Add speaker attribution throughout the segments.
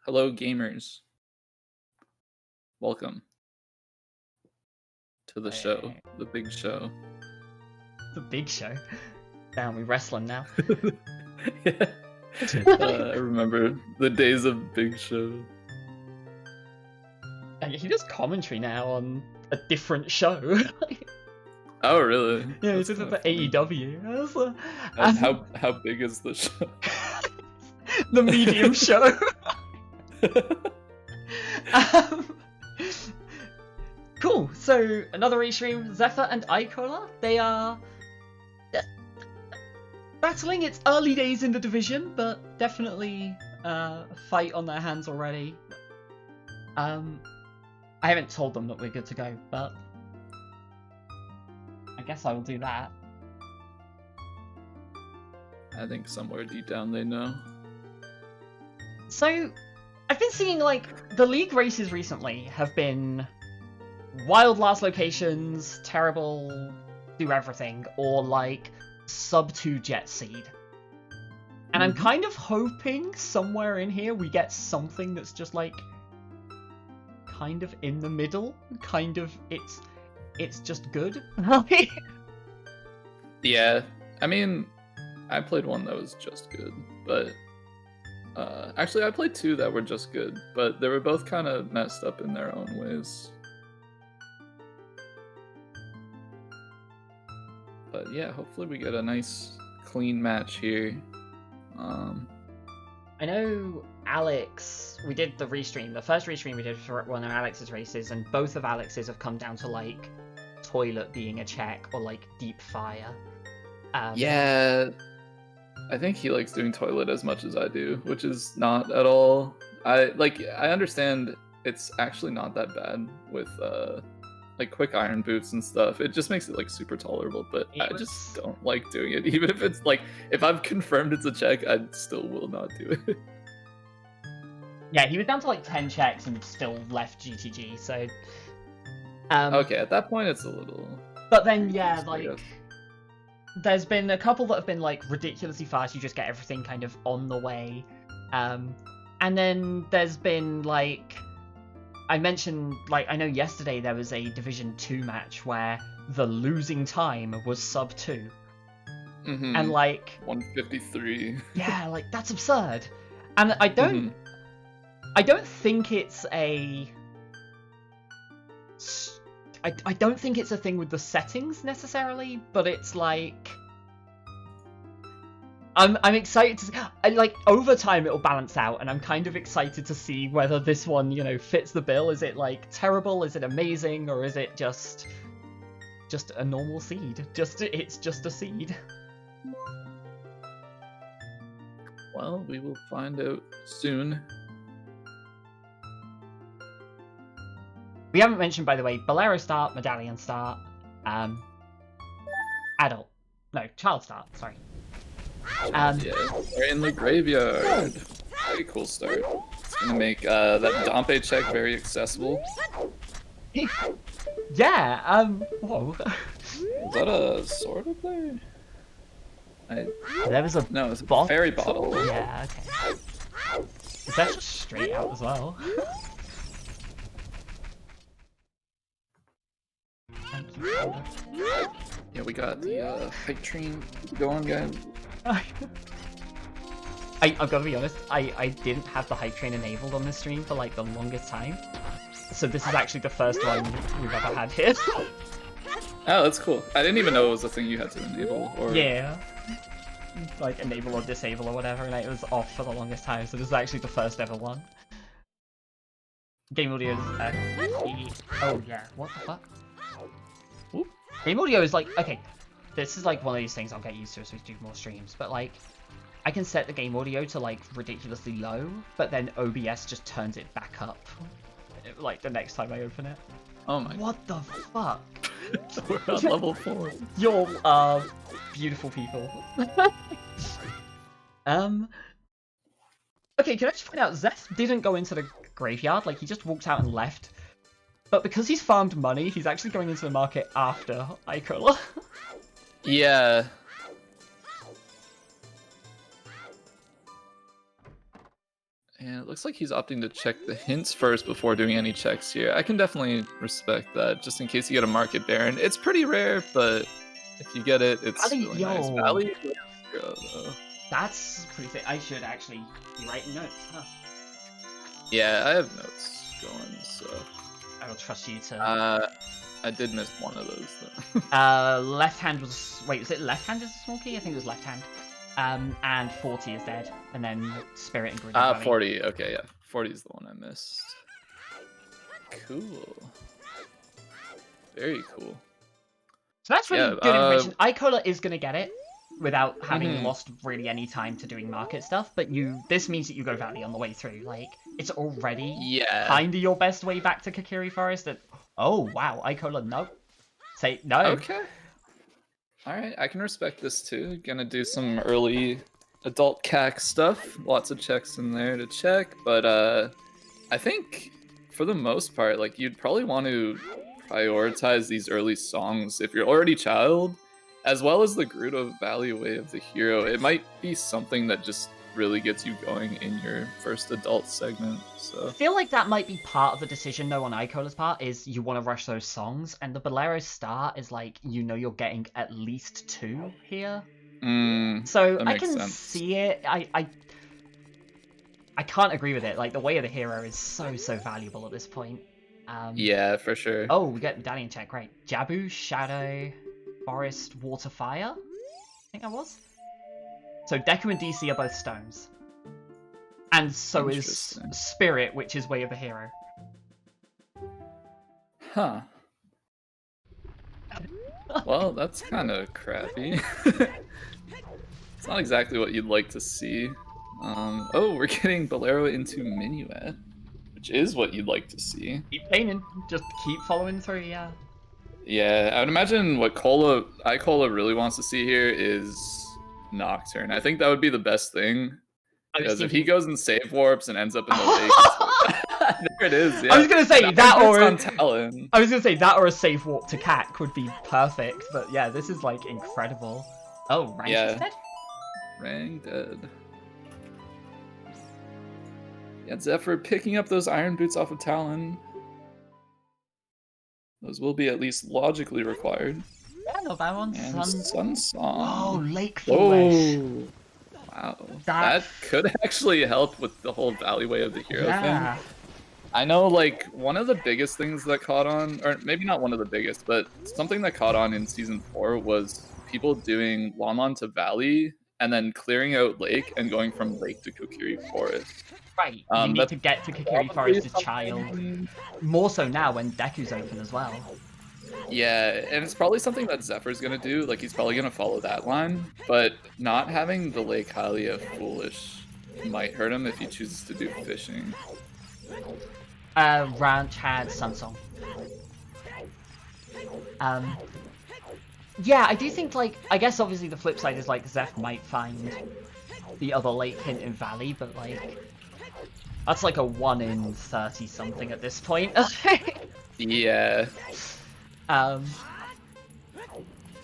Speaker 1: Hello, gamers. Welcome to the show, the big show.
Speaker 2: The big show. Damn, we wrestling now.
Speaker 1: Yeah. I remember the days of Big Show.
Speaker 2: He does commentary now on a different show.
Speaker 1: Oh, really?
Speaker 2: Yeah, he's with the AEW.
Speaker 1: How big is the show?
Speaker 2: The medium show. Cool. So another restream, Zephyr and Icola. They are battling. It's early days in the division, but definitely a fight on their hands already. I haven't told them that we're good to go, but I guess I will do that.
Speaker 1: I think somewhere deep down they know.
Speaker 2: So, I've been seeing, like, the league races recently have been wild last locations, terrible do everything, or, like, sub-2 jet seed. And I'm kind of hoping somewhere in here we get something that's just, like, kind of in the middle, kind of, it's just good.
Speaker 1: Yeah, I mean, I played one that was just good, but actually I played two that were just good, but they were both kind of messed up in their own ways. But yeah, hopefully we get a nice clean match here.
Speaker 2: I know Alex, we did the restream, the first restream we did for one of Alex's races, and both of Alex's have come down to, like, toilet being a check, or, like, deep fire.
Speaker 1: Yeah, I think he likes doing toilet as much as I do, which is not at all. I understand it's actually not that bad with like quick iron boots and stuff. It just makes it like super tolerable, but I just don't like doing it. Even if it's like, if I've confirmed it's a check, I still will not do it.
Speaker 2: Yeah, he was down to like 10 checks and still left GTG, so...
Speaker 1: okay, at that point it's a little...
Speaker 2: But then, yeah, like... There's been a couple that have been, like, ridiculously fast, you just get everything kind of on the way. And then there's been, like... I mentioned, like, I know yesterday there was a Division 2 match where the losing time was sub-2. And, like...
Speaker 1: 153.
Speaker 2: Yeah, like, that's absurd. And I don't... I don't think it's a... I don't think it's a thing with the settings necessarily, but it's like... I'm excited to see... like, over time it'll balance out, and I'm kind of excited to see whether this one, you know, fits the bill. Is it, like, terrible? Is it amazing? Or is it just a normal seed? It's just a seed.
Speaker 1: Well, we will find out soon.
Speaker 2: We haven't mentioned, by the way, Bolero start, Medallion start, adult. No, child start, sorry.
Speaker 1: Yeah, we're in the graveyard. Very cool start. It's gonna make that Dompe check very accessible.
Speaker 2: Yeah, whoa.
Speaker 1: Is that a sword up there?
Speaker 2: There was a...
Speaker 1: No, it's a
Speaker 2: bottle.
Speaker 1: fairy bottle.
Speaker 2: Yeah, okay. Is that just straight out as well? Thank you.
Speaker 1: Yeah, we got the hype train going, guys.
Speaker 2: I've got to be honest, I didn't have the hype train enabled on this stream for like the longest time. So this is actually the first one we've ever had here.
Speaker 1: Oh, that's cool. I didn't even know it was a thing you had to enable. Or...
Speaker 2: Yeah. Like enable or disable or whatever, and it was off for the longest time, so this is actually the first ever one. Game audio is oh yeah, what the fuck? Ooh. Game audio is like, okay, this is like one of these things I'll get used to as we do more streams, but like, I can set the game audio to like ridiculously low, but then OBS just turns it back up, like the next time I open it.
Speaker 1: Oh my.
Speaker 2: What the fuck?
Speaker 1: We're on level 4.
Speaker 2: You're, beautiful people. Okay, can I just point out, Zeth didn't go into the graveyard, like he just walked out and left. But because he's farmed money, he's actually going into the market after Icola.
Speaker 1: Yeah. Yeah, it looks like he's opting to check the hints first before doing any checks here. I can definitely respect that, just in case you get a Market Baron. It's pretty rare, but if you get it, it's
Speaker 2: Valley,
Speaker 1: really nice.
Speaker 2: yo.
Speaker 1: Valley, though.
Speaker 2: That's pretty sick. I should actually be writing notes, huh?
Speaker 1: Yeah, I have notes going, so.
Speaker 2: I will trust you to.
Speaker 1: I did miss one of those, though.
Speaker 2: Left hand was. Wait, was it left hand is a small key? I think it was left hand. And 40 is dead. And then Spirit and Grid.
Speaker 1: 40. Okay, yeah. 40 is the one I missed. Cool. Very cool.
Speaker 2: So that's really good information. Icola is going to get it without having lost really any time to doing market stuff, but this means that you go Valley on the way through. Like, it's already kind of your best way back to Kakiri Forest. Oh, wow, Icola, no. Say no.
Speaker 1: Okay. Alright, I can respect this too. Gonna do some early adult CAC stuff. Lots of checks in there to check, but I think for the most part, like, you'd probably want to prioritize these early songs if you're already child, as well as the Gerudo Valley Way of the Hero. It might be something that just really gets you going in your first adult segment. So
Speaker 2: I feel like that might be part of the decision though on Icola's part, is you want to rush those songs, and the Bolero start is like, you know, you're getting at least 2 here. So I can see it. I can't agree with it. Like, the Way of the Hero is so valuable at this point.
Speaker 1: Yeah, for sure.
Speaker 2: Oh, we get medallion check, great. Jabu, Shadow, Forest, Water, Fire? I think that was. So Deku and DC are both stones. And so is Spirit, which is Way of the Hero.
Speaker 1: Huh. Well, that's kind of crappy. It's not exactly what you'd like to see. Oh, we're getting Bolero into Minuet, which is what you'd like to see.
Speaker 2: Keep painting, just keep following through, yeah.
Speaker 1: Yeah, I would imagine what Icola really wants to see here is Nocturne. I think that would be the best thing. Because if he goes and save warps and ends up in the lake, there it is. Yeah.
Speaker 2: I was gonna say that, or
Speaker 1: on Talon.
Speaker 2: I was gonna say that, or a safe warp to CAC would be perfect. But yeah, this is like incredible. Oh, Rang is dead.
Speaker 1: Rang dead. Yeah, Zephyr picking up those iron boots off of Talon. Those will be at least logically required.
Speaker 2: Yeah, no bad one.
Speaker 1: And Sun Song.
Speaker 2: Oh, Lake Foolish.
Speaker 1: Oh. Wow, that could actually help with the whole Alleyway of the Hero thing. I know, like, one of the biggest things that caught on, or maybe not one of the biggest, but something that caught on in Season 4 was people doing Lon to Valley and then clearing out Lake and going from Lake to Kokiri Forest.
Speaker 2: Right, you need to get to Kokiri Forest as child. More so now when Deku's open as well.
Speaker 1: Yeah, and it's probably something that Zephyr's gonna do. Like, he's probably gonna follow that line, but not having the Lake Hylia Foolish might hurt him if he chooses to do fishing.
Speaker 2: Ranch had Sunsong. Yeah, I do think, like, I guess obviously the flip side is, like, Zeph might find the other lake hint in Valley, but, like, that's like a 1 in 30 something at this point.
Speaker 1: Yeah.
Speaker 2: I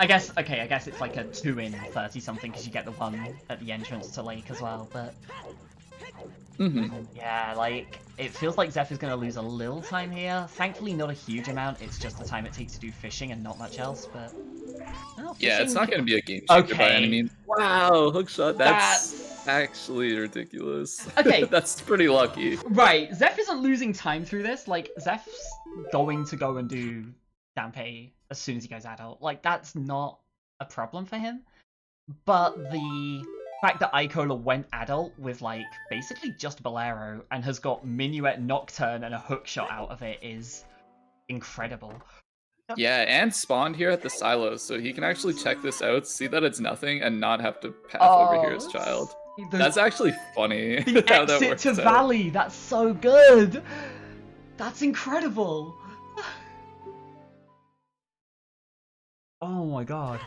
Speaker 2: guess it's like a 2 in 30 something because you get the one at the entrance to Lake as well, but yeah, like, it feels like Zeph is going to lose a little time here. Thankfully not a huge amount, it's just the time it takes to do fishing and not much else, but
Speaker 1: yeah, it's not going to be a game changer by any means. Wow, hookshot, that's actually ridiculous.
Speaker 2: Okay.
Speaker 1: That's pretty lucky.
Speaker 2: Right, Zeph isn't losing time through this. Like, Zeph's going to go and do Dampe as soon as he goes adult. Like, that's not a problem for him. But the fact that Icola went adult with, like, basically just Bolero and has got Minuet, Nocturne, and a hookshot out of it is incredible.
Speaker 1: Yeah, and spawned here at the silos, so he can actually check this out, see that it's nothing, and not have to path over here as child. That's actually funny.
Speaker 2: The
Speaker 1: how that
Speaker 2: exit
Speaker 1: works
Speaker 2: to
Speaker 1: out.
Speaker 2: Valley, that's so good! That's incredible! Oh my god.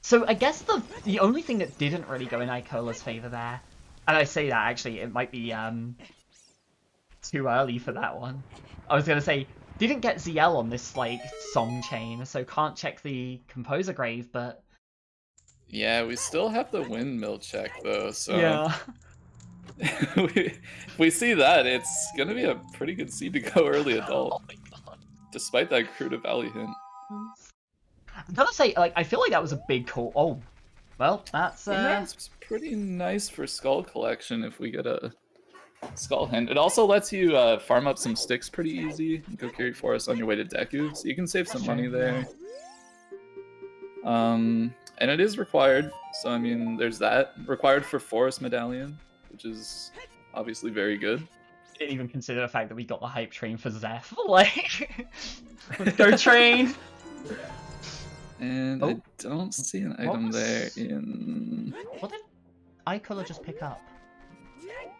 Speaker 2: So I guess the only thing that didn't really go in Icola's favor there, and I say that actually, it might be too early for that one. I was gonna say, didn't get ZL on this, like, song chain, so can't check the composer grave, but
Speaker 1: Yeah, we still have the windmill check though, so
Speaker 2: Yeah.
Speaker 1: if we see that, it's gonna be a pretty good seed to go early adult,
Speaker 2: Oh my god.
Speaker 1: despite that Cruda Valley hint.
Speaker 2: I gotta say, like, I feel like that was a big call. Oh, well, that's
Speaker 1: Boomerang's pretty nice for skull collection if we get a skull hint. It also lets you farm up some sticks pretty easy and go carry forest on your way to Deku, so you can save some money there. And it is required, so I mean, there's that. Required for Forest Medallion, which is obviously very good.
Speaker 2: didn't even consider the fact that we got the hype train for Zeph. Like, let's go train.
Speaker 1: And
Speaker 2: Oh.
Speaker 1: I don't see an item there in...
Speaker 2: What did Icola just pick up?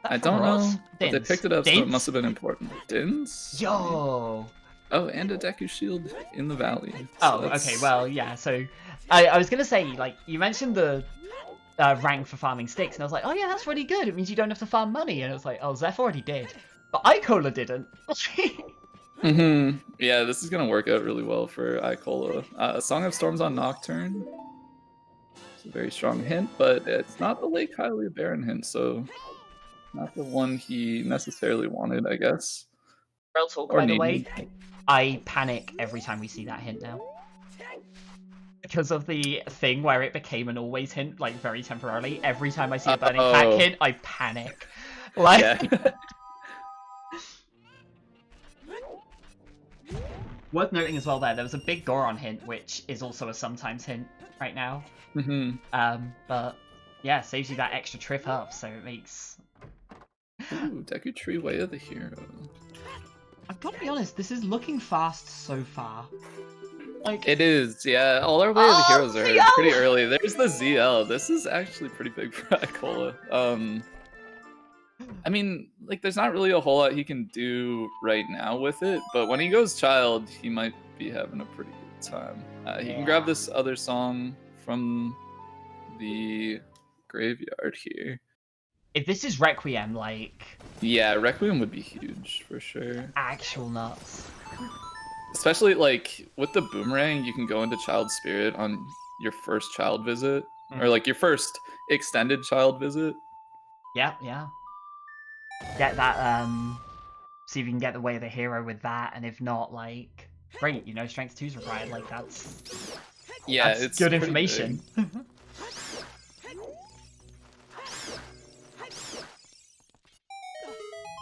Speaker 1: I don't know, but they
Speaker 2: Dins.
Speaker 1: picked it up, so
Speaker 2: Dins?
Speaker 1: it must have been important. Dins?
Speaker 2: Yo.
Speaker 1: Oh, and a Deku Shield in the valley.
Speaker 2: Oh, okay, well, yeah, so... I was gonna say, like, you mentioned the rank for farming sticks, and I was like, oh yeah, that's really good, it means you don't have to farm money, and it was like, oh, Zeph already did. But Icola didn't.
Speaker 1: Yeah, this is gonna work out really well for Icola. Song of Storms on Nocturne. It's a very strong hint, but it's not the Lake Hylia Baron hint, so not the one he necessarily wanted, I guess.
Speaker 2: Real talk,
Speaker 1: Or
Speaker 2: by the way,
Speaker 1: needed.
Speaker 2: I panic every time we see that hint now. Because of the thing where it became an always hint, like, very temporarily. Every time I see a burning pack hint, I panic. Like...
Speaker 1: Yeah.
Speaker 2: Worth noting as well there was a big Goron hint, which is also a sometimes hint right now. But yeah, saves you that extra trip up, so it makes...
Speaker 1: Ooh, Deku Tree Way of the Hero.
Speaker 2: I've got to be honest, this is looking fast so far. Like...
Speaker 1: It is, yeah. All our Way of the Heroes are
Speaker 2: ZL!
Speaker 1: pretty early. There's the ZL. This is actually pretty big for Icola. I mean, like, there's not really a whole lot he can do right now with it, but when he goes child, he might be having a pretty good time. He can grab this other song from the graveyard here.
Speaker 2: If this is Requiem, like...
Speaker 1: Yeah, Requiem would be huge, for sure.
Speaker 2: Actual nuts.
Speaker 1: Especially, like, with the Boomerang, you can go into Child Spirit on your first child visit, or, like, your first extended child visit.
Speaker 2: Yeah, yeah. Get that, see if you can get the Way of the Hero with that, and if not, like, great, you know, Strength 2's required, like, that's...
Speaker 1: Yeah,
Speaker 2: that's
Speaker 1: it's
Speaker 2: good information.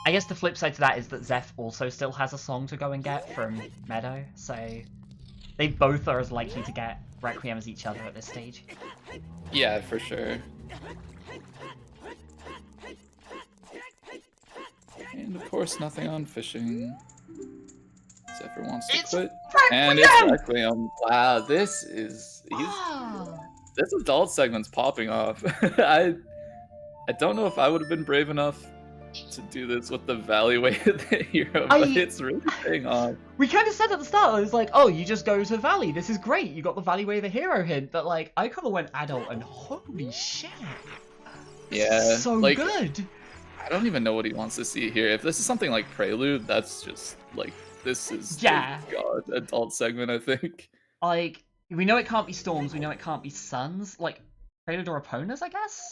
Speaker 2: I guess the flip side to that is that Zeph also still has a song to go and get from Meadow, so they both are as likely to get Requiem as each other at this stage.
Speaker 1: Yeah, for sure. And of course, nothing on fishing. Zephyr wants to quit. And it's Requiem. Wow, this is... This adult segment's popping off. I don't know if I would have been brave enough to do this with the Valley Way of the Hero, but it's really paying off.
Speaker 2: We kind of said at the start, it was like, oh, you just go to Valley, this is great, you got the Valley Way of the Hero hint, but like, I kind of went adult and holy shit.
Speaker 1: Yeah.
Speaker 2: So
Speaker 1: like,
Speaker 2: good.
Speaker 1: I don't even know what he wants to see here. If this is something like Prelude, that's just, like, this is
Speaker 2: yeah.
Speaker 1: God, adult segment, I think.
Speaker 2: Like, we know it can't be Storms, we know it can't be Suns, like, Prelude or Opponents, I guess?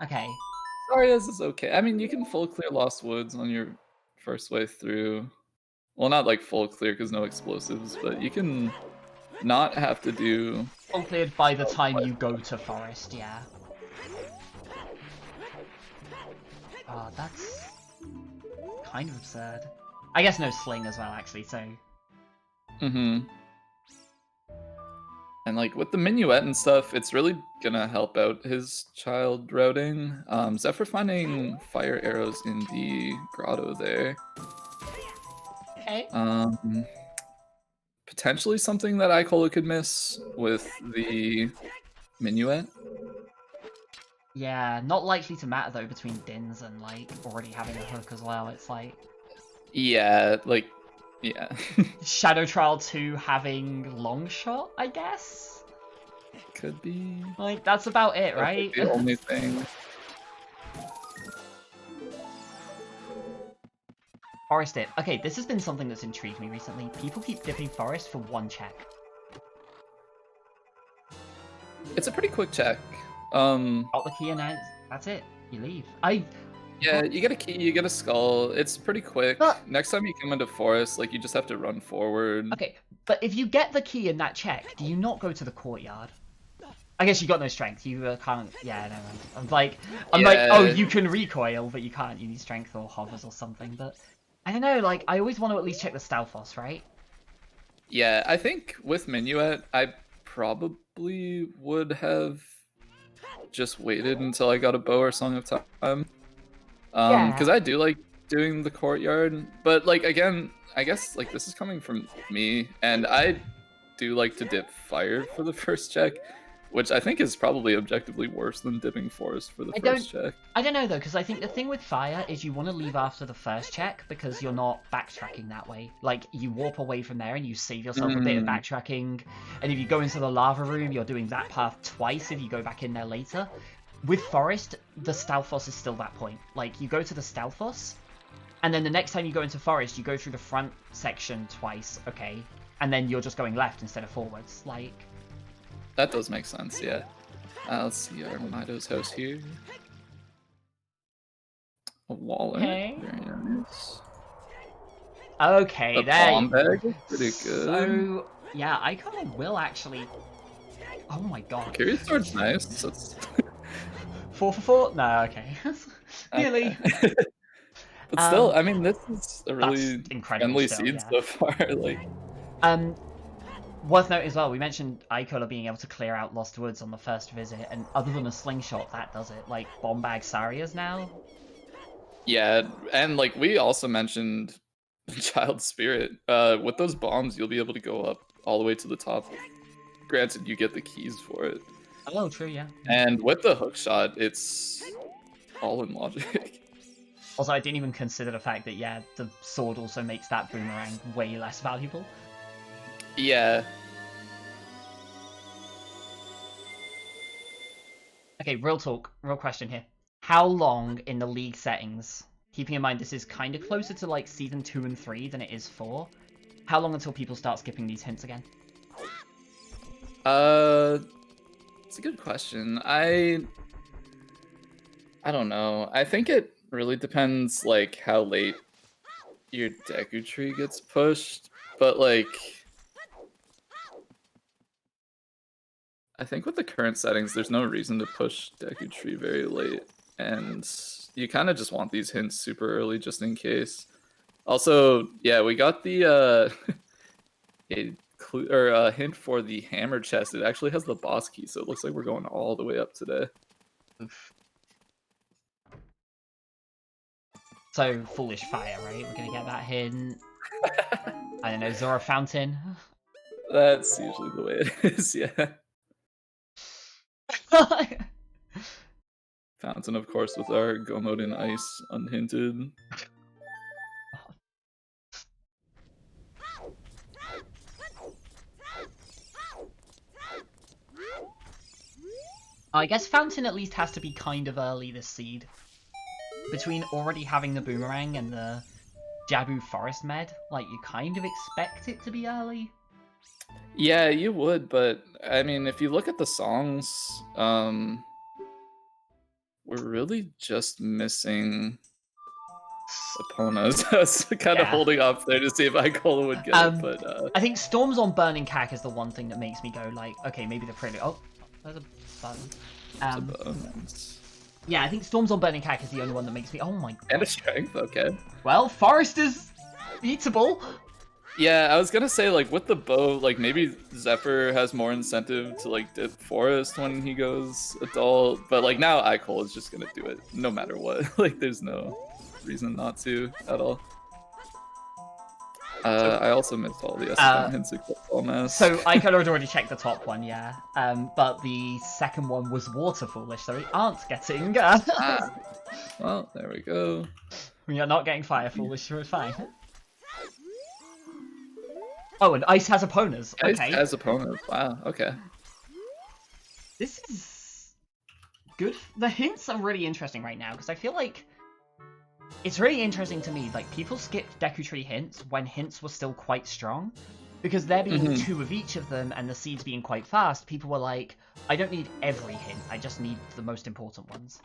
Speaker 2: Okay.
Speaker 1: Arias is okay. I mean, you can full clear Lost Woods on your first way through. Well, not like full clear because no explosives, but you can not have to do...
Speaker 2: Full cleared by the time you go to Forest, yeah. Oh, that's kind of absurd. I guess no Sling as well, actually, so...
Speaker 1: And like with the minuet and stuff, it's really gonna help out his child routing. Zephyr finding fire arrows in the grotto there.
Speaker 2: Okay.
Speaker 1: Potentially something that Icola could miss with the minuet.
Speaker 2: Yeah, not likely to matter though between Dins and like already having a hook as well. It's like...
Speaker 1: Yeah, like... Yeah.
Speaker 2: Shadow Trial 2 having long shot, I guess?
Speaker 1: Could be.
Speaker 2: Like, that's about it, right?
Speaker 1: The only thing.
Speaker 2: Forest dip. Okay, this has been something that's intrigued me recently. People keep dipping Forest for one check.
Speaker 1: It's a pretty quick check.
Speaker 2: Got the key and that's it. You leave.
Speaker 1: Yeah, you get a key, you get a skull. It's pretty quick.
Speaker 2: But-
Speaker 1: Next time you come into forest, like you just have to run forward.
Speaker 2: Okay, but if you get the key in that check, do you not go to the courtyard? I guess you got no strength. You can't. Yeah, never mind. I'm like, oh, you can recoil, but you can't. You need strength or hovers or something. But I don't know. Like, I always want to at least check the Stalfos, right?
Speaker 1: Yeah, I think with Minuet, I probably would have just waited until I got a bow or Song of Time. Because I do like doing the courtyard, but like again, I guess like this is coming from me, and I do like to dip fire for the first check, which I think is probably objectively worse than dipping forest for the first check.
Speaker 2: I don't know though, because I think the thing with fire is you want to leave after the first check because you're not backtracking that way. Like you warp away from there and you save yourself a bit of backtracking, and if you go into the lava room, you're doing that path twice if you go back in there later. With forest, the Stalfos is still that point. Like you go to the Stalfos, and then the next time you go into forest, you go through the front section twice, okay, and then you're just going left instead of forwards. Like.
Speaker 1: That does make sense, yeah. Let's see our Mido's house here. A wallet.
Speaker 2: Okay.
Speaker 1: Very nice.
Speaker 2: Okay,
Speaker 1: a
Speaker 2: there.
Speaker 1: Bomb bag. Pretty good.
Speaker 2: So yeah, Icola will actually. Oh my god.
Speaker 1: Curious Sword's nice. That's...
Speaker 2: 4 for 4? No, okay. Nearly.
Speaker 1: But still, I mean, this is a really friendly
Speaker 2: still,
Speaker 1: seed so far. Like.
Speaker 2: Worth noting as well, we mentioned Icola being able to clear out Lost Woods on the first visit, and other than a slingshot, that does it. Like, bomb bag Sarias now.
Speaker 1: Yeah, and like we also mentioned Child Spirit. With those bombs, you'll be able to go up all the way to the top. Granted, you get the keys for it.
Speaker 2: Oh, true, yeah.
Speaker 1: And with the hook shot, it's all in logic.
Speaker 2: Also, I didn't even consider the fact that, yeah, the sword also makes that boomerang way less valuable.
Speaker 1: Yeah.
Speaker 2: Okay, real talk, real question here. How long in the League settings, keeping in mind this is kind of closer to like Season 2 and 3 than it is 4, how long until people start skipping these hints again?
Speaker 1: It's a good question. I don't know. I think it really depends like how late your Deku tree gets pushed, but like I think with the current settings, there's no reason to push Deku Tree very late, and you kind of just want these hints super early just in case. Also, yeah, we got the hint for the hammer chest. It actually has the boss key, so it looks like we're going all the way up today.
Speaker 2: Oof. So, Foolish Fire, right? We're gonna get that hint. I don't know, Zora Fountain.
Speaker 1: That's usually the way it is, yeah. Fountain, of course, with our Gomodin Ice unhinted.
Speaker 2: I guess Fountain at least has to be kind of early this seed. Between already having the Boomerang and the Jabu Forest Med, like, you kind of expect it to be early.
Speaker 1: Yeah, you would, but I mean, if you look at the songs, we're really just missing Epona's. I was kind of holding off there to see if Icola would get it, but
Speaker 2: I think Storms on Burning Cack is the one thing that makes me go like, okay, maybe the prelude. Oh, there's a button. Yeah, I think Storms on Burning Cack is the only one that makes me. Oh my god.
Speaker 1: And a strength, okay.
Speaker 2: Well, Forest is beatable.
Speaker 1: Yeah, I was gonna say, like, with the bow, like, maybe Zephyr has more incentive to, like, dip Forest when he goes adult, but, like, now Icola is just gonna do it, no matter what. Like, there's no reason not to, at all. I also missed all the SFM hints except all mask.
Speaker 2: So, Icola had already checked the top one, yeah. But the second one was Water Foolish, so we aren't getting...
Speaker 1: Well, there we go.
Speaker 2: We are not getting Fire Foolish, so it's fine. Oh, and Ice has Eponas. Okay.
Speaker 1: Ice has Eponas. Wow, okay.
Speaker 2: This is good. The hints are really interesting right now, because I feel like it's really interesting to me. Like, people skipped Deku Tree hints when hints were still quite strong. because there being 2 of each of them and the seeds being quite fast, people were like, I don't need every hint, I just need the most important ones.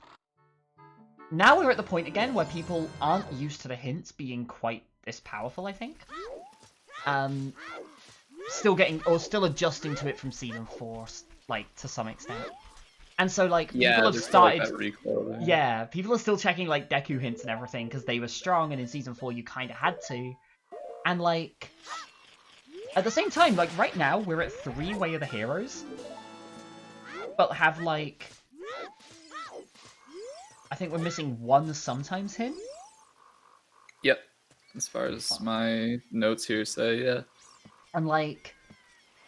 Speaker 2: Now we're at the point again where people aren't used to the hints being quite this powerful, I think. Still adjusting to it from season 4, like, to some extent. And so, like, people have started... Yeah, people are still checking, like, Deku hints and everything, because they were strong, and in season 4 you kind of had to. And, like... At the same time, like, right now, we're at 3 Way of the Heroes. But have, like... I think we're missing 1 sometimes hint.
Speaker 1: Yep. As far as my notes here say, yeah.
Speaker 2: And, like...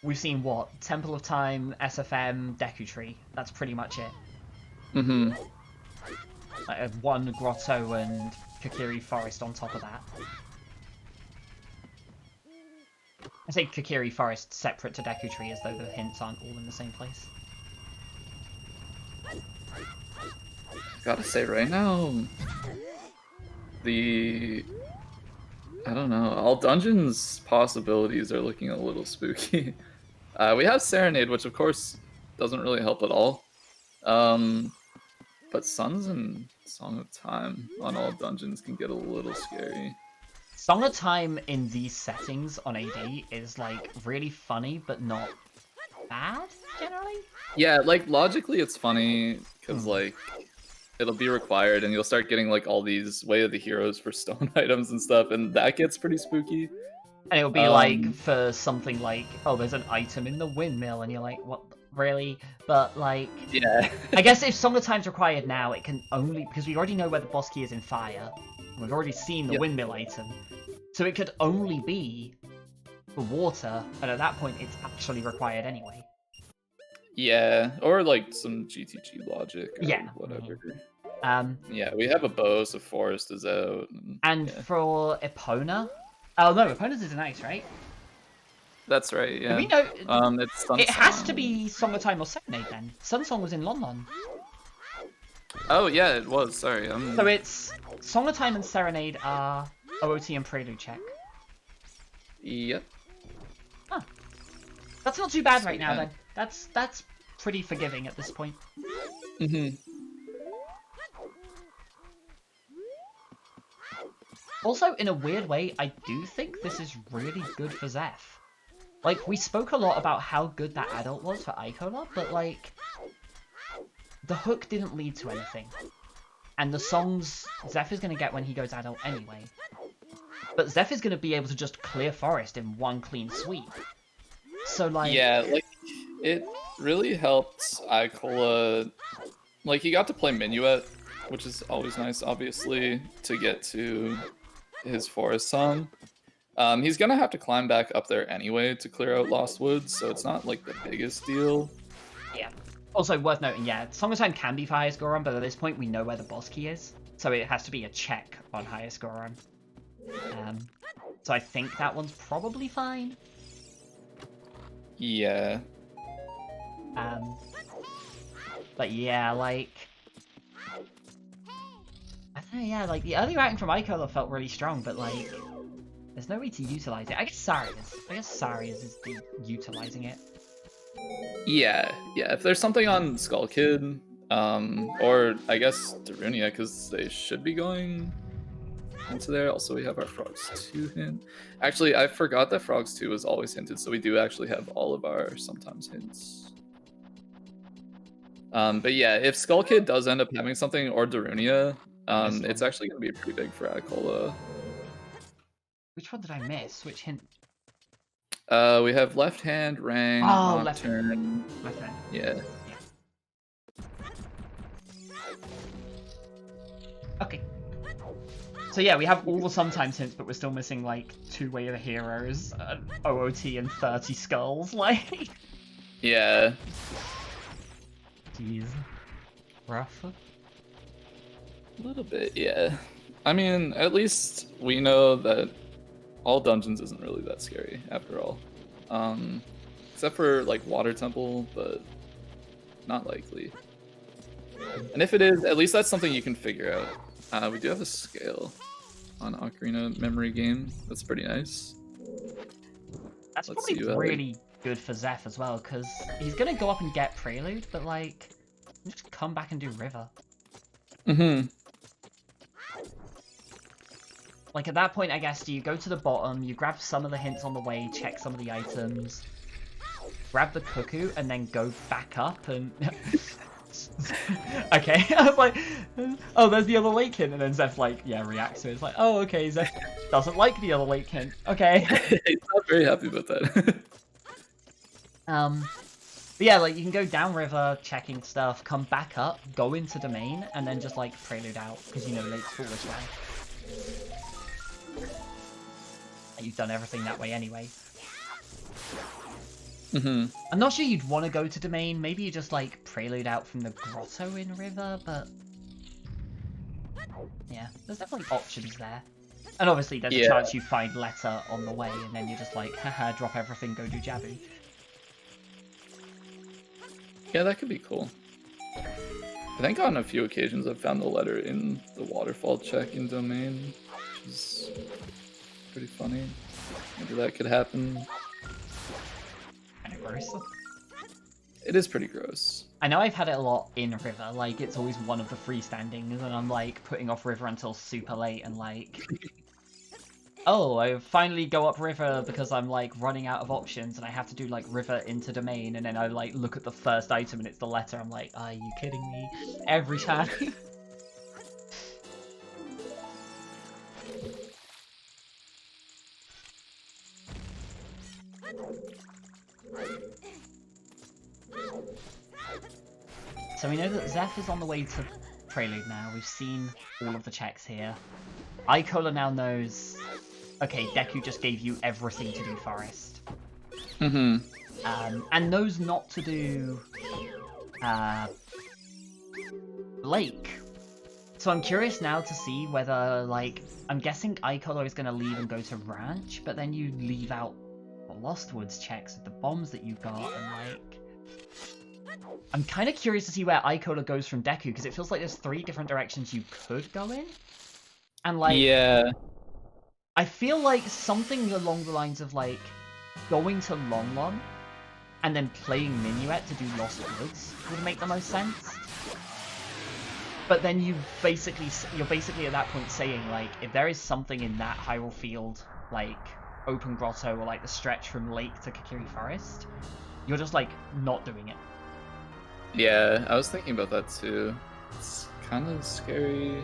Speaker 2: We've seen, what? Temple of Time, SFM, Deku Tree. That's pretty much it. Like, 1 Grotto and Kokiri Forest on top of that. I say Kokiri Forest separate to Deku Tree as though the hints aren't all in the same place.
Speaker 1: Gotta say right now, I don't know, all dungeons possibilities are looking a little spooky. We have Serenade, which of course doesn't really help at all. But Suns and Song of Time on all dungeons can get a little scary.
Speaker 2: Song of Time in these settings on AD is, like, really funny, but not bad, generally?
Speaker 1: Yeah, like, logically it's funny, because, like, it'll be required, and you'll start getting, like, all these Way of the Heroes for stone items and stuff, and that gets pretty spooky.
Speaker 2: And it'll be, like, for something like, oh, there's an item in the windmill, and you're like, what, really? But, like...
Speaker 1: Yeah.
Speaker 2: I guess if Song of Time's required now, it can only... Because we already know where the boss key is in fire. We've already seen the windmill item. So it could only be for water, and at that point, it's actually required anyway.
Speaker 1: Yeah, or, like, some GTG logic or whatever. Yeah, we have a bow, so Forest is out.
Speaker 2: And for Epona... Oh, no, Epona's is nice, right?
Speaker 1: That's right, yeah.
Speaker 2: We know...
Speaker 1: it's Sun
Speaker 2: it
Speaker 1: Song.
Speaker 2: has to be Song of Time or Serenade, then. Sun Song was in Lon Lon.
Speaker 1: Oh, yeah, it was, sorry.
Speaker 2: So it's... Song of Time and Serenade are OOT and Prelude check.
Speaker 1: Yep.
Speaker 2: Huh. That's not too bad right now, then. That's pretty forgiving at this point. Also, in a weird way, I do think this is really good for Zeph. Like, we spoke a lot about how good that adult was for Icola, but, like, the hook didn't lead to anything. And the songs Zeph is going to get when he goes adult anyway. But Zeph is going to be able to just clear Forest in 1 clean sweep. So, like...
Speaker 1: Yeah, like, it really helped Icola... Like, he got to play Minuet, which is always nice, obviously, to get to his Forest song. He's gonna have to climb back up there anyway to clear out Lost Woods, so it's not, like, the biggest deal.
Speaker 2: Yeah. Also, worth noting, yeah, Song of Time can be for highest Goron, but at this point we know where the boss key is, so it has to be a check on highest Goron. So I think that one's probably fine.
Speaker 1: Yeah.
Speaker 2: But yeah, like... I don't know, yeah, like, the early writing from Icola felt really strong, but, like, there's no way to utilize it. I guess Sarius is utilizing it.
Speaker 1: Yeah, if there's something on Skull Kid, or I guess Darunia, because they should be going into there. Also, we have our Frogs 2 hint. Actually, I forgot that Frogs 2 was always hinted, so we do actually have all of our sometimes hints. But yeah, if Skull Kid does end up having something, or Darunia, it's actually going to be pretty big for Icola.
Speaker 2: Which one did I miss? Which hint?
Speaker 1: We have Left Hand, Rang, Nocturne.
Speaker 2: Left hand. Left hand.
Speaker 1: Yeah.
Speaker 2: Okay. So yeah, we have all the sometimes hints, but we're still missing, like, 2 Way of the Heroes, OOT, and 30 skulls, like...
Speaker 1: Yeah.
Speaker 2: Jeez. Rough?
Speaker 1: A little bit, yeah. I mean, at least we know that all dungeons isn't really that scary, after all. Except for, like, Water Temple, but not likely. And if it is, at least that's something you can figure out. We do have a scale on Ocarina Memory Game. That's pretty nice.
Speaker 2: That's
Speaker 1: Let's
Speaker 2: probably
Speaker 1: see how, like...
Speaker 2: really good for Zeph as well, because he's gonna go up and get Prelude, but like, just come back and do River.
Speaker 1: Mm-hmm.
Speaker 2: Like at that point, I guess, you go to the bottom, you grab some of the hints on the way, check some of the items, grab the cuckoo, and then go back up and... Okay, I was like, oh, there's the other lake hint, and then Zeph, like, yeah, reacts to it. It's like, oh, okay, Zeph doesn't like the other lake hint. Okay.
Speaker 1: He's not very happy about that.
Speaker 2: But yeah, like, you can go downriver, checking stuff, come back up, go into domain, and then just, like, prelude out, because you know lake's full as well. And you've done everything that way anyway.
Speaker 1: Mm-hmm.
Speaker 2: I'm not sure you'd want to go to domain. Maybe you just like prelude out from the grotto in river, but yeah, there's definitely options there. And obviously there's a chance you find letter on the way, and then you're just like, haha, drop everything, go do Jabu.
Speaker 1: Yeah, that could be cool. I think on a few occasions I've found the letter in the waterfall check in domain, which is pretty funny. Maybe that could happen.
Speaker 2: Kind of gross.
Speaker 1: It is pretty gross.
Speaker 2: I know I've had it a lot in river, like it's always one of the freestandings, and I'm like putting off river until super late, and like, oh, I finally go up river because I'm like running out of options, and I have to do like river into domain, and then I like look at the first item and it's the letter. I'm like, are you kidding me? Every time. So we know that Zeph is on the way to Prelude now. We've seen all of the checks here. Icola now knows, okay, Deku just gave you everything to do Forest.
Speaker 1: Mm-hmm.
Speaker 2: And knows not to do Lake. So I'm curious now to see whether, like, I'm guessing Icola is going to leave and go to Ranch, but then you leave out the Lost Woods checks with the bombs that you got, and like... I'm kind of curious to see where Icola goes from Deku, because it feels like there's 3 different directions you could go in. And, like...
Speaker 1: Yeah.
Speaker 2: I feel like something along the lines of, like, going to Long Long, and then playing Minuet to do Lost Woods would make the most sense. But then you're basically at that point saying, like, if there is something in that Hyrule Field, like, open grotto, or, like, the stretch from Lake to Kakiri Forest, you're just, like, not doing it.
Speaker 1: Yeah, I was thinking about that too. It's kind of scary.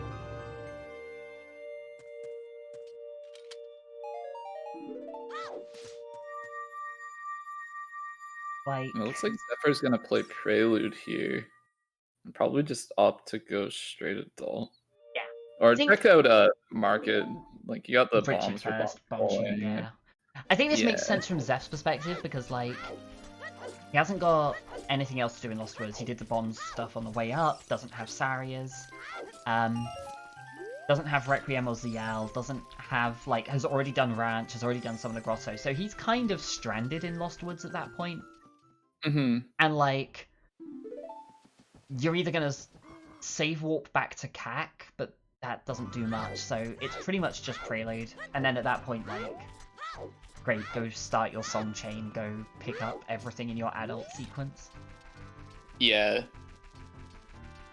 Speaker 2: Like...
Speaker 1: It looks like Zephyr's gonna play Prelude here. And probably just opt to go straight adult.
Speaker 2: Yeah.
Speaker 1: Or check out Market. Like, you got the
Speaker 2: Richard
Speaker 1: bombs for
Speaker 2: first,
Speaker 1: bomb
Speaker 2: bomb shooting, yeah. I think this makes sense from Zeph's perspective, because, like, he hasn't got anything else to do in Lost Woods. He did the bombs stuff on the way up, doesn't have Sarias, doesn't have Requiem or Zial, doesn't have, like, has already done Ranch, has already done some of the Grotto, so he's kind of stranded in Lost Woods at that point.
Speaker 1: Mm-hmm.
Speaker 2: And, like, you're either gonna save warp back to CAC, but that doesn't do much, so it's pretty much just Prelude, and then at that point, like, great, go start your song chain, go pick up everything in your adult sequence.
Speaker 1: Yeah.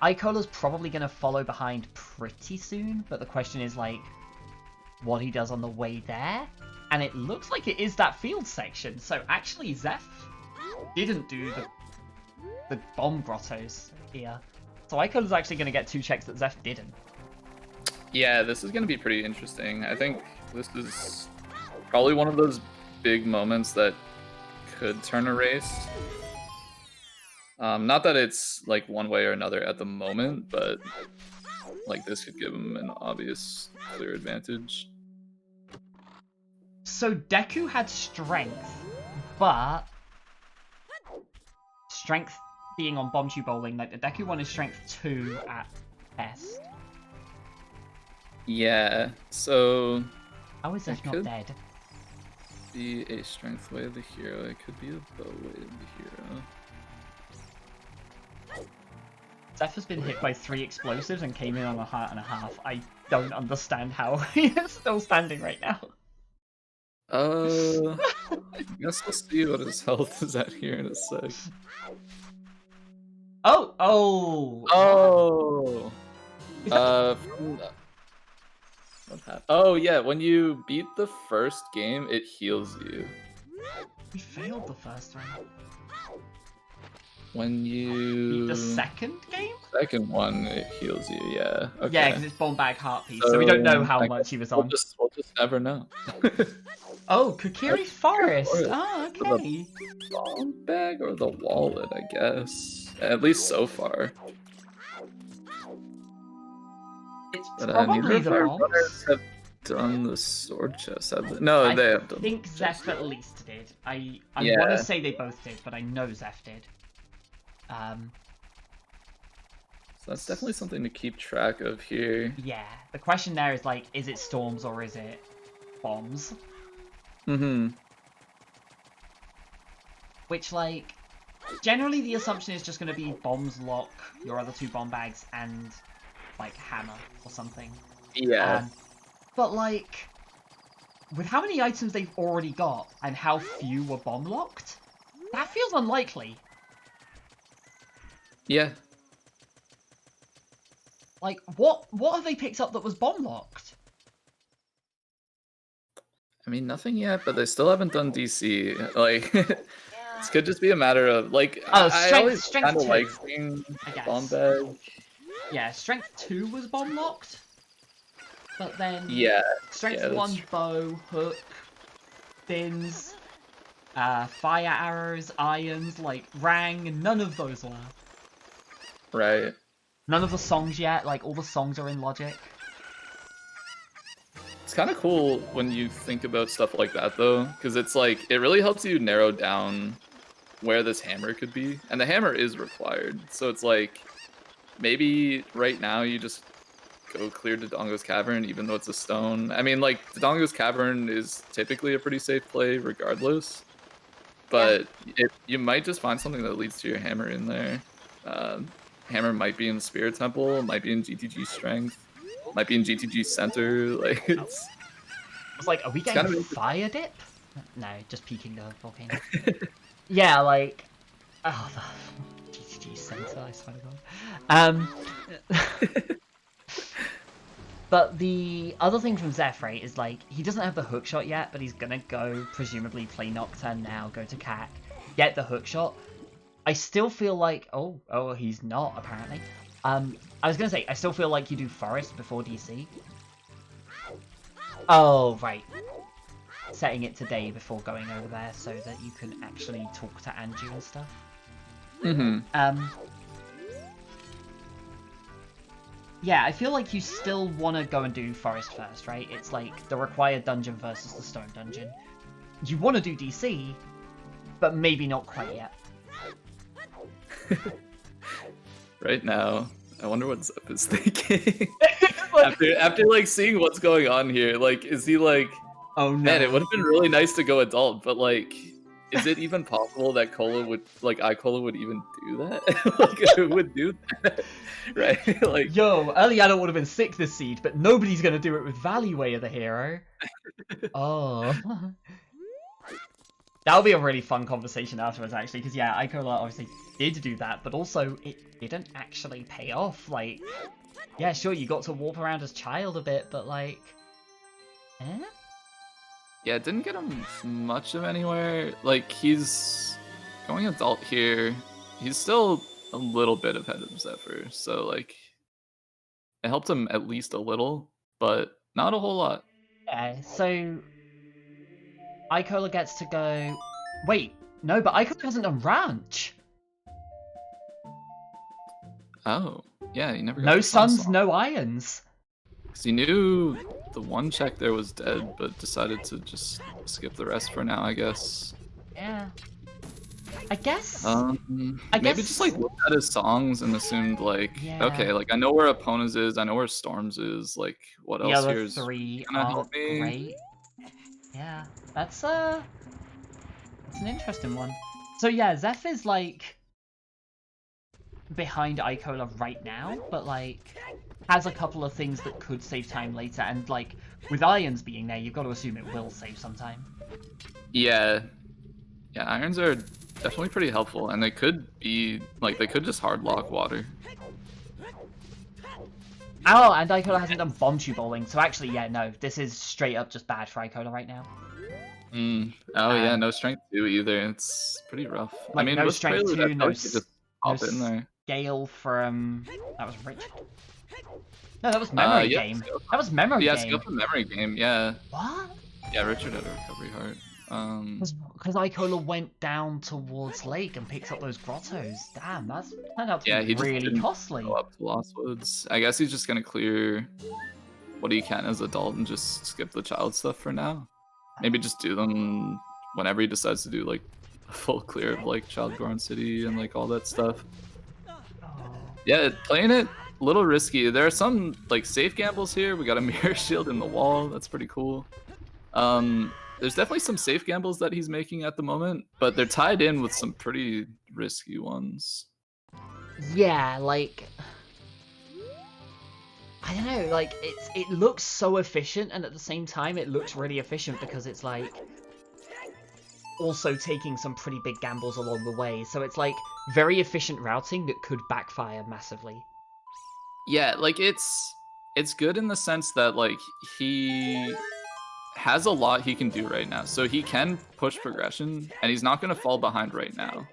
Speaker 2: Icola's probably going to follow behind pretty soon, but the question is, like, what he does on the way there? And it looks like it is that field section, so actually Zeph didn't do the bomb grottos here. So Icola's actually going to get 2 checks that Zeph didn't.
Speaker 1: Yeah, this is going to be pretty interesting. I think this is probably one of those big moments that could turn a race. Not that it's like one way or another at the moment, but like this could give him an obvious clear advantage.
Speaker 2: So Deku had strength, but strength being on Bombchu Bowling, like the Deku one is strength 2 at best.
Speaker 1: Yeah, so
Speaker 2: How is Zeph not dead?
Speaker 1: Be a strength way of the hero. It could be a bow way of the hero.
Speaker 2: Zeph has been hit by 3 explosives and came in on a heart and a half. I don't understand how he is still standing right now.
Speaker 1: I guess we'll see what his health is at here in a sec.
Speaker 2: Oh!
Speaker 1: Oh!
Speaker 2: Is that...
Speaker 1: What happened? Oh, yeah, when you beat the first game, it heals you.
Speaker 2: We failed the first one.
Speaker 1: When
Speaker 2: Beat
Speaker 1: you...
Speaker 2: the second game?
Speaker 1: Second one, it heals you, yeah. Okay.
Speaker 2: Yeah, because it's Bomb Bag Heart Piece, so we don't know how
Speaker 1: I
Speaker 2: much
Speaker 1: guess
Speaker 2: he was
Speaker 1: we'll
Speaker 2: on.
Speaker 1: just never know.
Speaker 2: Oh, Kokiri Forest!
Speaker 1: Forest.
Speaker 2: Oh, okay.
Speaker 1: The bomb bag or the wallet, I guess. At least so far.
Speaker 2: It's
Speaker 1: But
Speaker 2: probably
Speaker 1: neither of
Speaker 2: the
Speaker 1: our
Speaker 2: bombs.
Speaker 1: runners have done the sword chest, have they? No, they have done
Speaker 2: I think
Speaker 1: the
Speaker 2: Zeph
Speaker 1: chest.
Speaker 2: at least did. I
Speaker 1: Yeah.
Speaker 2: want to say they both did, but I know Zeph did.
Speaker 1: So that's definitely something to keep track of here.
Speaker 2: Yeah. The question there is like, is it storms or is it bombs?
Speaker 1: Mm-hmm.
Speaker 2: Which, like, generally the assumption is just going to be bombs lock your other two bomb bags and, like, hammer or something.
Speaker 1: Yeah.
Speaker 2: But, like, with how many items they've already got and how few were bomb locked, that feels unlikely.
Speaker 1: Yeah.
Speaker 2: Like, what have they picked up that was bomb locked?
Speaker 1: I mean, nothing yet, but they still haven't done DC. Like, this could just be a matter of, like,
Speaker 2: Oh,
Speaker 1: I always
Speaker 2: strength
Speaker 1: kind of
Speaker 2: 2,
Speaker 1: like seeing
Speaker 2: I guess.
Speaker 1: bomb bag.
Speaker 2: Yeah, strength 2 was bomb locked. But then
Speaker 1: Yeah.
Speaker 2: strength
Speaker 1: yeah,
Speaker 2: 1 bow, hook, fins, fire arrows, irons, like rang, none of those were.
Speaker 1: Right.
Speaker 2: None of the songs yet, like all the songs are in Logic.
Speaker 1: It's kind of cool when you think about stuff like that, though, because it's like, it really helps you narrow down where this hammer could be. And the hammer is required. So it's like, maybe right now you just go clear Dodongo's Cavern, even though it's a stone. I mean, like, Dodongo's Cavern is typically a pretty safe play regardless. But you might just find something that leads to your hammer in there. Hammer might be in Spirit Temple, might be in GTG Strength, might be in GTG Center. Like, it's...
Speaker 2: I was like, are we getting
Speaker 1: kind of
Speaker 2: fire dip? No, just peeking the volcano. Yeah, like... Oh, the GTG Center, I swear to God. But the other thing from Zeph, right, is like, he doesn't have the hookshot yet, but he's gonna go, presumably play Nocturne now, go to CAC, get the hookshot. I still feel like... Oh, he's not, apparently. I was gonna say, I still feel like you do Forest before DC. Oh, right. Setting it today before going over there so that you can actually talk to Anju and stuff.
Speaker 1: Mm-hmm.
Speaker 2: Yeah, I feel like you still want to go and do Forest first, right? It's like the required dungeon versus the stone dungeon. You want to do DC, but maybe not quite yet.
Speaker 1: Right now, I wonder what Zep is thinking. after like seeing what's going on here, like, is he like,
Speaker 2: oh no,
Speaker 1: man, it would have been really nice to go adult, but like, is it even possible that Cola would, like, Icola would even do that? Like, who would do that? Right? Like,
Speaker 2: yo, early adult would have been sick this seed, but nobody's gonna do it with Valleyway the hero. Oh. That'll be a really fun conversation afterwards, actually, because yeah, Icola obviously did do that, but also it didn't actually pay off. Like, yeah, sure, you got to warp around as child a bit, but like, eh?
Speaker 1: yeah, it didn't get him much of anywhere. Like, he's going adult here. He's still a little bit ahead of Zephyr, so like, it helped him at least a little, but not a whole lot.
Speaker 2: Yeah, so Icola gets to go... Wait, no, but Icola hasn't done Ranch.
Speaker 1: Oh, yeah, he never got
Speaker 2: No
Speaker 1: the sun
Speaker 2: suns,
Speaker 1: song.
Speaker 2: no irons.
Speaker 1: Because he knew the one check there was dead, but decided to just skip the rest for now, I guess.
Speaker 2: Yeah. I guess...
Speaker 1: Maybe just like looked at his songs and assumed like,
Speaker 2: Yeah.
Speaker 1: okay, like I know where Epona's is, I know where Storms is, like what
Speaker 2: The
Speaker 1: else
Speaker 2: other
Speaker 1: here is
Speaker 2: three
Speaker 1: gonna help
Speaker 2: aren't
Speaker 1: me?
Speaker 2: great. Yeah, that's an interesting one. So yeah, Zeph is like behind Icola right now, but like has a couple of things that could save time later, and like with irons being there, you've got to assume it will save some time.
Speaker 1: Yeah, yeah, irons are definitely pretty helpful, and they could be like they could just hard lock water.
Speaker 2: Oh, and Icola hasn't done bomb tube bowling, so actually, yeah, no, this is straight up just bad for Icola right now.
Speaker 1: Oh yeah, no strength 2 either. It's pretty rough.
Speaker 2: Like,
Speaker 1: I mean,
Speaker 2: no
Speaker 1: with
Speaker 2: strength
Speaker 1: Prelude,
Speaker 2: 2,
Speaker 1: I feel
Speaker 2: no,
Speaker 1: like you just pop it in there.
Speaker 2: scale from... That was Richard. No, that was Memory
Speaker 1: Yeah,
Speaker 2: Game. That was Memory
Speaker 1: yeah,
Speaker 2: Game.
Speaker 1: Scale from Memory Game, yeah.
Speaker 2: What?
Speaker 1: Yeah, Richard had a recovery heart.
Speaker 2: Because Icola went down towards Lake and picked up those grottos. Damn, that's turned out to be
Speaker 1: he
Speaker 2: really
Speaker 1: just
Speaker 2: costly.
Speaker 1: go up to Lost Woods. I guess he's just gonna clear what he can as adult and just skip the child stuff for now. Maybe just do them whenever he decides to do like a full clear of like Child Goron City and like all that stuff. Yeah, playing it a little risky. There are some like safe gambles here. We got a mirror shield in the wall. That's pretty cool. There's definitely some safe gambles that he's making at the moment, but they're tied in with some pretty risky ones.
Speaker 2: Yeah, like... I don't know, like, it looks so efficient, and at the same time it looks really efficient because it's like... also taking some pretty big gambles along the way, so it's like very efficient routing that could backfire massively.
Speaker 1: Yeah, like it's good in the sense that like he has a lot he can do right now. So he can push progression and he's not going to fall behind right now.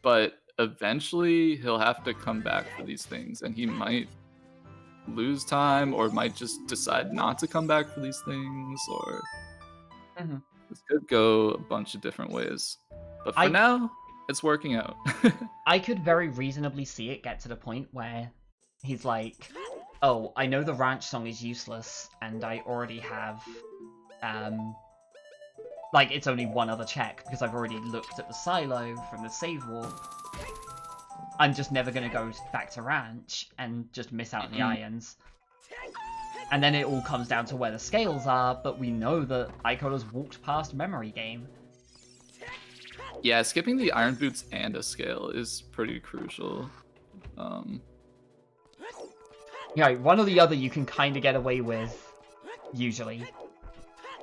Speaker 1: But eventually he'll have to come back for these things and he might lose time or might just decide not to come back for these things or this could go a bunch of different ways. But for now, it's working out.
Speaker 2: I could very reasonably see it get to the point where he's like, oh, I know the ranch song is useless and I already have like, it's only one other check because I've already looked at the silo from the save wall. I'm just never going to go back to ranch and just miss out on the irons. And then it all comes down to where the scales are, but we know that Icola's walked past Memory Game.
Speaker 1: Yeah, skipping the iron boots and a scale is pretty crucial.
Speaker 2: Yeah, one or the other you can kind of get away with, usually.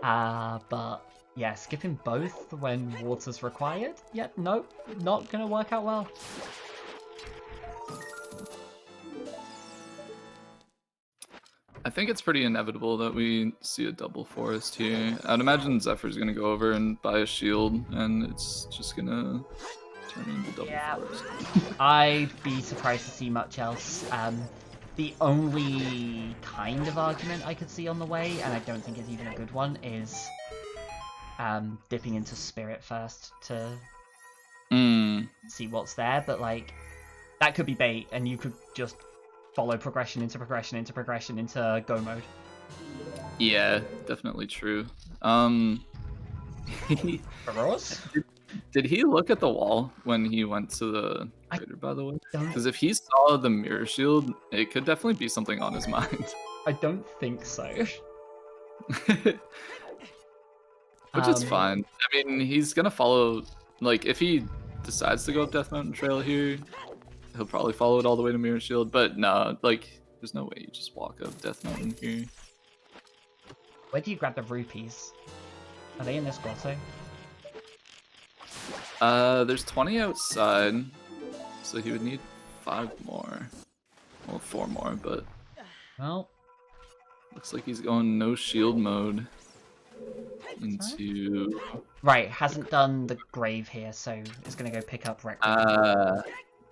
Speaker 2: But yeah, skipping both when water's required? Yep, nope, not gonna work out well.
Speaker 1: I think it's pretty inevitable that we see a double forest here. I'd imagine Zephyr's gonna go over and buy a shield, and it's just gonna turn into double forest.
Speaker 2: I'd be surprised to see much else. The only kind of argument I could see on the way, and I don't think it's even a good one, is dipping into Spirit first to see what's there, but like, that could be bait, and you could just follow progression into progression into progression into go mode.
Speaker 1: Yeah, definitely true. Did he look at the wall when he went to the crater, by the way? Because if he saw the mirror shield, it could definitely be something on his mind.
Speaker 2: I don't think so.
Speaker 1: Which is fine. I mean, he's gonna follow, like, if he decides to go up Death Mountain Trail here, he'll probably follow it all the way to Mirror Shield, but no, like, there's no way you just walk up Death Mountain here.
Speaker 2: Where do you grab the rupees? Are they in this grotto?
Speaker 1: There's 20 outside, so he would need 5 more. Well, 4 more, but...
Speaker 2: Well...
Speaker 1: Looks like he's going no shield mode into...
Speaker 2: Right, hasn't done the grave here, so it's gonna go pick up Requiem.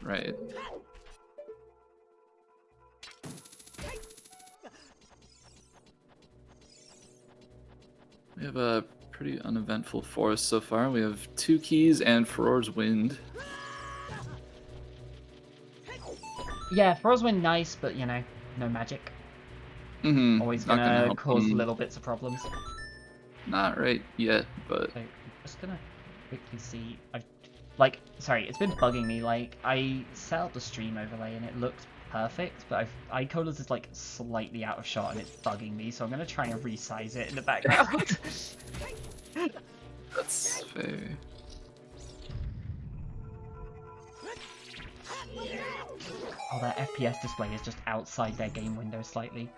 Speaker 1: Right. We have a pretty uneventful forest so far. We have 2 keys and Furor's Wind.
Speaker 2: Yeah, Furor's Wind nice, but you know, no magic. Always gonna cause little bits of problems.
Speaker 1: Not right yet, but...
Speaker 2: So, I'm just gonna quickly see... Sorry, it's been bugging me, like, I set up the stream overlay and it looked perfect, but Icola's is, like, slightly out of shot and it's bugging me, so I'm gonna try and resize it in the background.
Speaker 1: That's fair.
Speaker 2: Oh, their FPS display is just outside their game window slightly.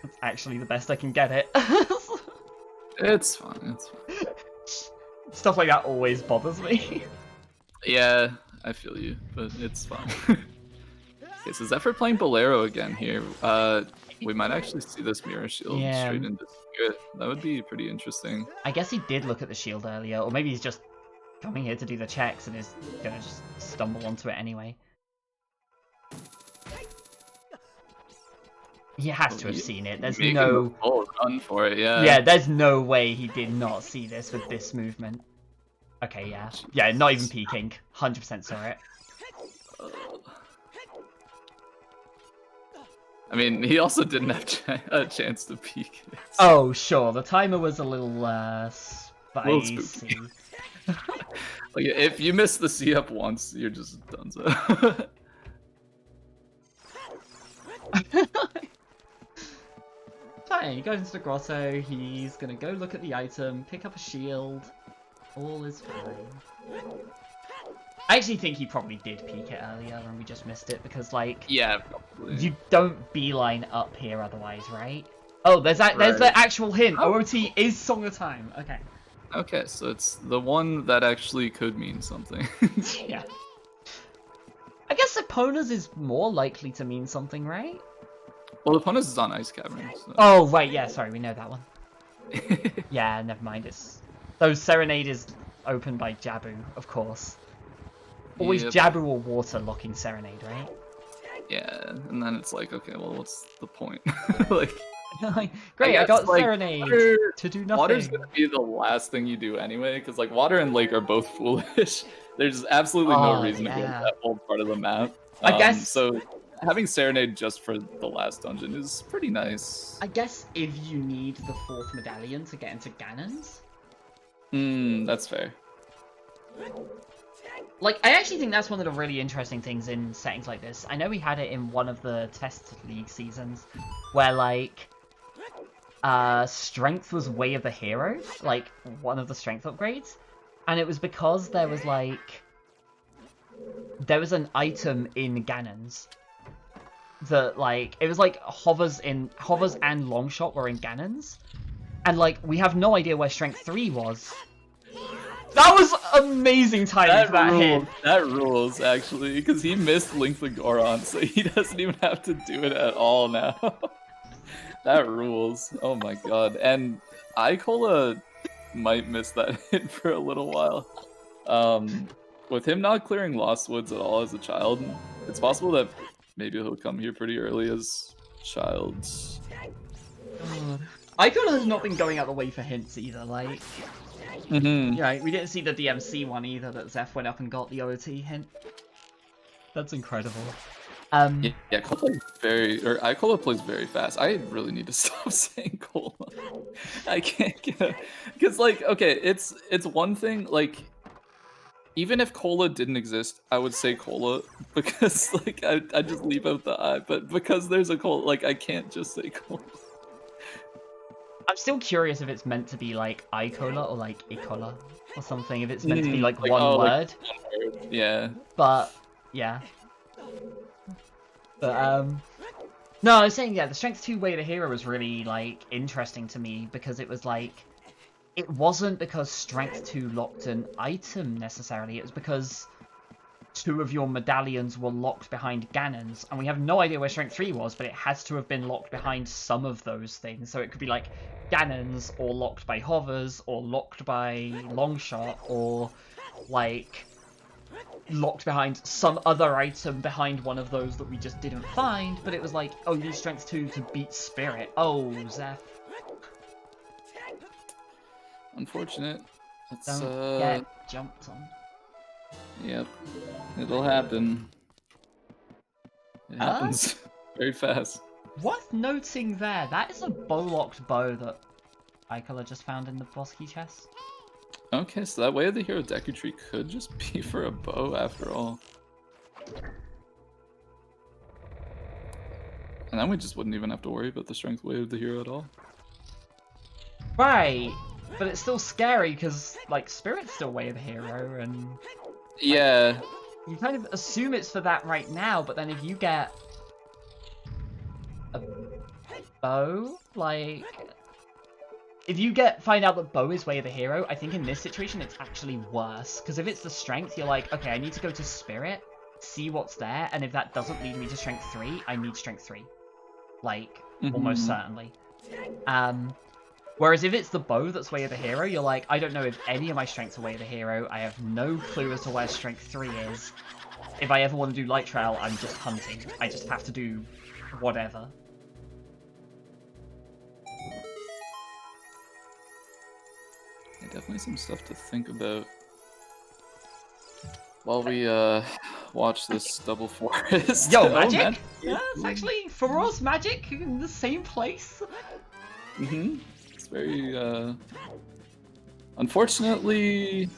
Speaker 2: That's actually the best I can get it.
Speaker 1: It's fine. It's fine.
Speaker 2: Stuff like that always bothers me.
Speaker 1: Yeah, I feel you, but it's fine. Okay, so Zephyr playing Bolero again here. We might actually see this mirror shield
Speaker 2: Yeah.
Speaker 1: straight into Spirit. That would be pretty interesting.
Speaker 2: I guess he did look at the shield earlier, or maybe he's just coming here to do the checks and is gonna just stumble onto it anyway. He has to have seen it. There's
Speaker 1: Making
Speaker 2: no
Speaker 1: the full run for it, yeah.
Speaker 2: Yeah, there's no way he did not see this with this movement. Okay, yeah. Yeah, not even peeking. 100% saw it.
Speaker 1: I mean, he also didn't have a chance to peek.
Speaker 2: Oh, sure. The timer was a little,
Speaker 1: Little
Speaker 2: spicy.
Speaker 1: Like, if you miss the C up once, you're just done. So.
Speaker 2: Fine, he goes into the grotto, he's gonna go look at the item, pick up a shield. All is fine. I actually think he probably did peek it earlier and we just missed it because, like,
Speaker 1: Yeah, probably.
Speaker 2: you don't beeline up here otherwise, right? Oh, there's the actual hint.
Speaker 1: Oh.
Speaker 2: OOT is Song of Time. Okay.
Speaker 1: Okay, so it's the one that actually could mean something.
Speaker 2: Yeah. I guess Epona's is more likely to mean something, right?
Speaker 1: Well, Epona's is on Ice Cavern. So.
Speaker 2: Oh, right, yeah, sorry, we know that one. Yeah, never mind. It's those Serenade is opened by Jabu, of course. Always
Speaker 1: Yep.
Speaker 2: Jabu or water locking Serenade, right?
Speaker 1: Yeah, and then it's like, okay, well, what's the point? Like,
Speaker 2: Great, I got
Speaker 1: like,
Speaker 2: Serenade
Speaker 1: water,
Speaker 2: to do nothing.
Speaker 1: Water's gonna be the last thing you do anyway, because like water and lake are both foolish. There's absolutely no reason to go to that whole part of the map.
Speaker 2: I guess
Speaker 1: so. Having Serenade just for the last dungeon is pretty nice.
Speaker 2: I guess if you need the 4th medallion to get into Ganon's.
Speaker 1: That's fair.
Speaker 2: Like, I actually think that's one of the really interesting things in settings like this. I know we had it in one of the test league seasons, where, like, strength was way of the hero, like, one of the strength upgrades. And it was because there was, like, there was an item in Ganon's that, like, it was like hovers and Longshot were in Ganon's, and like we have no idea where Strength 3 was. That was amazing timing for that hit.
Speaker 1: That rules actually, because he missed Link the Goron, so he doesn't even have to do it at all now. That rules. Oh my god. And Icola might miss that hit for a little while. With him not clearing Lost Woods at all as a child, it's possible that maybe he'll come here pretty early as childs.
Speaker 2: Icola has not been going out the way for hints either, like...
Speaker 1: Mm-hmm.
Speaker 2: Yeah, we didn't see the DMC one either that Zeph went up and got the OOT hint. That's incredible.
Speaker 1: Yeah, Icola plays very fast. I really need to stop saying Cola. I can't get because like okay, it's one thing like even if Cola didn't exist, I would say Cola because like I just leave out the I, but because there's a Cola, like I can't just say Cola.
Speaker 2: I'm still curious if it's meant to be like Icola or like Icola or something. If it's meant to be like one word.
Speaker 1: Like one word. Yeah.
Speaker 2: But yeah. But no, I was saying yeah, the Strength 2 Way to Hero was really like interesting to me because it was like it wasn't because Strength 2 locked an item necessarily. It was because 2 of your medallions were locked behind Ganon's, and we have no idea where Strength 3 was, but it has to have been locked behind some of those things. So it could be like Ganon's, or locked by Hovers, or locked by Longshot, or like locked behind some other item behind one of those that we just didn't find. But it was like, oh, you need Strength 2 to beat Spirit. Oh, Zeph.
Speaker 1: Unfortunate. It's,
Speaker 2: Don't get jumped on.
Speaker 1: Yep. It'll happen. It happens very fast.
Speaker 2: Worth noting there, that is a bow-locked bow that Icola just found in the boss key chest.
Speaker 1: Okay, so that Way of the Hero Deku Tree could just be for a bow after all. And then we just wouldn't even have to worry about the Strength Way of the Hero at all.
Speaker 2: Right, but it's still scary because, like, Spirit's still Way of the Hero, and...
Speaker 1: Yeah.
Speaker 2: You kind of assume it's for that right now, but then if you get a bow, like if you find out that bow is way of the hero, I think in this situation it's actually worse. Because if it's the strength, you're like, okay, I need to go to spirit, see what's there, and if that doesn't lead me to strength 3, I need strength 3. Like, almost certainly. Whereas if it's the bow that's way of the hero, you're like, I don't know if any of my strengths are way of the hero. I have no clue as to where strength 3 is. If I ever want to do light trail, I'm just hunting. I just have to do whatever.
Speaker 1: Yeah, definitely some stuff to think about while we watch this double forest.
Speaker 2: Yo,
Speaker 1: Oh,
Speaker 2: magic?
Speaker 1: man.
Speaker 2: Yeah, it's actually for us magic in the same place.
Speaker 1: It's very unfortunately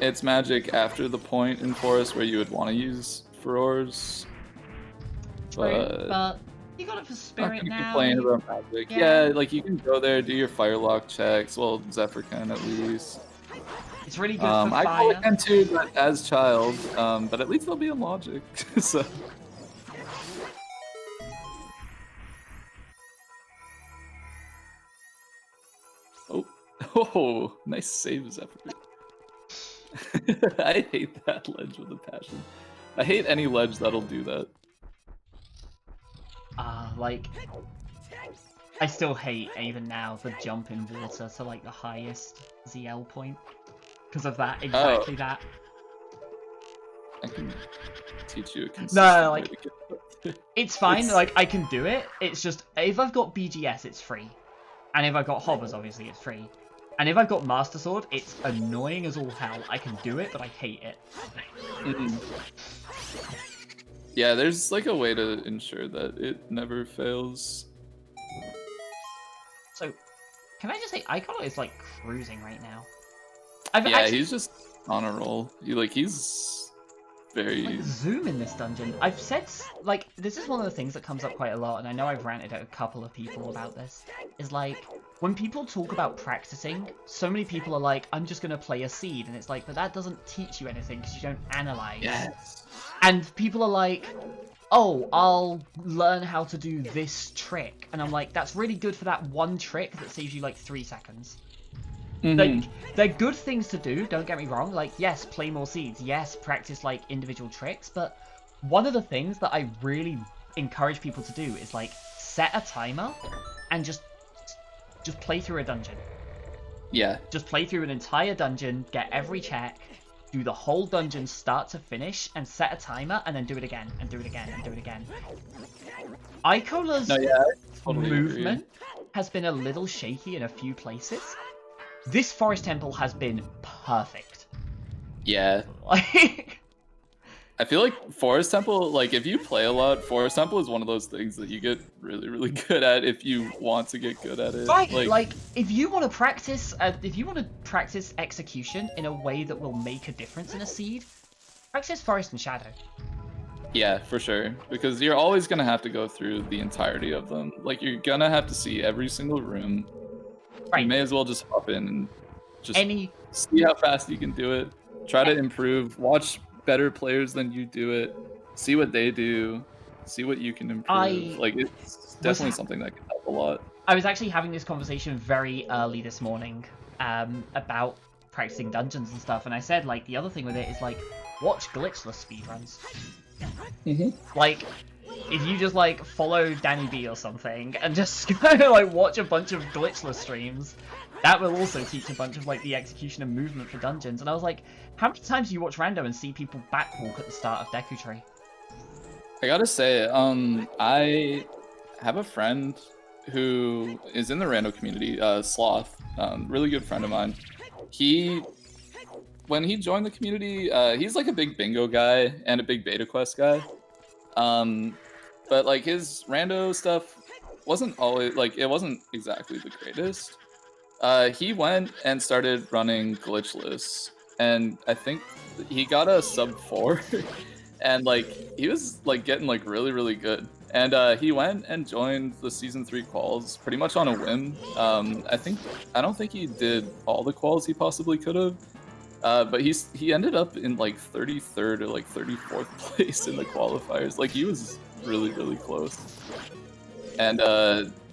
Speaker 1: it's magic after the point in forest where you would want to use furrours.
Speaker 2: But you got it for
Speaker 1: Not
Speaker 2: spirit
Speaker 1: gonna
Speaker 2: now.
Speaker 1: complain about magic. Yeah, like you can go there, do your firelock checks. Well, Zephyr can at least.
Speaker 2: It's really good for
Speaker 1: I
Speaker 2: fire.
Speaker 1: can too, but as child. But at least they'll be in logic. So. Oh, nice save, Zephyr. I hate that ledge with a passion. I hate any ledge that'll do that.
Speaker 2: Like, I still hate, even now, the jump in water to, like, the highest ZL point. Because of that, exactly that.
Speaker 1: I can teach you a consistent
Speaker 2: No, like,
Speaker 1: way to get
Speaker 2: it's fine, like, I can do it. It's just, if I've got BGS, it's free. And if I've got Hobbers, obviously, it's free. And if I've got Master Sword, it's annoying as all hell. I can do it, but I hate it.
Speaker 1: Yeah, there's like a way to ensure that it never fails.
Speaker 2: So, can I just say, Icola is like cruising right now.
Speaker 1: He's just on a roll. He's very...
Speaker 2: Like, zoom in this dungeon. I've said, like, this is one of the things that comes up quite a lot, and I know I've ranted at a couple of people about this, is like, when people talk about practicing, so many people are like, I'm just gonna play a seed, and it's like, but that doesn't teach you anything, because you don't analyze.
Speaker 1: Yes. And
Speaker 2: people are like, oh, I'll learn how to do this trick, and I'm like, that's really good for that one trick that saves you, like, 3 seconds. Like, they're good things to do, don't get me wrong. Like, yes, play more seeds. Yes, practice, like, individual tricks. But one of the things that I really encourage people to do is, like, set a timer and just play through a dungeon.
Speaker 1: Yeah.
Speaker 2: Just play through an entire dungeon, get every check, do the whole dungeon start to finish, and set a timer, and then do it again, and do it again, and do it again. Icola's movement has been a little shaky in a few places. This forest temple has been perfect.
Speaker 1: Yeah.
Speaker 2: Like,
Speaker 1: I feel like Forest Temple, like, if you play a lot, Forest Temple is one of those things that you get really, really good at if you want to get good at it.
Speaker 2: right, like if you want to practice execution in a way that will make a difference in a seed, practice Forest and Shadow.
Speaker 1: Yeah, for sure. Because you're always going to have to go through the entirety of them. Like, you're going to have to see every single room. Right. You may as well just hop in and just see how fast you can do it. Try to improve. Watch better players than you do it. See what they do. See what you can improve. Like, it's definitely something that can help a lot.
Speaker 2: I was actually having this conversation very early this morning about practicing dungeons and stuff, and I said, like, the other thing with it is, like, watch glitchless speedruns. Like, if you just, like, follow Danny B or something and just kind of, like, watch a bunch of glitchless streams, that will also teach a bunch of, like, the execution and movement for dungeons. And I was like, how many times do you watch Rando and see people backwalk at the start of Deku Tree?
Speaker 1: I gotta say, I have a friend who is in the Rando community, Sloth, really good friend of mine. When he joined the community, he's like a big bingo guy and a big beta quest guy. But like his rando stuff wasn't always like, it wasn't exactly the greatest. He went and started running glitchless, and I think he got a sub 4 and like he was like getting like really, really good. And he went and joined the season 3 quals pretty much on a whim. I don't think he did all the quals he possibly could have. But he ended up in like 33rd or like 34th place in the qualifiers. Like he was really close. And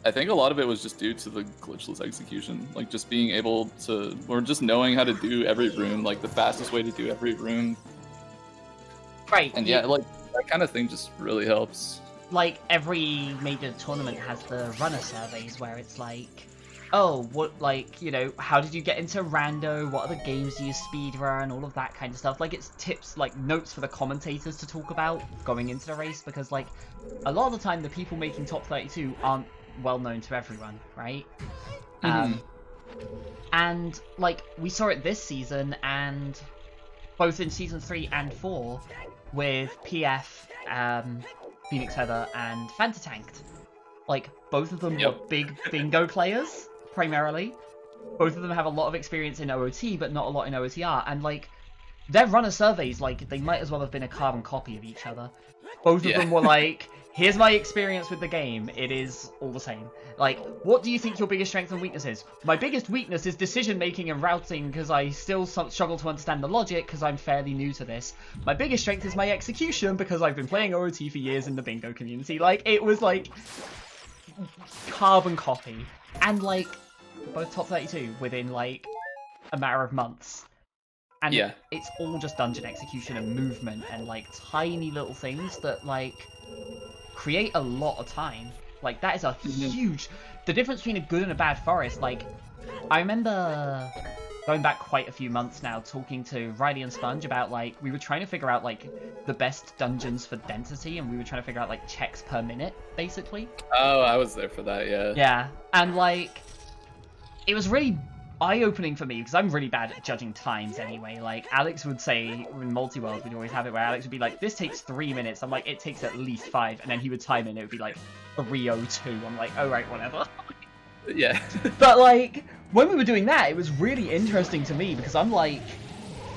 Speaker 1: I think a lot of it was just due to the glitchless execution, like just being able to, or just knowing how to do every rune, like the fastest way to do every rune.
Speaker 2: Right.
Speaker 1: And yeah, like that kind of thing just really helps.
Speaker 2: Like every major tournament has the runner surveys where it's like, oh, what, like, you know, how did you get into rando? What other games do you speedrun? All of that kind of stuff. Like, it's tips, like, notes for the commentators to talk about going into the race, because, like, a lot of the time the people making top 32 aren't well known to everyone, right? And, like, we saw it this season, and both in Season 3 and 4, with PF, Phoenix Heather, and Fantatanked. Like, both of them were big bingo players, primarily. Both of them have a lot of experience in OOT, but not a lot in OOTR. And, like, their runner surveys, like, they might as well have been a carbon copy of each other. Both of them were like, here's my experience with the game. It is all the same. Like, what do you think your biggest strength and weakness is? My biggest weakness is decision-making and routing, because I still struggle to understand the logic, because I'm fairly new to this. My biggest strength is my execution, because I've been playing OOT for years in the bingo community. Like, it was, like, carbon copy. And, like, both top 32 within, like, a matter of months. And it's all just dungeon execution and movement and, like, tiny little things that, like, create a lot of time. Like, that is a huge... The difference between a good and a bad forest, like, I remember going back quite a few months now talking to Riley and Sponge about, like, we were trying to figure out, like, the best dungeons for density, and we were trying to figure out, like, checks per minute, basically.
Speaker 1: Oh, I was there for that, yeah.
Speaker 2: Yeah, and, like, it was really eye-opening for me, because I'm really bad at judging times anyway. Like, Alex would say, in Multi-World, we'd always have it where Alex would be like, this takes 3 minutes. I'm like, it takes at least 5, and then he would time it, and it would be like 3:02. I'm like, oh, right, whatever.
Speaker 1: Yeah.
Speaker 2: But, like, when we were doing that, it was really interesting to me, because I'm, like,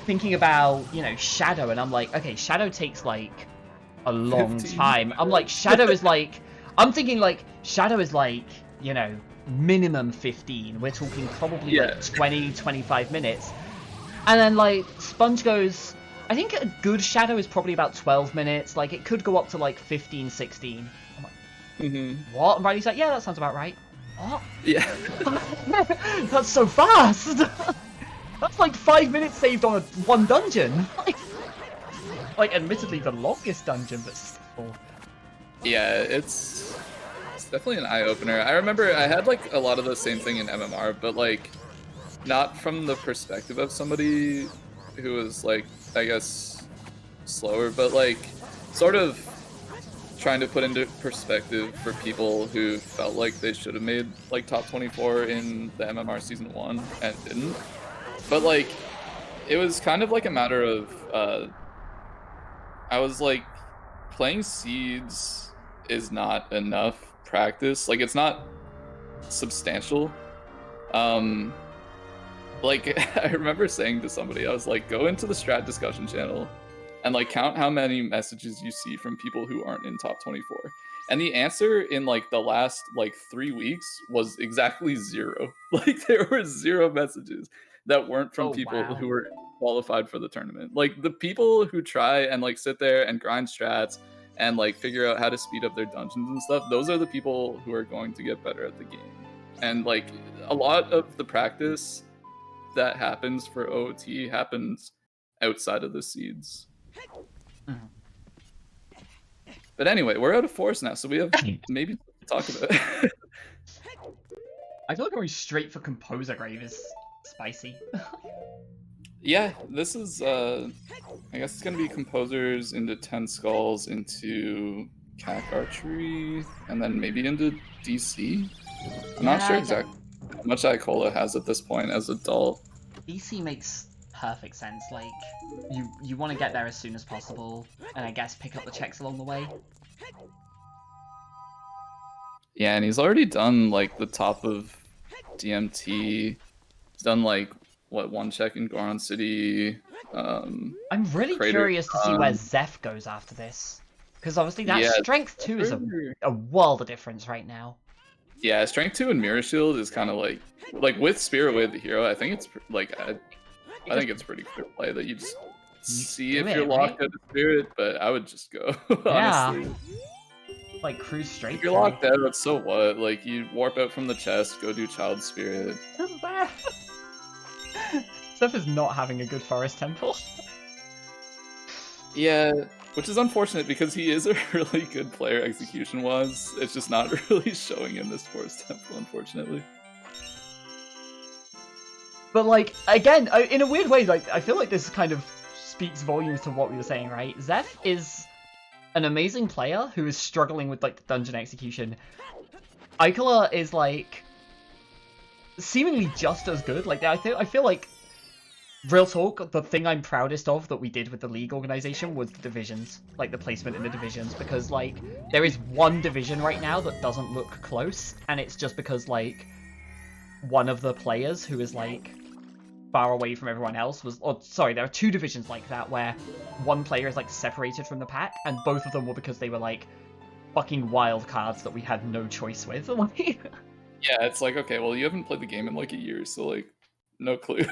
Speaker 2: thinking about, you know, Shadow, and I'm like, okay, Shadow takes, like, a long time. I'm like, Shadow is, like, I'm thinking, like, Shadow is, like, you know, minimum 15. We're talking probably like 20, 25 minutes. And then, like, Sponge goes, I think a good Shadow is probably about 12 minutes. Like, it could go up to, like, 15, 16. I'm like, what? And Riley's like, yeah, that sounds about right. What?
Speaker 1: Yeah.
Speaker 2: That's so fast! That's like 5 minutes saved on one dungeon. Like, admittedly the longest dungeon, but still.
Speaker 1: Yeah, it's definitely an eye-opener. I remember I had, like, a lot of the same thing in MMR, but, like, not from the perspective of somebody who was, like, I guess, slower, but, like, sort of trying to put into perspective for people who felt like they should have made, like, top 24 in the MMR Season 1 and didn't. But, like, it was kind of like a matter of, I was, like, playing Seeds is not enough practice. Like, it's not substantial. Like, I remember saying to somebody, I was like, go into the strat discussion channel and, like, count how many messages you see from people who aren't in top 24. And the answer in, like, the last, like, 3 weeks was exactly 0. Like, there were 0 messages that weren't from people who were qualified for the tournament. Like, the people who try and, like, sit there and grind strats and, like, figure out how to speed up their dungeons and stuff, those are the people who are going to get better at the game. And, like, a lot of the practice that happens for OOT happens outside of the Seeds. But anyway, we're out of forest now, so we have maybe to talk about it.
Speaker 2: I feel like going straight for Composer Grave is spicy.
Speaker 1: Yeah, this is, I guess it's going to be Composers into 10 Skulls into CAC Archery, and then maybe into DC? I'm not sure exactly how much Icola has at this point as adult.
Speaker 2: DC makes perfect sense. Like, you want to get there as soon as possible, and I guess pick up the checks along the way.
Speaker 1: Yeah, and he's already done, like, the top of DMT. He's done, like, what, 1 check in Goron City.
Speaker 2: I'm really curious to see where Zeph goes after this. Because obviously that Strength 2 is a world of difference right now.
Speaker 1: Yeah, Strength 2 and Mirror Shield is kind of like with Spirit Way the hero, I think it's, like, I think it's pretty clear play that you just see
Speaker 2: do
Speaker 1: if you're
Speaker 2: it,
Speaker 1: locked
Speaker 2: right?
Speaker 1: out of spirit, but I would just go,
Speaker 2: Yeah.
Speaker 1: honestly.
Speaker 2: Like, cruise straight
Speaker 1: If you're
Speaker 2: through.
Speaker 1: locked out, so what? Like, you warp out from the chest, go do Child Spirit.
Speaker 2: Zeph is not having a good forest temple.
Speaker 1: Yeah, which is unfortunate because he is a really good player execution-wise. It's just not really showing in this forest temple, unfortunately.
Speaker 2: But, like, again, in a weird way, like, I feel like this kind of speaks volumes to what we were saying, right? Zeph is an amazing player who is struggling with, like, the dungeon execution. Icola is, like, seemingly just as good. Like, I feel like, real talk, the thing I'm proudest of that we did with the League organization was the divisions. Like, the placement in the divisions. Because, like, there is one division right now that doesn't look close, and it's just because, like, one of the players who is, like, far away from everyone else was... Oh, sorry, there are two divisions like that where one player is, like, separated from the pack, and both of them were because they were, like, fucking wild cards that we had no choice with.
Speaker 1: Yeah, it's like, okay, well, you haven't played the game in, like, a year, so, like, no clue.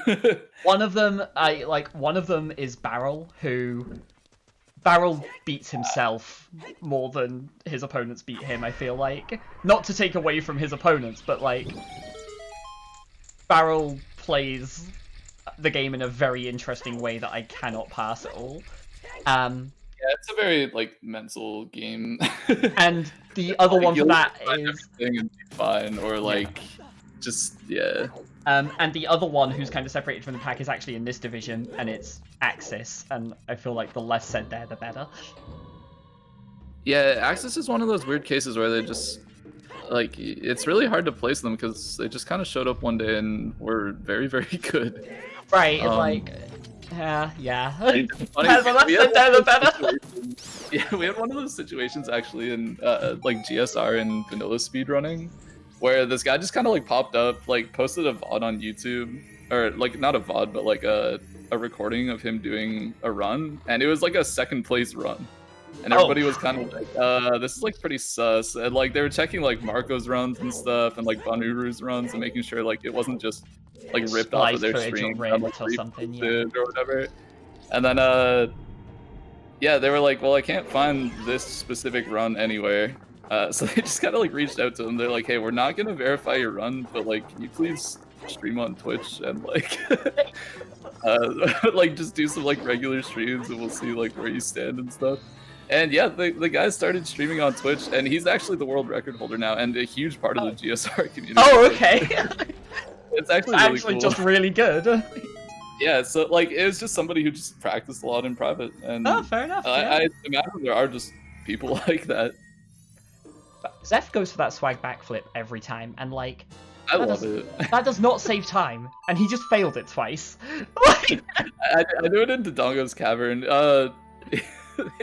Speaker 2: One of them is Barrel, who... Barrel beats himself more than his opponents beat him, I feel like. Not to take away from his opponents, but, like... Barrel plays the game in a very interesting way that I cannot pass at all.
Speaker 1: Yeah, it's a very, like, mental game.
Speaker 2: And the other
Speaker 1: like,
Speaker 2: one for that is...
Speaker 1: and be fine, or, like, just, yeah.
Speaker 2: And the other one who's kind of separated from the pack is actually in this division, and it's Axis, and I feel like the less said there, the better.
Speaker 1: Yeah, Axis is one of those weird cases where they just, like, it's really hard to place them because they just kind of showed up one day and were very, very good.
Speaker 2: Right, it's like... yeah.
Speaker 1: Funny,
Speaker 2: The less said there, the better.
Speaker 1: Yeah, we had one of those situations, actually, in, like, GSR and vanilla speedrunning, where this guy just kind of, like, popped up, like, posted a VOD on YouTube, or, like, not a VOD, but, like, a recording of him doing a run, and it was, like, a second place run. And everybody was kind of like, this is, like, pretty sus. And, like, they were checking, like, Marco's runs and stuff, and, like, Banuru's runs, and making sure, like, it wasn't just, like, ripped off of their stream.
Speaker 2: Or something, yeah.
Speaker 1: Or whatever. And then, yeah, they were like, well, I can't find this specific run anywhere. So they just kind of, like, reached out to them. They're like, hey, we're not going to verify your run, but, like, can you please stream on Twitch and, like, like, just do some, like, regular streams, and we'll see, like, where you stand and stuff. And yeah, the guy started streaming on Twitch, and he's actually the world record holder now, and a huge part of the GSR community.
Speaker 2: Oh, okay.
Speaker 1: It's actually really cool.
Speaker 2: Just really good.
Speaker 1: Yeah, so, like, it was just somebody who just practiced a lot in private, and
Speaker 2: fair enough. Yeah.
Speaker 1: I imagine there are just people like that.
Speaker 2: Zeph goes for that swag backflip every time, and, like,
Speaker 1: I love it.
Speaker 2: That does not save time, and he just failed it twice.
Speaker 1: I do it in Dodongo's Cavern.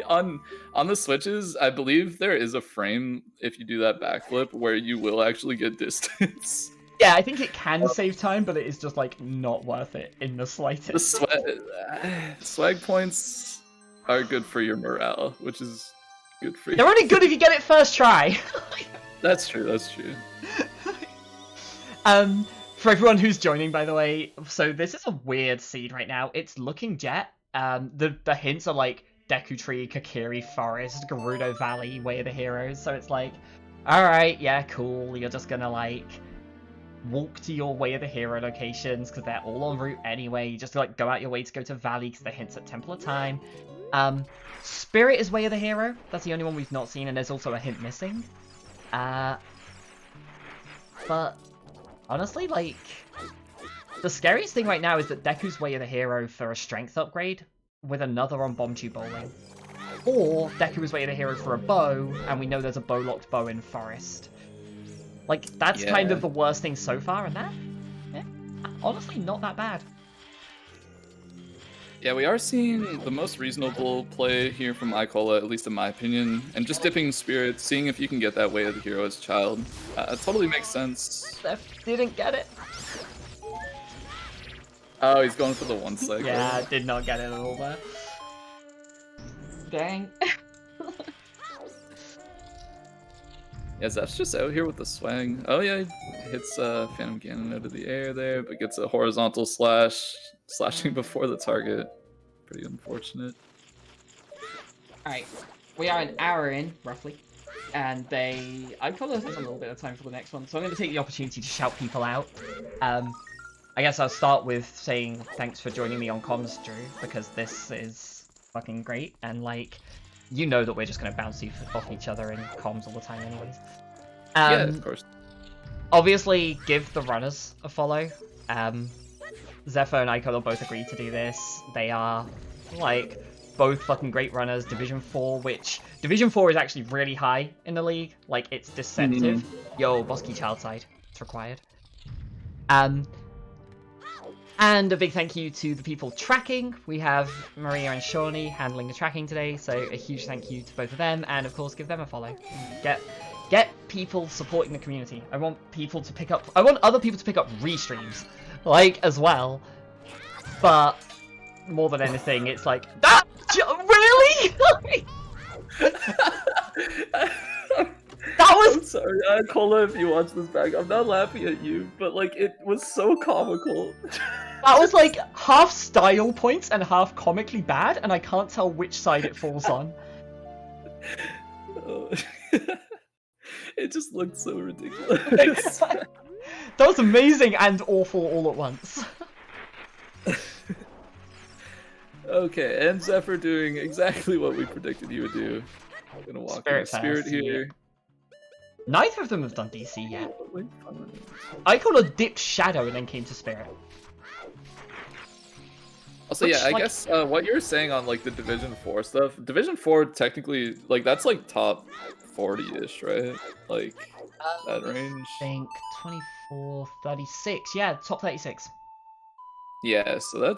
Speaker 1: On the Switches, I believe there is a frame, if you do that backflip, where you will actually get distance.
Speaker 2: Yeah, I think it can save time, but it is just, like, not worth it in the slightest.
Speaker 1: The swag points are good for your morale, which is good for you.
Speaker 2: They're only good if you get it first try.
Speaker 1: That's true, that's true.
Speaker 2: For everyone who's joining, by the way, so this is a weird seed right now. It's looking jet. The hints are, like, Deku Tree, Kakiri Forest, Gerudo Valley, Way of the Heroes, so it's like, alright, yeah, cool, you're just gonna, like, walk to your Way of the Hero locations, because they're all en route anyway, you just, like, go out your way to go to Valley, because the hints at Temple of Time. Spirit is Way of the Hero, that's the only one we've not seen, and there's also a hint missing. But, honestly, like, the scariest thing right now is that Deku's Way of the Hero for a strength upgrade, with another on Bomb Tube Bowling. Or Deku's Way of the Hero for a bow, and we know there's a bow-locked bow in Forest. Like, that's kind of the worst thing so far, and that, honestly, not that bad.
Speaker 1: Yeah, we are seeing the most reasonable play here from Icola, at least in my opinion, and just dipping Spirit, seeing if you can get that Way of the Hero as a child. It totally makes sense.
Speaker 2: Steph didn't get it.
Speaker 1: Oh, he's going for the one cycle.
Speaker 2: Yeah, did not get it at all there. Dang.
Speaker 1: Yeah, Zeph's just out here with the swang. Oh yeah, he hits Phantom Ganon out of the air there, but gets a horizontal slash, slashing before the target. Pretty unfortunate.
Speaker 2: Alright, we are an hour in, roughly. And Icola has a little bit of time for the next one, so I'm going to take the opportunity to shout people out. I guess I'll start with saying thanks for joining me on comms, Drew, because this is fucking great, and like, you know that we're just going to bounce off each other in comms all the time anyways.
Speaker 1: Yeah, of course.
Speaker 2: Obviously, give the runners a follow. Zephyr and Icola both agreed to do this. They are, like, both fucking great runners. Division 4, which... Division 4 is actually really high in the league. Like, it's deceptive. Yo, Bosky child side. It's required. And a big thank you to the people tracking. We have Maria and Shawnee handling the tracking today, so a huge thank you to both of them, and of course give them a follow. Get people supporting the community. I want other people to pick up restreams, like, as well. But more than anything, it's like, that really? That was...
Speaker 1: I'm sorry, Icola, if you watch this back, I'm not laughing at you, but like, it was so comical.
Speaker 2: That was like half style points and half comically bad, and I can't tell which side it falls on.
Speaker 1: It just looked so ridiculous.
Speaker 2: That was amazing and awful all at once.
Speaker 1: Okay, and Zephyr doing exactly what we predicted he would do. I'm gonna walk in Spirit here.
Speaker 2: Yeah. Neither of them have done DC yet. Icola dipped Shadow and then came to Spirit.
Speaker 1: Also, yeah, I guess what you're saying on like the Division 4 stuff, Division 4 technically, like, that's like top 40-ish, right? Like, that range?
Speaker 2: I think 24, 36. Yeah, top 36.
Speaker 1: Yeah, so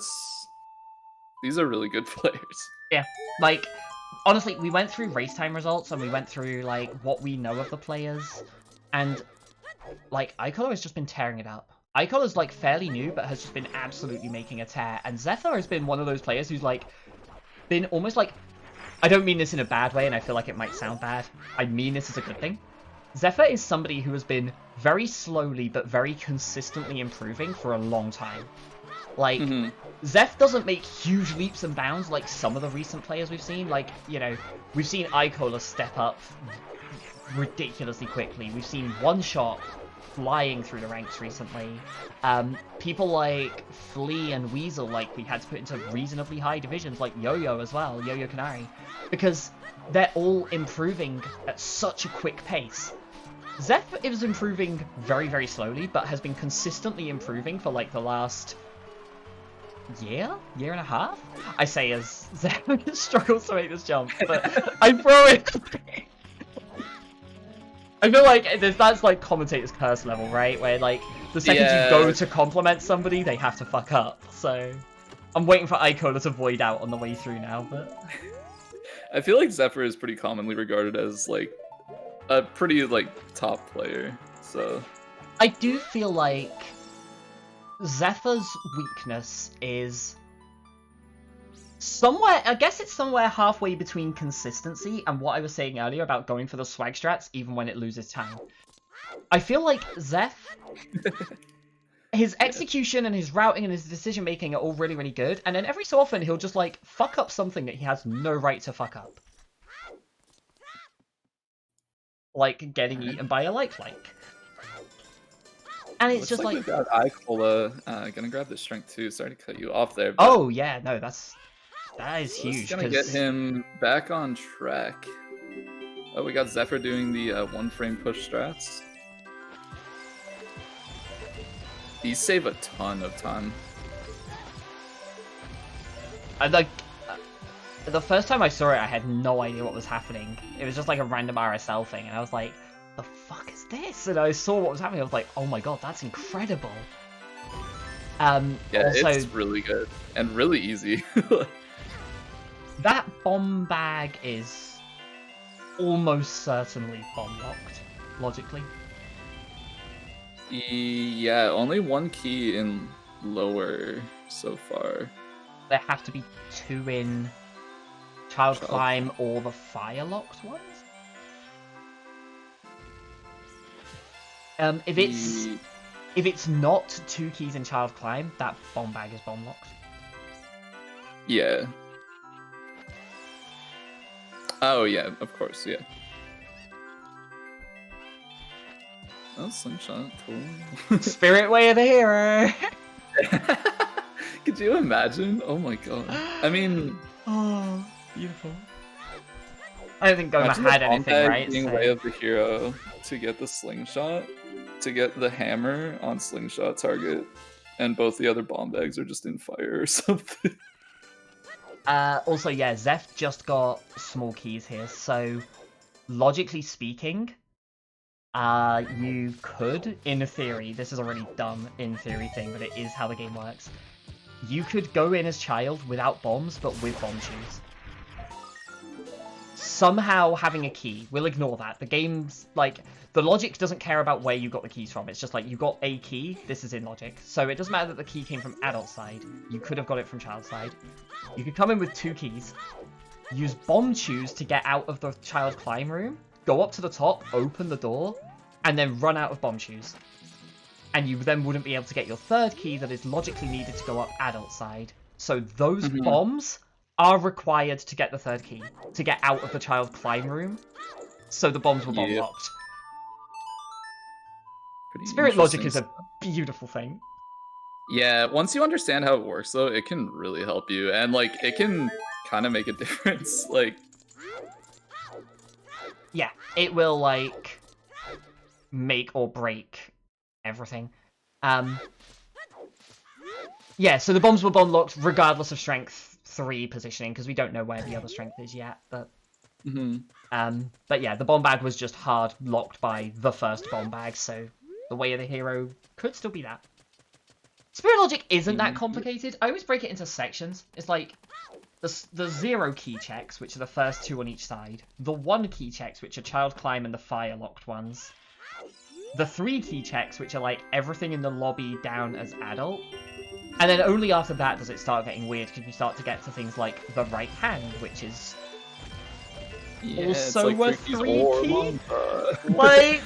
Speaker 1: these are really good players.
Speaker 2: Yeah, like, honestly, we went through race time results and we went through, like, what we know of the players, and, like, Icola has just been tearing it up. Icola's, like, fairly new, but has just been absolutely making a tear, and Zephyr has been one of those players who's, like, been almost like... I don't mean this in a bad way, and I feel like it might sound bad. I mean this as a good thing. Zephyr is somebody who has been very slowly, but very consistently improving for a long time. Like, Zeph doesn't make huge leaps and bounds like some of the recent players we've seen. Like, you know, we've seen Icola step up ridiculously quickly. We've seen One Shot flying through the ranks recently. People like Flea and Weasel, like, we had to put into reasonably high divisions, like Yo-Yo as well, Yo-Yo Canary, because they're all improving at such a quick pace. Zeph is improving very, very slowly, but has been consistently improving for, like, the last... year and a half? I say as Zeph struggles to make this jump, but I throw it. I feel like that's like commentator's curse level, right? Where like the second you go to compliment somebody, they have to fuck up. So I'm waiting for Icola to void out on the way through now, but
Speaker 1: I feel like Zephyr is pretty commonly regarded as like a pretty like top player. So
Speaker 2: I do feel like Zephyr's weakness is somewhere, I guess it's somewhere halfway between consistency and what I was saying earlier about going for the swag strats even when it loses time. I feel like Zeph, his execution and his routing and his decision making are all really, really good, and then every so often he'll just like fuck up something that he has no right to fuck up. Like getting eaten by a lifelike. And it's just like
Speaker 1: we got Icola gonna grab the strength too. Sorry to cut you off there. But
Speaker 2: oh yeah, no, that is huge.
Speaker 1: Gonna get him back on track. Oh, we got Zephyr doing the one frame push strats. These save a ton of time.
Speaker 2: I like the first time I saw it, I had no idea what was happening. It was just like a random RSL thing, and I was like, the fuck is this? And I saw what was happening, I was like, oh my god, that's incredible.
Speaker 1: Yeah,
Speaker 2: also,
Speaker 1: it's really good and really easy.
Speaker 2: That bomb bag is almost certainly bomb locked, logically.
Speaker 1: Yeah, only one key in lower so far.
Speaker 2: There have to be 2 in Child Climb or the fire locked ones. If it's not 2 keys in child climb, that bomb bag is bomb locked.
Speaker 1: Yeah. Oh yeah, of course, yeah. Oh, slingshot, cool.
Speaker 2: Spirit Way of the Hero!
Speaker 1: Could you imagine? Oh my god. I mean...
Speaker 2: Oh, beautiful. I don't think Goma
Speaker 1: imagine
Speaker 2: had
Speaker 1: the bomb
Speaker 2: anything,
Speaker 1: bag
Speaker 2: right?
Speaker 1: being
Speaker 2: So...
Speaker 1: way of the hero to get the slingshot, to get the hammer on slingshot target, and both the other bomb bags are just in fire or something.
Speaker 2: Also, yeah, Zeph just got small keys here, so logically speaking, you could, in theory, this is already done in theory thing, but it is how the game works. You could go in as child without bombs, but with bomb shoes. Somehow having a key, we'll ignore that. The game's, like, the logic doesn't care about where you got the keys from. It's just like, you got a key, this is in logic. So it doesn't matter that the key came from adult side. You could have got it from child side. You could come in with 2 keys, use bomb shoes to get out of the child climb room, go up to the top, open the door, and then run out of bomb shoes. And you then wouldn't be able to get your 3rd key that is logically needed to go up adult side. So those bombs are required to get the 3rd key, to get out of the child climb room. So the bombs were bomb locked. Spirit logic is a beautiful thing.
Speaker 1: Yeah, once you understand how it works, though, it can really help you. And, like, it can kind of make a difference. Like...
Speaker 2: yeah, it will, like, make or break everything. Yeah, so the bombs were bomb locked regardless of strength 3 positioning, because we don't know where the other strength is yet, but... but yeah, the bomb bag was just hard locked by the first bomb bag, so the Way of the Hero could still be that. Spirit logic isn't that complicated. I always break it into sections. It's like the 0 key checks, which are the first 2 on each side. The 1 key checks, which are child climb and the fire locked ones. The 3 key checks, which are like everything in the lobby down as adult. And then only after that does it start getting weird, because you start to get to things like the right hand, which is also
Speaker 1: like
Speaker 2: a 3 key. Like,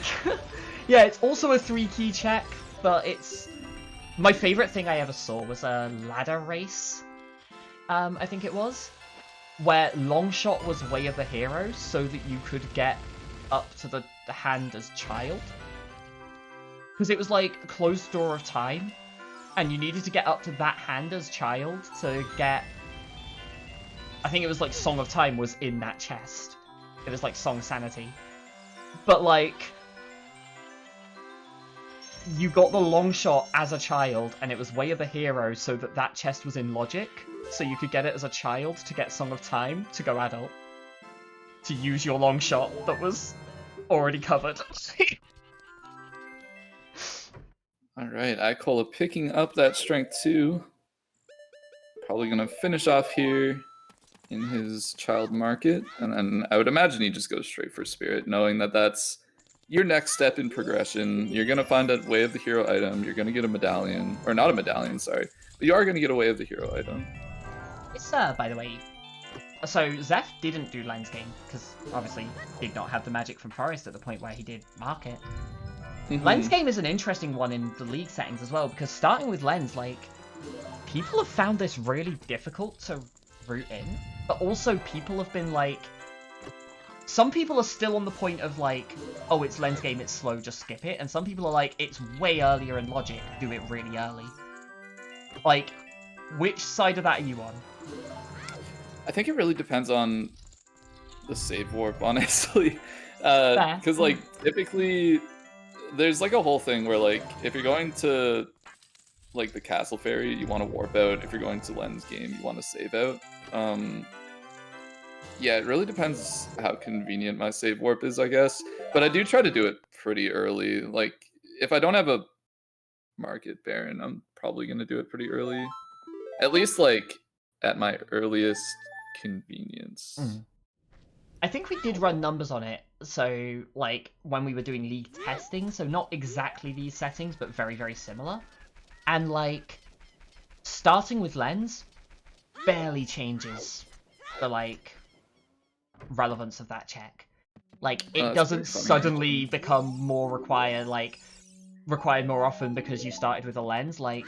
Speaker 2: yeah, it's also a 3 key check, but it's... My favourite thing I ever saw was a ladder race, I think it was, where Longshot was Way of the Hero so that you could get up to the hand as child. Because it was like a closed door of time, and you needed to get up to that hand as child to get... I think it was like Song of Time was in that chest. It was like Song Sanity. But like... you got the long shot as a child, and it was Way of the Hero so that that chest was in logic, so you could get it as a child to get Song of Time to go adult. To use your long shot that was already covered.
Speaker 1: Alright, Icola picking up that strength 2. Probably gonna finish off here in his child market, and then I would imagine he just goes straight for Spirit, knowing that that's your next step in progression. You're gonna find a Way of the Hero item, you're gonna get a medallion, or not a medallion, sorry, but you are gonna get a Way of the Hero item.
Speaker 2: It's, by the way, so Zeph didn't do Lens Game, because obviously did not have the magic from Forest at the point where he did Market. Lens Game is an interesting one in the League settings as well, because starting with Lens, like, people have found this really difficult to root in, but also people have been like, some people are still on the point of like, oh, it's Lens Game, it's slow, just skip it, and some people are like, it's way earlier in logic, do it really early. Like, which side of that are you on?
Speaker 1: I think it really depends on the save warp, honestly. Because, like, typically, there's, like, a whole thing where, like, if you're going to, like, the Castle Fairy, you want to warp out. If you're going to Lens Game, you want to save out. Yeah, it really depends how convenient my save warp is, I guess. But I do try to do it pretty early. Like, if I don't have a Market Baron, I'm probably going to do it pretty early. At least, like, at my earliest convenience.
Speaker 2: I think we did run numbers on it, so, like, when we were doing League testing, so not exactly these settings, but very, very similar. And, like, starting with Lens barely changes the, like, relevance of that check. Like, it doesn't suddenly become more required, like, required more often because you started with a lens. Like,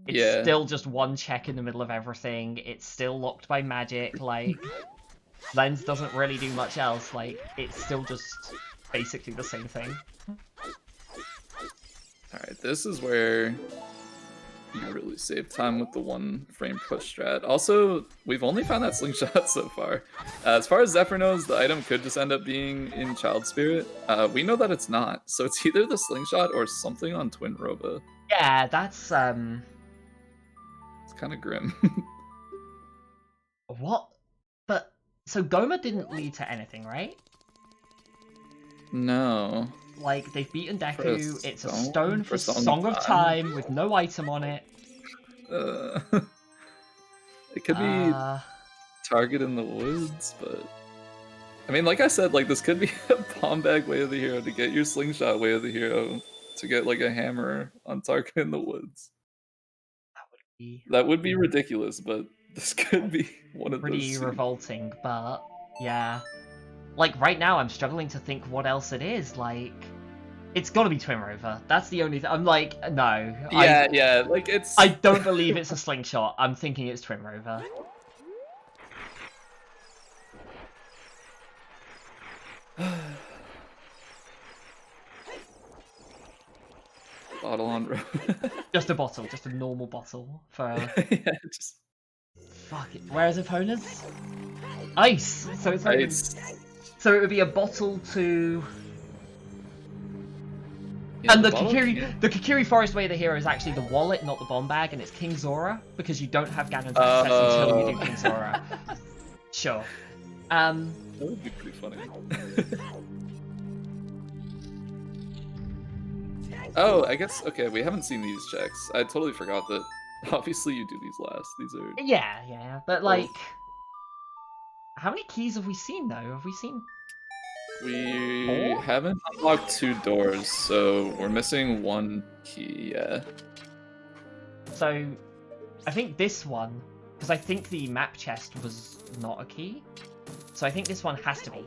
Speaker 2: it's
Speaker 1: Yeah.
Speaker 2: still just one check in the middle of everything. It's still locked by magic. Like, lens doesn't really do much else. Like, it's still just basically the same thing.
Speaker 1: Alright, this is where you really save time with the 1 frame push strat. Also, we've only found that slingshot so far. As far as Zephyr knows, the item could just end up being in Child Spirit. We know that it's not, so it's either the slingshot or something on Twin Roba.
Speaker 2: Yeah, that's,
Speaker 1: It's kind of grim.
Speaker 2: What? But, so Goma didn't lead to anything, right?
Speaker 1: No.
Speaker 2: Like, they've beaten
Speaker 1: For a
Speaker 2: Deku, it's a stone for
Speaker 1: Song
Speaker 2: Song of Time with no item on it.
Speaker 1: It could be Target in the Woods, but... I mean, like I said, like, this could be a bomb bag Way of the Hero to get your slingshot Way of the Hero to get, like, a hammer on Target in the Woods. That would be ridiculous, but this could be one of those.
Speaker 2: Pretty revolting, but yeah. Like, right now I'm struggling to think what else it is. Like, it's gotta be Twin Rover. That's the only thing. I'm like, no.
Speaker 1: Yeah, like, it's...
Speaker 2: I don't believe it's a slingshot. I'm thinking it's Twin Rover.
Speaker 1: Bottle on road.
Speaker 2: Just a bottle, just a normal bottle for...
Speaker 1: Yeah, just...
Speaker 2: Fuck it. Where is opponents? Ice! So it's like...
Speaker 1: Ice.
Speaker 2: So it would be a bottle to...
Speaker 1: Yeah,
Speaker 2: and the
Speaker 1: bottle
Speaker 2: Kokiri Forest Way of the Hero is actually the wallet, not the bomb bag, and it's King Zora, because you don't have Ganon's access until you do King Zora. Sure.
Speaker 1: That would be pretty funny. Oh, I guess, okay, we haven't seen these checks. I totally forgot that obviously you do these last. These are...
Speaker 2: Yeah, but like... How many keys have we seen, though? Have we seen...
Speaker 1: We
Speaker 2: 4?
Speaker 1: haven't unlocked 2 doors, so we're missing 1 key, yeah.
Speaker 2: So, I think this one, because I think the map chest was not a key, so I think this one has to be.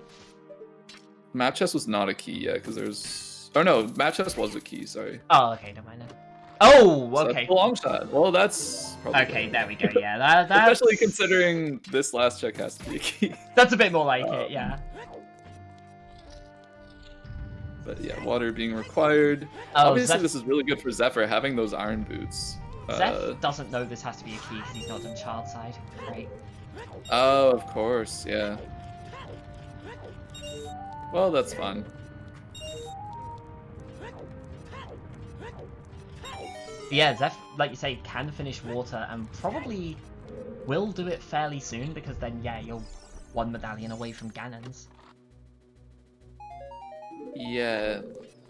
Speaker 1: Map chest was not a key, yeah, because there's... Oh no, map chest was a key, sorry.
Speaker 2: Oh, okay, never mind then. Oh,
Speaker 1: So
Speaker 2: okay.
Speaker 1: that's a long shot. Well, that's probably...
Speaker 2: Okay, there we go, yeah. That's...
Speaker 1: Especially considering this last check has to be a key.
Speaker 2: That's a bit more like it, yeah.
Speaker 1: But yeah, water being required.
Speaker 2: Oh,
Speaker 1: Obviously, this is really good for Zephyr, having those iron boots.
Speaker 2: Zeph doesn't know this has to be a key because he's not done child side, right?
Speaker 1: Oh, of course, yeah. Well, that's fun.
Speaker 2: Yeah, Zeph, like you say, can finish water and probably will do it fairly soon because then, yeah, you're 1 medallion away from Ganon's.
Speaker 1: Yeah,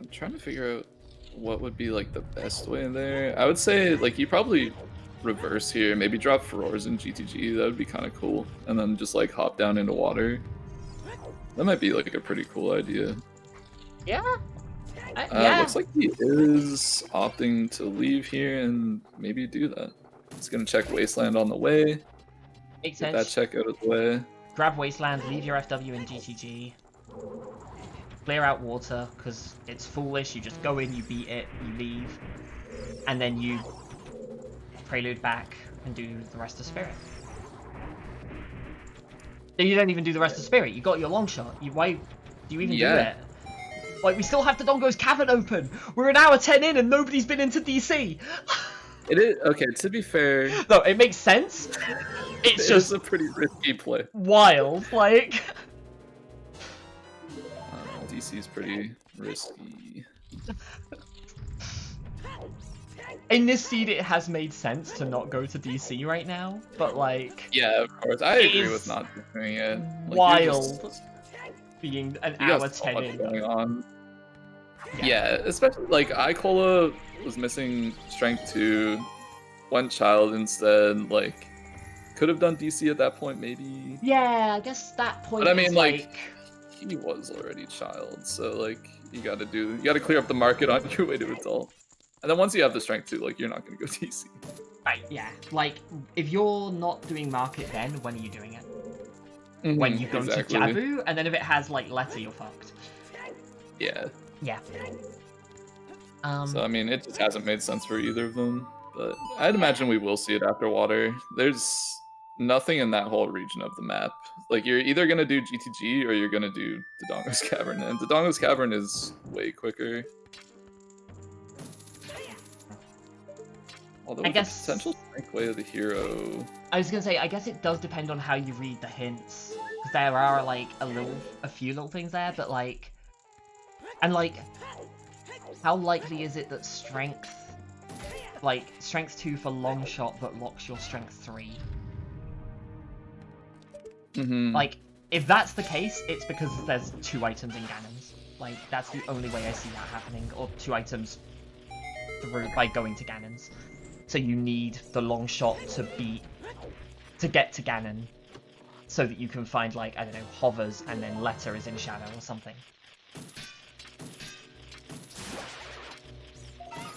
Speaker 1: I'm trying to figure out what would be like the best way there. I would say like you probably reverse here, maybe drop Furores in GTG, that would be kind of cool. And then just like hop down into water. That might be like a pretty cool idea.
Speaker 2: Yeah.
Speaker 1: Looks like he is opting to leave here and maybe do that. He's gonna check Wasteland on the way.
Speaker 2: Makes
Speaker 1: Get
Speaker 2: sense.
Speaker 1: that check out of the way.
Speaker 2: Grab Wasteland, leave your FW in GTG. Clear out water, because it's foolish. You just go in, you beat it, you leave. And then you prelude back and do the rest of Spirit. Then you don't even do the rest of Spirit. You got your long shot. Why do you even do it? Like, we still have the Dongo's Cavern open! We're an hour 10 in and nobody's been into DC!
Speaker 1: It is, okay, to be fair...
Speaker 2: No, it makes sense. It's just
Speaker 1: a pretty risky play.
Speaker 2: Wild, like...
Speaker 1: DC's pretty risky.
Speaker 2: In this seed, it has made sense to not go to DC right now, but like...
Speaker 1: Yeah, of course. I agree with not doing it. Like,
Speaker 2: wild. Being an hour 10 in.
Speaker 1: Going on. Yeah, especially like Icola was missing strength 2, went child instead, like could have done DC at that point maybe.
Speaker 2: Yeah, I guess that point.
Speaker 1: But I mean like he was already child, so like you gotta clear up the market on your way to adult. And then once you have the strength 2, like you're not gonna go DC.
Speaker 2: Right, yeah. Like if you're not doing market then, when are you doing it? When you go to Jabu, and then if it has like letter, you're fucked.
Speaker 1: Yeah.
Speaker 2: Yeah.
Speaker 1: So I mean, it just hasn't made sense for either of them. But I'd imagine we will see it after water. There's nothing in that whole region of the map. Like you're either gonna do GTG or you're gonna do Dodongo's Cavern, and Dodongo's Cavern is way quicker. Although
Speaker 2: I
Speaker 1: with
Speaker 2: guess
Speaker 1: the potential strength way of the hero.
Speaker 2: I was gonna say, I guess it does depend on how you read the hints, because there are like a few little things there, but like, and like, how likely is it that strength 2 for long shot that locks your strength 3? Like, if that's the case, it's because there's 2 items in Ganon's. Like, that's the only way I see that happening, or 2 items by going to Ganon's. So you need the long shot to get to Ganon, so that you can find, like, I don't know, hovers and then letter is in shadow or something.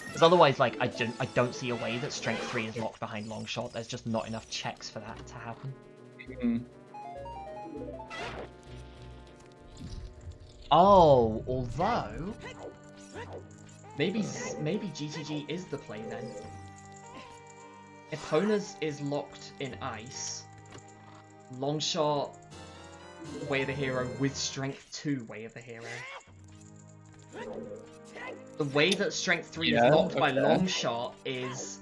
Speaker 2: Because otherwise, like, I don't see a way that strength 3 is locked behind long shot. There's just not enough checks for that to happen. Oh, although maybe GTG is the play then. If Hona's is locked in ice, Longshot, Way of the Hero with Strength 2 Way of the Hero. The way that Strength 3 is locked by Longshot is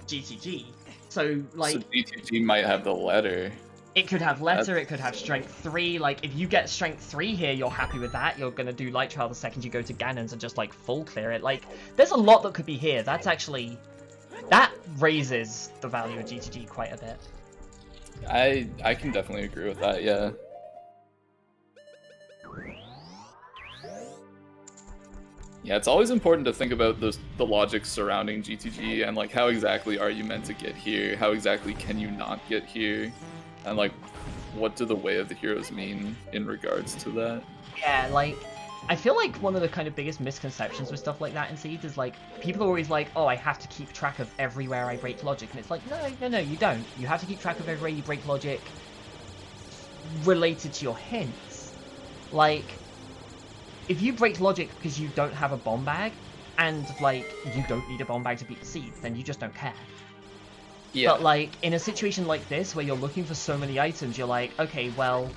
Speaker 2: GTG. So, like...
Speaker 1: So GTG might have the letter.
Speaker 2: It could have letter, it could have Strength 3. Like, if you get Strength 3 here, you're happy with that. You're gonna do Light Trial the second you go to Ganon's and just, like, full clear it. Like, there's a lot that could be here. That's actually... That raises the value of GTG quite a bit.
Speaker 1: I can definitely agree with that, yeah. Yeah, it's always important to think about the logic surrounding GTG and like how exactly are you meant to get here? How exactly can you not get here? And like what do the Way of the Heroes mean in regards to that?
Speaker 2: Yeah, like I feel like one of the kind of biggest misconceptions with stuff like that in Seeds is like people are always like, oh, I have to keep track of everywhere I break logic, and it's like, no, you don't. You have to keep track of everywhere you break logic related to your hints. Like, if you break logic because you don't have a bomb bag, and like you don't need a bomb bag to beat the Seeds, then you just don't care. Yeah. But like in a situation like this where you're looking for so many items, you're like, okay, well,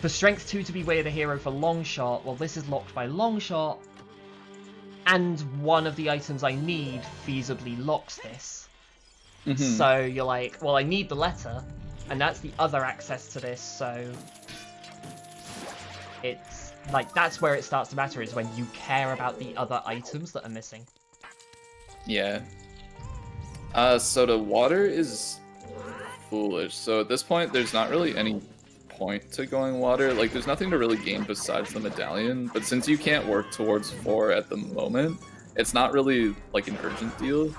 Speaker 2: for Strength 2 to be Way of the Hero for Longshot, well, this is locked by Longshot, and one of the items I need feasibly locks this. So you're like, well, I need the letter, and that's the other access to this, so it's like, that's where it starts to matter, is when you care about the other items that are missing.
Speaker 1: Yeah. So the water is foolish. So at this point, there's not really any point to going water. Like, there's nothing to really gain besides the medallion. But since you can't work towards 4 at the moment, it's not really like an urgent deal.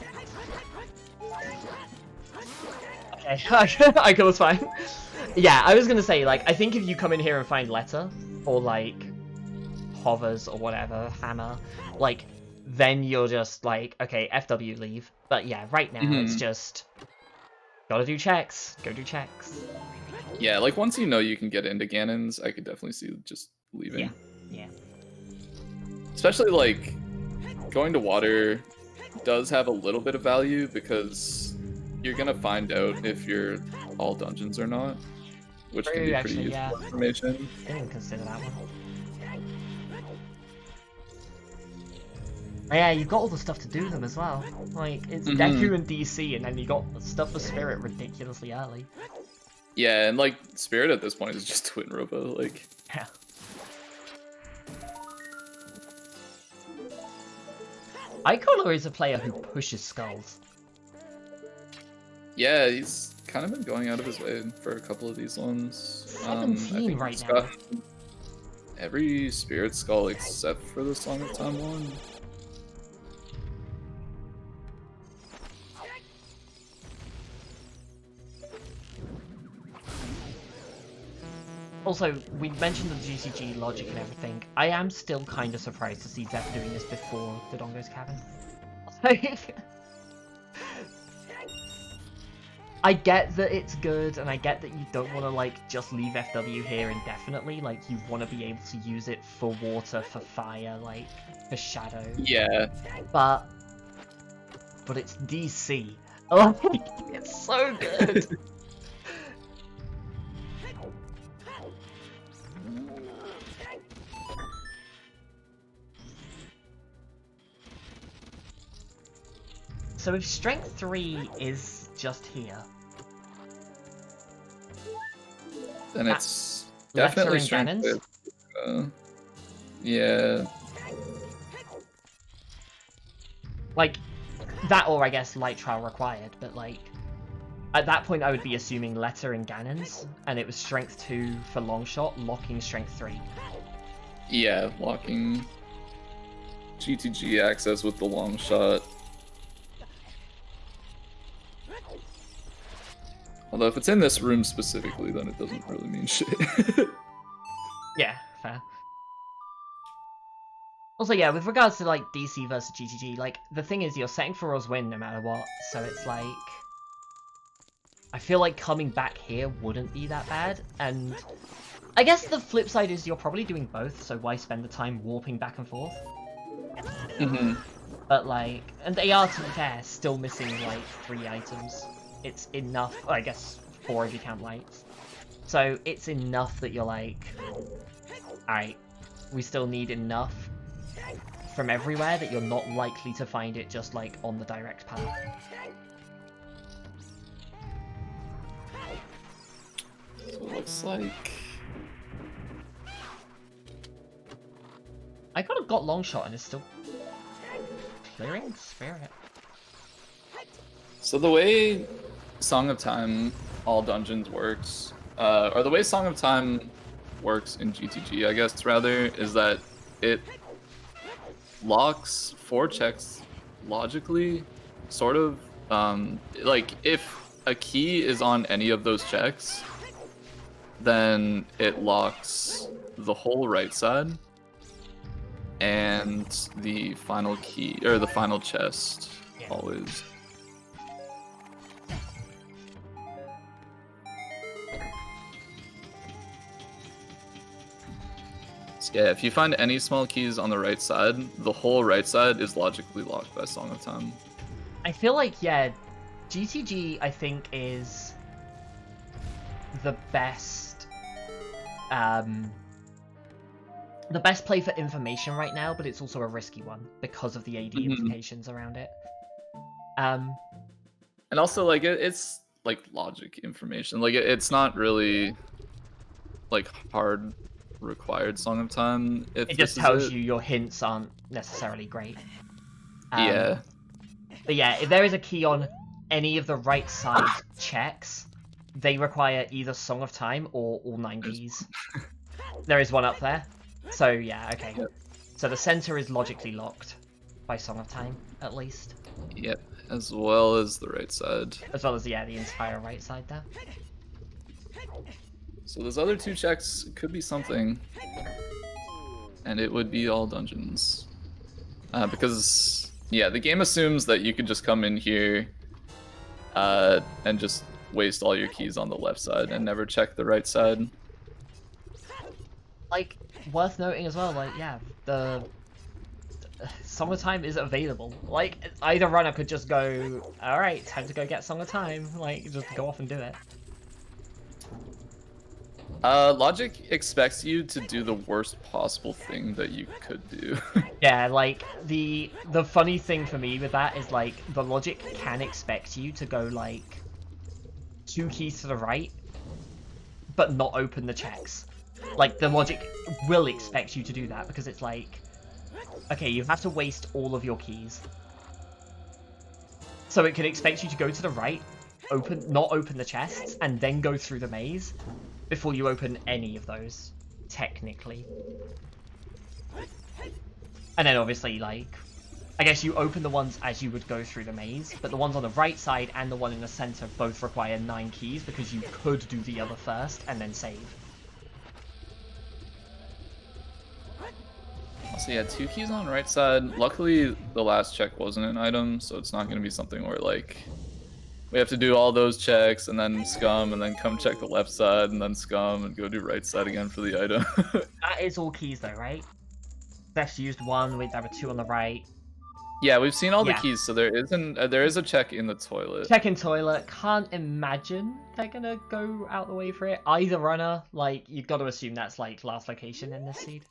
Speaker 2: Okay, Icola's fine. Yeah, I was gonna say, like, I think if you come in here and find letter, or like hovers or whatever, hammer, like, then you're just like, okay, FW, leave. But yeah, right now it's just gotta do checks, go do checks.
Speaker 1: Yeah, like once you know you can get into Ganon's, I could definitely see just leaving.
Speaker 2: Yeah.
Speaker 1: Especially like going to water does have a little bit of value because you're gonna find out if you're all dungeons or not, which can be pretty useful information.
Speaker 2: I didn't even consider that one. Yeah, you've got all the stuff to do them as well. Like, it's Deku and DC, and then you got the stuff for Spirit ridiculously early.
Speaker 1: Yeah, and like, Spirit at this point is just Twin Robo, like...
Speaker 2: Yeah. Icola is a player who pushes skulls.
Speaker 1: Yeah, he's kind of been going out of his way for a couple of these ones.
Speaker 2: 17 right now.
Speaker 1: Every Spirit Skull except for the Song of Time one.
Speaker 2: Also, we mentioned the GCG logic and everything. I am still kind of surprised to see Zeph doing this before Dodongo's Cavern. I get that it's good, and I get that you don't want to like just leave FW here indefinitely. Like you want to be able to use it for water, for fire, like for shadow.
Speaker 1: Yeah.
Speaker 2: But it's DC. Like it's so good. So if Strength 3 is just here,
Speaker 1: then it's
Speaker 2: Letter
Speaker 1: definitely
Speaker 2: and
Speaker 1: strength.
Speaker 2: Gannon's?
Speaker 1: Yeah.
Speaker 2: Like, that or I guess Light Trial required, but like, at that point I would be assuming Letter and Gannon's, and it was Strength 2 for Longshot, locking Strength 3.
Speaker 1: Yeah, locking GTG access with the long shot. Although if it's in this room specifically, then it doesn't really mean shit.
Speaker 2: Yeah, fair. Also, yeah, with regards to like DC versus GTG, like the thing is you're setting for us win no matter what, so it's like I feel like coming back here wouldn't be that bad, and I guess the flip side is you're probably doing both, so why spend the time warping back and forth?
Speaker 1: Mm-hmm.
Speaker 2: But like, and they are, to be fair, still missing like 3 items. It's enough, I guess 4 if you count lights. So it's enough that you're like, alright, we still need enough from everywhere that you're not likely to find it just like on the direct path.
Speaker 1: So it looks like
Speaker 2: I could have got long shot and it's still clearing spirit.
Speaker 1: so the way Song of Time all dungeons works, or the way Song of Time works in GTG, I guess rather, is that it locks 4 checks logically, sort of. Like if a key is on any of those checks, then it locks the whole right side and the final key, or the final chest, always. So yeah, if you find any small keys on the right side, the whole right side is logically locked by Song of Time.
Speaker 2: I feel like, yeah, GTG, I think, is the best play for information right now, but it's also a risky one because of the AD implications around it.
Speaker 1: And also, like, it's like logic information. Like, it's not really like hard required Song of Time. If
Speaker 2: it just tells you your hints aren't necessarily great.
Speaker 1: Yeah.
Speaker 2: But yeah, if there is a key on any of the right side checks, they require either Song of Time or all 9 keys. There is one up there. So yeah, okay.
Speaker 1: Yep.
Speaker 2: So the center is logically locked by Song of Time, at least.
Speaker 1: Yep, as well as the right side.
Speaker 2: As well as, yeah, the entire right side there.
Speaker 1: So those other 2 checks could be something. And it would be all dungeons. Because, yeah, the game assumes that you could just come in here and just waste all your keys on the left side and never check the right side.
Speaker 2: Like, worth noting as well, like, yeah, the Song of Time is available. Like, either runner could just go, alright, time to go get Song of Time. Like, just go off and do it.
Speaker 1: Logic expects you to do the worst possible thing that you could do.
Speaker 2: Yeah, like, the funny thing for me with that is, like, the logic can expect you to go, like, 2 keys to the right, but not open the checks. Like, the logic will expect you to do that, because it's like, okay, you have to waste all of your keys. So it can expect you to go to the right, not open the chests, and then go through the maze before you open any of those, technically. And then obviously, like, I guess you open the ones as you would go through the maze, but the ones on the right side and the one in the center both require 9 keys because you could do the other first and then save.
Speaker 1: So yeah, 2 keys on right side. Luckily, the last check wasn't an item, so it's not going to be something where, like, we have to do all those checks and then scum and then come check the left side and then scum and go do right side again for the item.
Speaker 2: That is all keys though, right? Steph's used one, there were two on the right.
Speaker 1: Yeah, we've seen all the
Speaker 2: Yeah.
Speaker 1: keys, so there is a check in the toilet.
Speaker 2: Check in toilet. Can't imagine they're gonna go out the way for it. Either runner, like, you've got to assume that's, like, last location in this seed.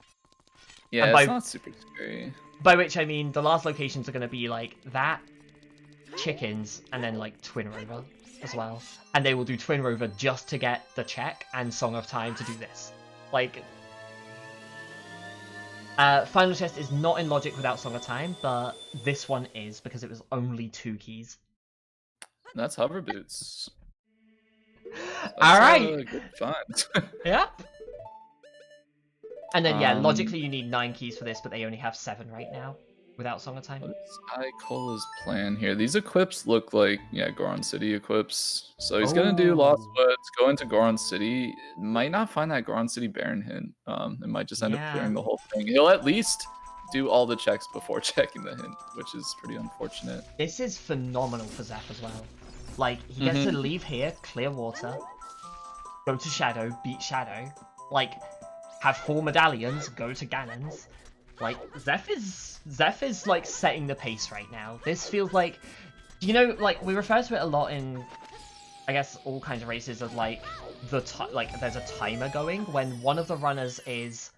Speaker 1: Yeah,
Speaker 2: And
Speaker 1: it's not super scary.
Speaker 2: By which I mean the last locations are gonna be, like, that, chickens, and then, like, Twin Rover as well. And they will do Twin Rover just to get the check and Song of Time to do this. Like... Final Chest is not in Logic without Song of Time, but this one is, because it was only 2 keys.
Speaker 1: That's hover boots.
Speaker 2: Alright!
Speaker 1: Good find.
Speaker 2: Yep. And then, yeah, logically you need 9 keys for this, but they only have 7 right now, without Song of Time.
Speaker 1: What is Icola's plan here? These equips look like, yeah, Goron City equips. So he's gonna do Lost Woods, go into Goron City. Might not find that Goron City Baron hint. It might just end up clearing the whole thing. He'll at least do all the checks before checking the hint, which is pretty unfortunate.
Speaker 2: This is phenomenal for Zeph as well. Like, he gets to leave here, clear water, go to Shadow, beat Shadow, like, have 4 medallions, go to Ganon's. Like, Zeph is, like, setting the pace right now. This feels like, you know, like, we refer to it a lot in, I guess, all kinds of races of, like, there's a timer going when one of the runners is,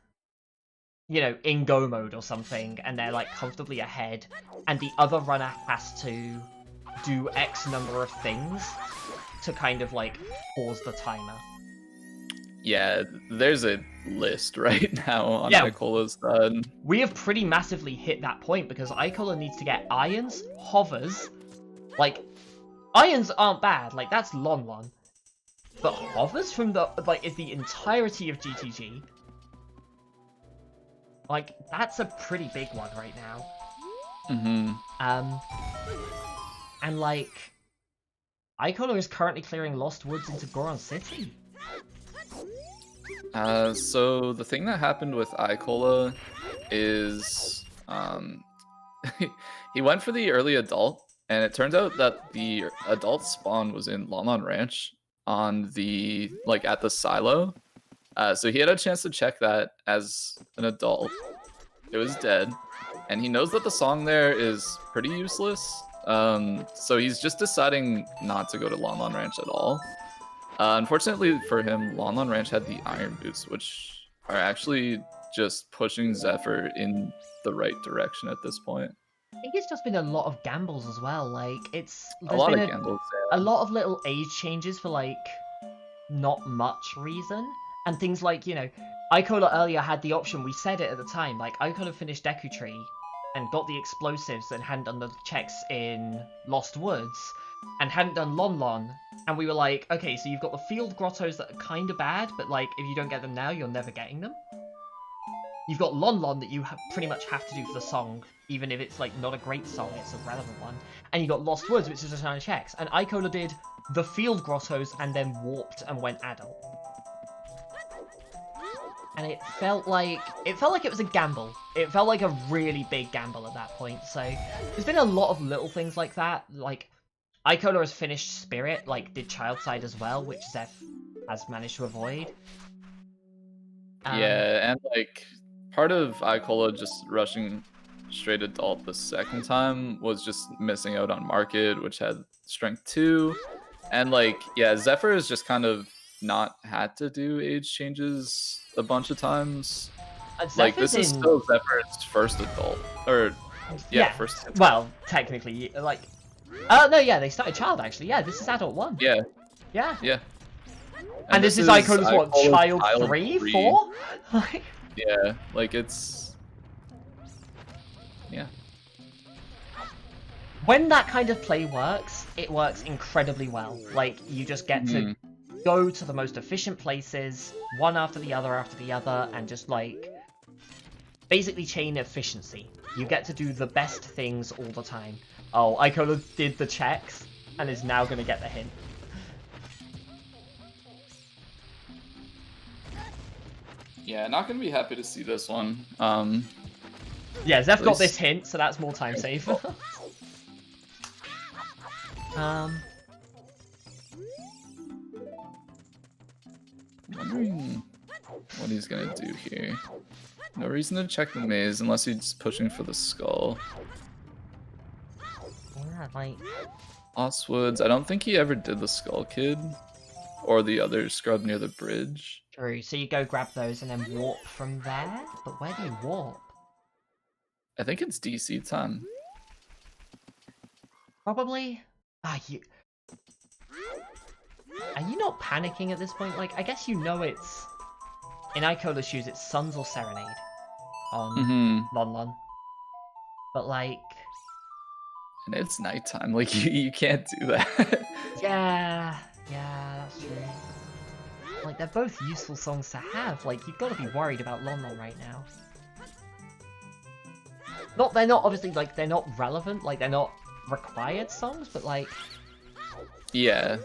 Speaker 2: you know, in go mode or something, and they're, like, comfortably ahead, and the other runner has to do X number of things to kind of, like, pause the timer.
Speaker 1: Yeah, there's a list right now on Icola's side.
Speaker 2: We have pretty massively hit that point because Icola needs to get irons, hovers. Like, irons aren't bad, like, that's Lon Lon. But hovers from the, like, is the entirety of GTG. Like, that's a pretty big one right now. And, like, Icola is currently clearing Lost Woods into Goron City.
Speaker 1: So the thing that happened with Icola is he went for the early adult, and it turns out that the adult spawn was in Lon Lon Ranch on the, like, at the silo. So he had a chance to check that as an adult. It was dead, and he knows that the song there is pretty useless. So he's just deciding not to go to Lon Lon Ranch at all. Unfortunately for him, Lon Lon Ranch had the iron boots, which are actually just pushing Zephyr in the right direction at this point.
Speaker 2: I think it's just been a lot of gambles as well. Like, there's
Speaker 1: a lot
Speaker 2: been
Speaker 1: of gambles.
Speaker 2: A lot of little age changes for, like, not much reason. And things like, you know, Icola earlier had the option, we said it at the time, like, Icola finished Deku Tree and got the explosives and hadn't done the checks in Lost Woods and hadn't done Lon Lon. And we were like, okay, so you've got the field grottos that are kind of bad, but, like, if you don't get them now, you're never getting them. You've got Lon Lon that you pretty much have to do for the song, even if it's, like, not a great song, it's a relevant one. And you got Lost Woods, which is a ton of checks. And Icola did the field grottos and then warped and went adult. And it felt like it was a gamble. It felt like a really big gamble at that point. So there's been a lot of little things like that. Like, Icola has finished Spirit, like, did Child Side as well, which Zeph has managed to avoid.
Speaker 1: Yeah, and, like, part of Icola just rushing straight adult the second time was just missing out on Market, which had Strength 2. And, like, yeah, Zephyr has just kind of not had to do age changes a bunch of times. Like, this is still Zephyr's first adult. Or, yeah. First adult.
Speaker 2: Well, technically, like... no, yeah, they started Child, actually. Yeah, this is Adult 1.
Speaker 1: Yeah.
Speaker 2: Yeah.
Speaker 1: Yeah.
Speaker 2: And this is Icola's, what, Child 3? 4?
Speaker 1: Yeah, like, it's... Yeah.
Speaker 2: When that kind of play works, it works incredibly well. Like, you just get to go to the most efficient places, one after the other, and just, like, basically chain efficiency. You get to do the best things all the time. Oh, Icola did the checks, and is now going to get the hint.
Speaker 1: Yeah, not going to be happy to see this one.
Speaker 2: Yeah, Zeph got this hint, so that's more time save.
Speaker 1: wondering what he's gonna do here. No reason to check the maze unless he's pushing for the skull.
Speaker 2: Yeah, like...
Speaker 1: Lost Woods, I don't think he ever did the Skull Kid. Or the other scrub near the bridge.
Speaker 2: True, so you go grab those and then warp from there? But where do you warp?
Speaker 1: I think it's DC time.
Speaker 2: Probably... Are you not panicking at this point? Like, I guess you know it's... In Icola's shoes, it's Suns or Serenade on Lon Lon. But, like...
Speaker 1: And it's nighttime, like, you can't do that.
Speaker 2: Yeah, that's true. Like, they're both useful songs to have. Like, you've got to be worried about Lon Lon right now. They're not, obviously, like, they're not relevant. Like, they're not required songs, but, like...
Speaker 1: Yeah.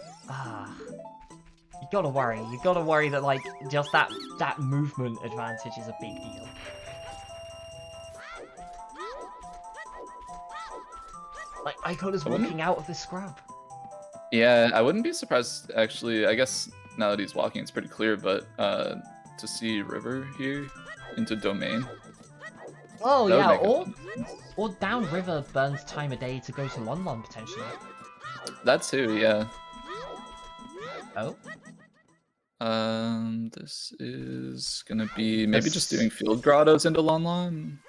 Speaker 2: You gotta worry. You gotta worry that, like, just that movement advantage is a big deal. Like, Icola's walking out of the scrub.
Speaker 1: Yeah, I wouldn't be surprised, actually. I guess now that he's walking, it's pretty clear, but to see River here into Domain.
Speaker 2: Oh, yeah, or Downriver burns time of day to go to Lon Lon, potentially.
Speaker 1: That too, yeah.
Speaker 2: Oh?
Speaker 1: This is gonna be maybe just doing Field Grottos into Lon Lon.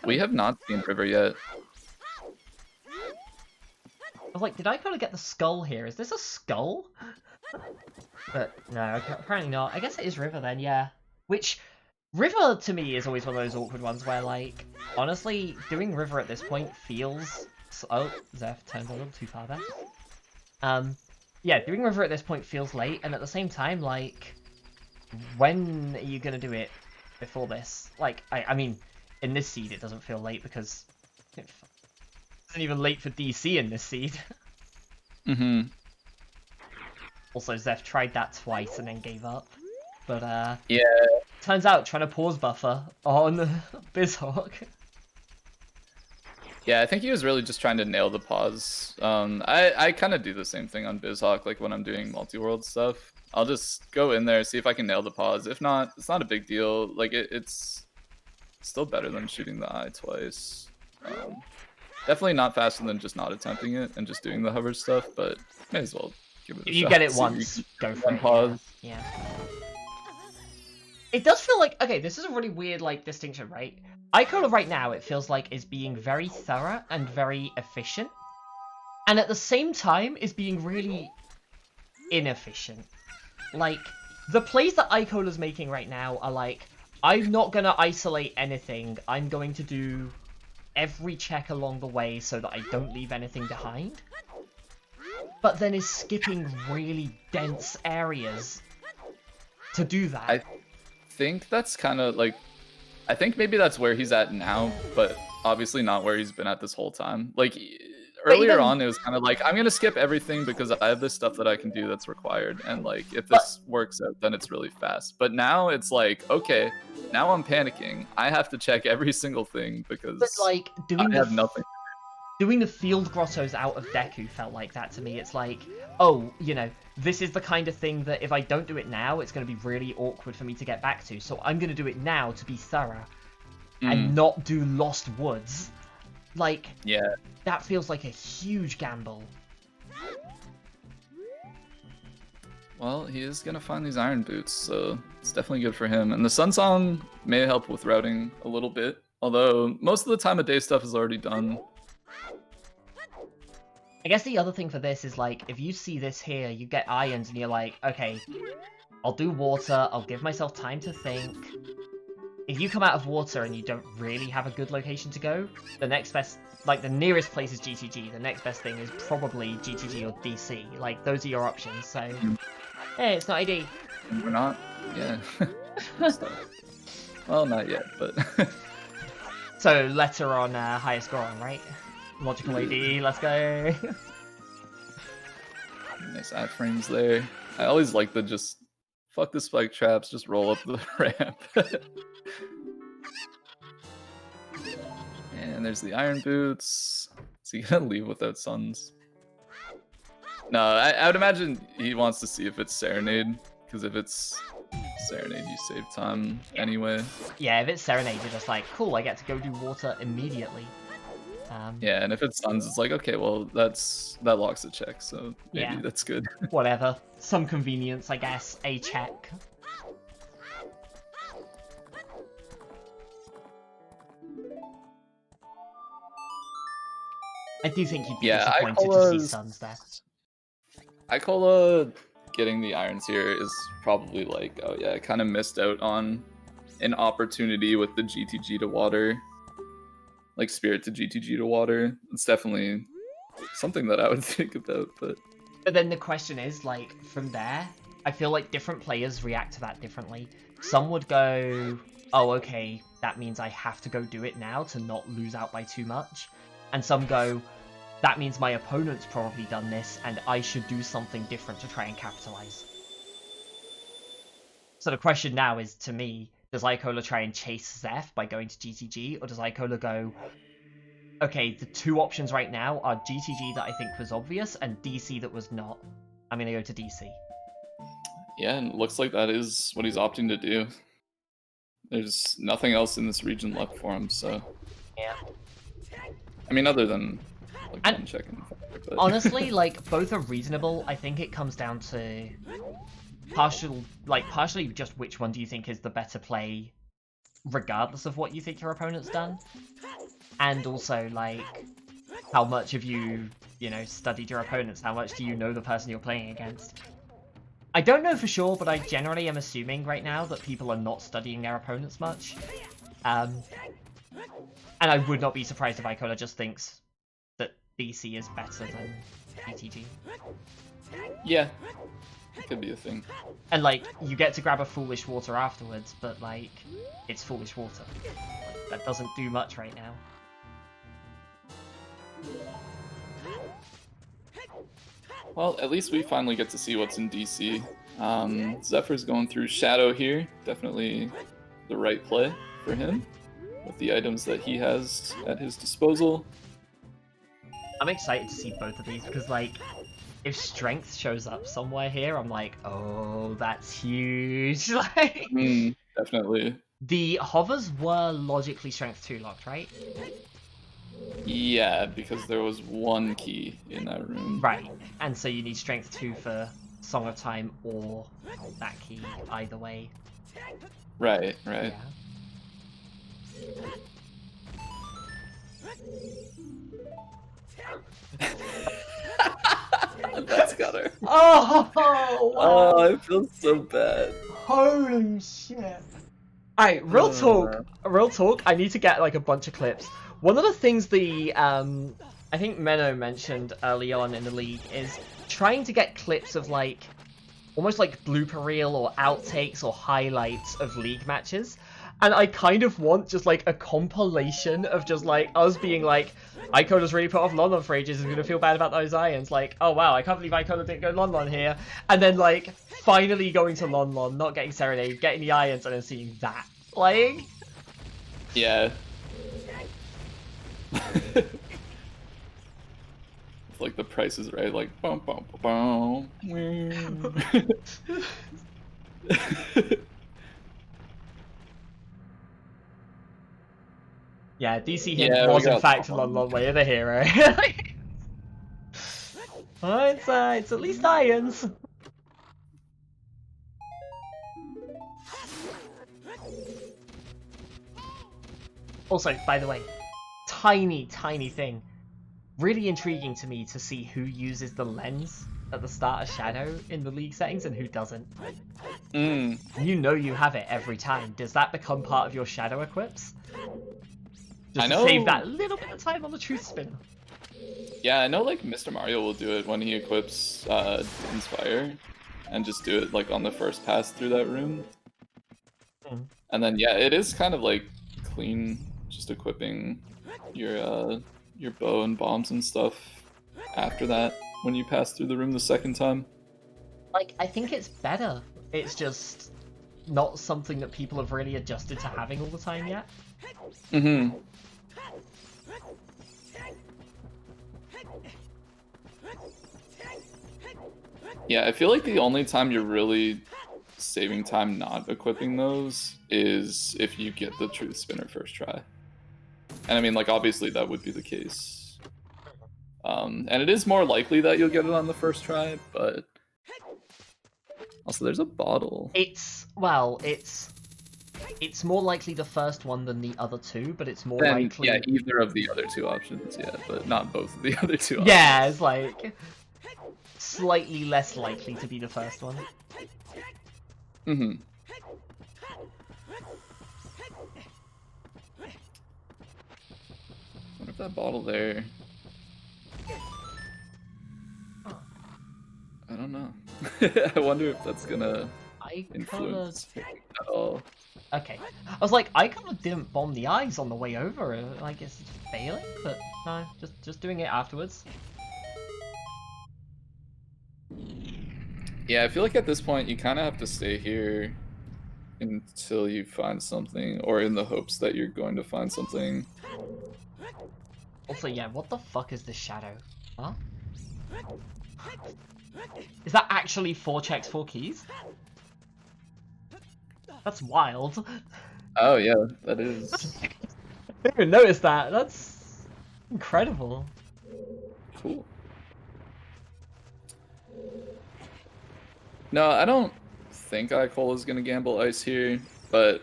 Speaker 1: We have not seen River yet.
Speaker 2: I was like, did Icola get the skull here? Is this a skull? But no, apparently not. I guess it is River then, yeah. Which, River to me is always one of those awkward ones where, like, honestly, doing River at this point feels... Oh, Zeph turned a little too far back. Yeah, doing River at this point feels late, and at the same time, like, when are you gonna do it before this? Like, I mean, in this seed it doesn't feel late because it isn't even late for DC in this seed. Also, Zeph tried that twice and then gave up. But,
Speaker 1: yeah.
Speaker 2: Turns out trying to pause buffer on BizHawk.
Speaker 1: Yeah, I think he was really just trying to nail the pause. I kind of do the same thing on BizHawk, like when I'm doing multi-world stuff. I'll just go in there, see if I can nail the pause. If not, it's not a big deal. Like, it's still better than shooting the eye twice. Definitely not faster than just not attempting it and just doing the hover stuff, but may as well give it a shot.
Speaker 2: You get it once, go for it.
Speaker 1: Pause.
Speaker 2: Yeah. It does feel like, okay, this is a really weird, like, distinction, right? Icola right now, it feels like, is being very thorough and very efficient. And at the same time, is being really inefficient. Like, the plays that Icola's making right now are like, I'm not going to isolate anything. I'm going to do every check along the way so that I don't leave anything behind. But then is skipping really dense areas to do that.
Speaker 1: I think that's kind of like, I think maybe that's where he's at now, but obviously not where he's been at this whole time. Like, earlier on, it was kind of like, I'm going to skip everything because I have this stuff that I can do that's required. And, like, if this works out, then it's really fast. But now it's like, okay, now I'm panicking. I have to check every single thing because
Speaker 2: like,
Speaker 1: I have nothing.
Speaker 2: Doing the field grottos out of Deku felt like that to me. It's like, oh, you know, this is the kind of thing that if I don't do it now, it's going to be really awkward for me to get back to. So I'm going to do it now to be thorough and not do Lost Woods. Like,
Speaker 1: yeah,
Speaker 2: that feels like a huge gamble.
Speaker 1: Well, he is going to find these iron boots, so it's definitely good for him. And the Sun Song may help with routing a little bit, although most of the time of day stuff is already done.
Speaker 2: I guess the other thing for this is, like, if you see this here, you get irons and you're like, okay, I'll do water, I'll give myself time to think. If you come out of water and you don't really have a good location to go, the next best, like, the nearest place is GTG. The next best thing is probably GTG or DC. Like, those are your options, so... Hey, it's not AD.
Speaker 1: We're not? Yeah. Well, not yet, but...
Speaker 2: So, letter on highest scoring, right? Logical AD, let's go.
Speaker 1: Nice iframes there. I always like the just fuck the spike traps, just roll up the ramp. And there's the iron boots. Is he gonna leave without suns? No, I would imagine he wants to see if it's Serenade, Because if it's Serenade, you save time anyway.
Speaker 2: Yeah, if it's Serenade, you're just like, cool, I get to go do water immediately.
Speaker 1: Yeah, and if it's Suns, it's like, okay, well, that locks the check, so maybe
Speaker 2: Yeah.
Speaker 1: that's good.
Speaker 2: Whatever. Some convenience, I guess. A check. I do think you'd be disappointed to see Suns there.
Speaker 1: Icola getting the irons here is probably like, oh yeah, I kind of missed out on an opportunity with the GTG to water, like Spirit to GTG to water. It's definitely something that I would think about, but
Speaker 2: then the question is, like, from there, I feel like different players react to that differently. Some would go, oh, okay, that means I have to go do it now to not lose out by too much. And some go, that means my opponent's probably done this, and I should do something different to try and capitalize. So the question now is, to me, does Icola try and chase Zeph by going to GTG, or does Icola go, okay, the two options right now are GTG that I think was obvious, and DC that was not. I'm going to go to DC.
Speaker 1: Yeah, and it looks like that is what he's opting to do. There's nothing else in this region left for him, so...
Speaker 2: Yeah.
Speaker 1: I mean, other than like
Speaker 2: And
Speaker 1: one check and but...
Speaker 2: honestly, like, both are reasonable. I think it comes down to partially just which one do you think is the better play, regardless of what you think your opponent's done, and also like how much have you studied your opponents? How much do you know the person you're playing against? I don't know for sure, but I generally am assuming right now that people are not studying their opponents much. And I would not be surprised if Icola just thinks that DC is better than GTG.
Speaker 1: Yeah, it could be a thing.
Speaker 2: And, like, you get to grab a Foolish Water afterwards, but, like, it's Foolish Water. Like, that doesn't do much right now.
Speaker 1: Well, at least we finally get to see what's in DC. Zephyr's going through Shadow here. Definitely the right play for him with the items that he has at his disposal.
Speaker 2: I'm excited to see both of these because, like, if Strength shows up somewhere here, I'm like, oh, that's huge. Like,
Speaker 1: definitely.
Speaker 2: The hovers were logically Strength 2 locked, right?
Speaker 1: Yeah, because there was one key in that room.
Speaker 2: Right, and so you need Strength 2 for Song of Time or that key, either way.
Speaker 1: Right.
Speaker 2: Yeah.
Speaker 1: That's got her.
Speaker 2: Oh, wow.
Speaker 1: Oh, I feel so bad.
Speaker 2: Holy shit. Alright, real talk, I need to get like a bunch of clips. One of the things I think Menno mentioned early on in the league is trying to get clips of like, almost like blooper reel or outtakes or highlights of league matches. And I kind of want just like a compilation of just like us being like, Icola's really put off Lon for ages, is gonna feel bad about those irons. Like, oh wow, I can't believe Icola didn't go Lon here. And then like, finally going to Lon, not getting Serenade, getting the irons, and then seeing that. Like...
Speaker 1: Yeah. Like the price is right, like bum bum bum.
Speaker 2: Yeah, DC him was in fact Lon Way of the hero. Oh, it's at least irons. Also, by the way, tiny thing. Really intriguing to me to see who uses the lens at the start of Shadow in the league settings and who doesn't. You know you have it every time. Does that become part of your Shadow equips? Just to save that little bit of time on the Truth Spinner.
Speaker 1: Yeah, I know like Mr. Mario will do it when he equips Inspire and just do it like on the first pass through that room. And then yeah, it is kind of like clean, just equipping your bow and bombs and stuff after that when you pass through the room the second time.
Speaker 2: Like, I think it's better. It's just not something that people have really adjusted to having all the time yet.
Speaker 1: Yeah, I feel like the only time you're really saving time not equipping those is if you get the truth spinner first try. And I mean, like, obviously that would be the case. And it is more likely that you'll get it on the first try, but also there's a bottle.
Speaker 2: It's more likely the first one than the other two, but it's more
Speaker 1: Then,
Speaker 2: likely.
Speaker 1: yeah, either of the other two options, yeah, but not both of the other two options.
Speaker 2: Yeah, it's like slightly less likely to be the first one.
Speaker 1: Mm-hmm. What if that bottle there? I don't know. I wonder if that's gonna influence at all.
Speaker 2: Okay. I was like, Icola didn't bomb the eyes on the way over. I guess it's failing, but no, just doing it afterwards.
Speaker 1: Yeah, I feel like at this point you kind of have to stay here until you find something, or in the hopes that you're going to find something.
Speaker 2: Also, yeah, what the fuck is this shadow? Huh? Is that actually 4 checks, 4 keys? That's wild.
Speaker 1: Oh yeah, that is.
Speaker 2: I didn't even notice that. That's incredible.
Speaker 1: Cool. No, I don't think Icola is going to gamble ice here, but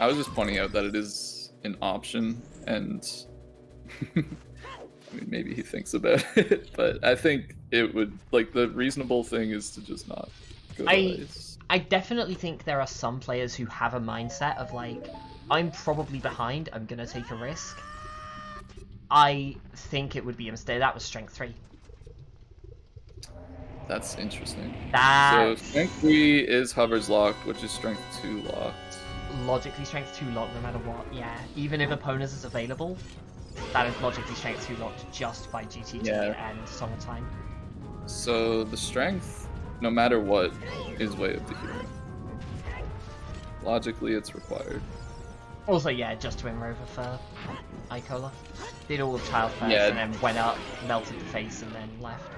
Speaker 1: I was just pointing out that it is an option, and I mean, maybe he thinks about it, but I think it would, like, the reasonable thing is to just not go to ice.
Speaker 2: I definitely think there are some players who have a mindset of like, I'm probably behind, I'm gonna take a risk. I think it would be a mistake. That was strength 3.
Speaker 1: That's interesting.
Speaker 2: That's...
Speaker 1: So strength 3 is hovers locked, which is strength 2 locked.
Speaker 2: Logically strength 2 locked no matter what, yeah. Even if opponents is available, that is logically strength 2 locked just by GTG and Song of Time.
Speaker 1: So the strength, no matter what, is way of the hero. Logically, it's required.
Speaker 2: Also, yeah, just to Rover for Icola. Did all of Child first and then went up, melted the face, and then left.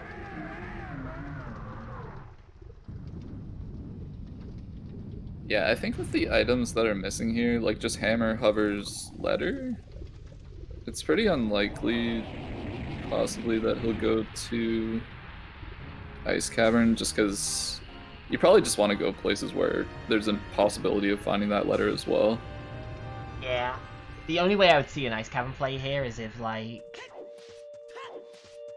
Speaker 1: Yeah, I think with the items that are missing here, like just hammer, hovers, letter, it's pretty unlikely, possibly, that he'll go to Ice Cavern, just because you probably just want to go places where there's a possibility of finding that letter as well.
Speaker 2: Yeah. The only way I would see an Ice Cavern play here is if, like,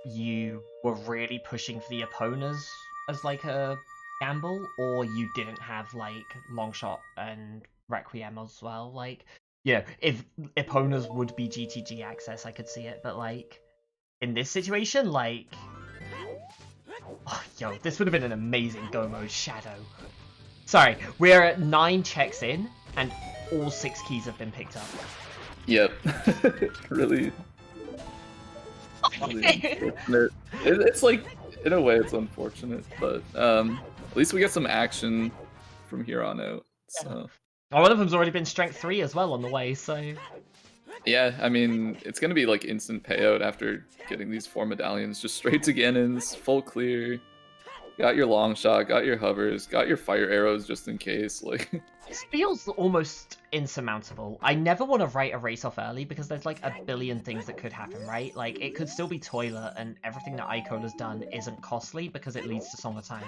Speaker 2: you were really pushing for the opponents as, like, a gamble, or you didn't have, like, Longshot and Requiem as well. Like, yeah, if opponents would be GTG access, I could see it, but, like, in this situation, like... Oh, yo, this would have been an amazing go mode shadow. Sorry, we're at 9 checks in, and all 6 keys have been picked up.
Speaker 1: Yep. really unfortunate. It's like, in a way, it's unfortunate, but at least we get some action from here on out. So.
Speaker 2: Oh, one of them's already been strength 3 as well on the way, so...
Speaker 1: Yeah, I mean, it's gonna be like instant payout after getting these 4 medallions, just straight to Ganon's, full clear. Got your long shot, got your hovers, got your fire arrows just in case, like...
Speaker 2: This feels almost insurmountable. I never want to write a race off early because there's like a billion things that could happen, right? Like, it could still be Toilet, and everything that Icola's done isn't costly because it leads to Song of Time.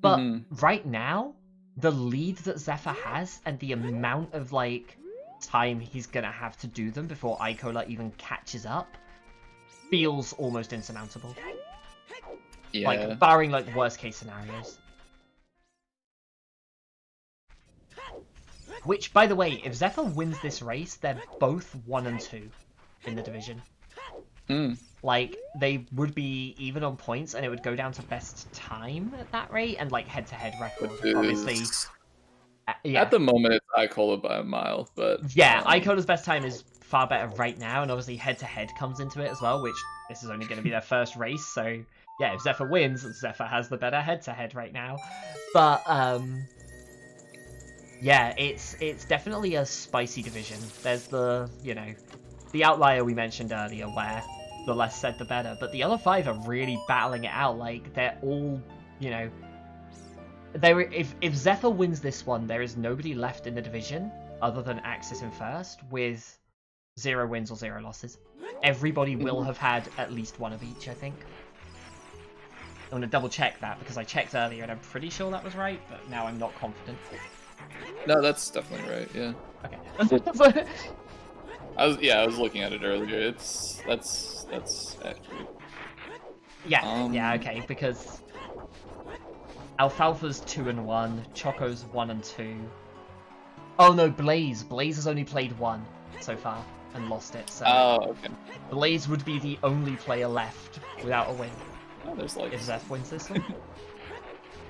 Speaker 2: But right now, the lead that Zephyr has and the amount of, like, time he's gonna have to do them before Icola even catches up feels almost insurmountable.
Speaker 1: Yeah.
Speaker 2: Like, barring, like, worst case scenarios. Which, by the way, if Zephyr wins this race, they're both 1 and 2 in the division. Like, they would be even on points, and it would go down to best time at that rate, and, like, head-to-head record, obviously. Yeah.
Speaker 1: At the moment, it's Icola by a mile, but...
Speaker 2: Yeah, Icola's best time is far better right now, and obviously head-to-head comes into it as well, which this is only going to be their first race, so... Yeah, if Zephyr wins, Zephyr has the better head-to-head right now. But, yeah, it's definitely a spicy division. There's the, you know, the outlier we mentioned earlier where the less said the better, but the other 5 are really battling it out. Like, they're all, you know, if Zephyr wins this one, there is nobody left in the division other than Axis in first with 0 wins or 0 losses. Everybody will have had at least one of each, I think. I'm gonna double check that because I checked earlier and I'm pretty sure that was right, but now I'm not confident.
Speaker 1: No, that's definitely right. Yeah.
Speaker 2: Okay.
Speaker 1: I was looking at it earlier. That's accurate.
Speaker 2: Yeah, okay, because Alfalfa's 2 and 1, Choco's 1 and 2. Oh no, Blaze. Blaze has only played 1 so far and lost it. So
Speaker 1: okay.
Speaker 2: Blaze would be the only player left without a win.
Speaker 1: Oh, there's Lights.
Speaker 2: If Zeph wins this one.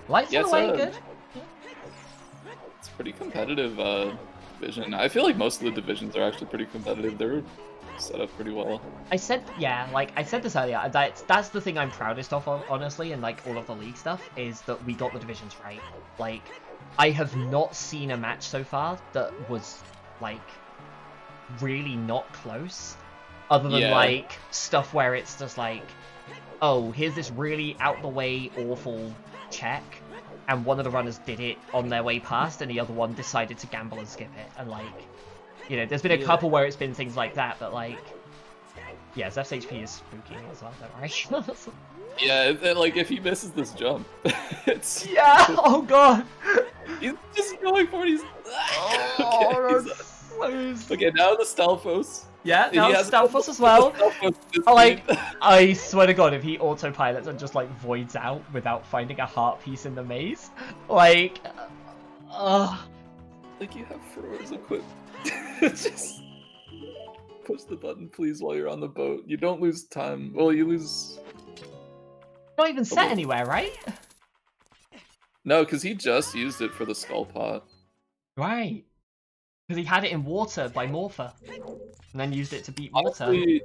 Speaker 2: Lights
Speaker 1: Yeah,
Speaker 2: in a way, good.
Speaker 1: It's pretty competitive division. I feel like most of the divisions are actually pretty competitive. They're set up pretty well.
Speaker 2: I said this earlier. That's the thing I'm proudest of, honestly, and like all of the league stuff is that we got the divisions right. Like, I have not seen a match so far that was like really not close, other than like stuff where it's just like, oh, here's this really out the way awful check, and one of the runners did it on their way past, and the other one decided to gamble and skip it, and like. You know, there's been a couple where it's been things like that, but like, yeah, Zeph's HP is spooky as well, don't worry.
Speaker 1: Yeah, like if he misses this jump, it's
Speaker 2: oh god,
Speaker 1: he's just going for it. He's
Speaker 2: so
Speaker 1: okay. Now the Stalfos.
Speaker 2: Yeah, now Stalfos as well. Like, I swear to god, if he autopilots and just like voids out without finding a heart piece in the maze, like,
Speaker 1: like you have Furores equipped. Just push the button, please, while you're on the boat. You don't lose time. Well, you lose.
Speaker 2: Not even set anywhere, right?
Speaker 1: No, because he just used it for the skull pot.
Speaker 2: Right. Because he had it in water by Morpher, and then used it to beat water.
Speaker 1: Honestly,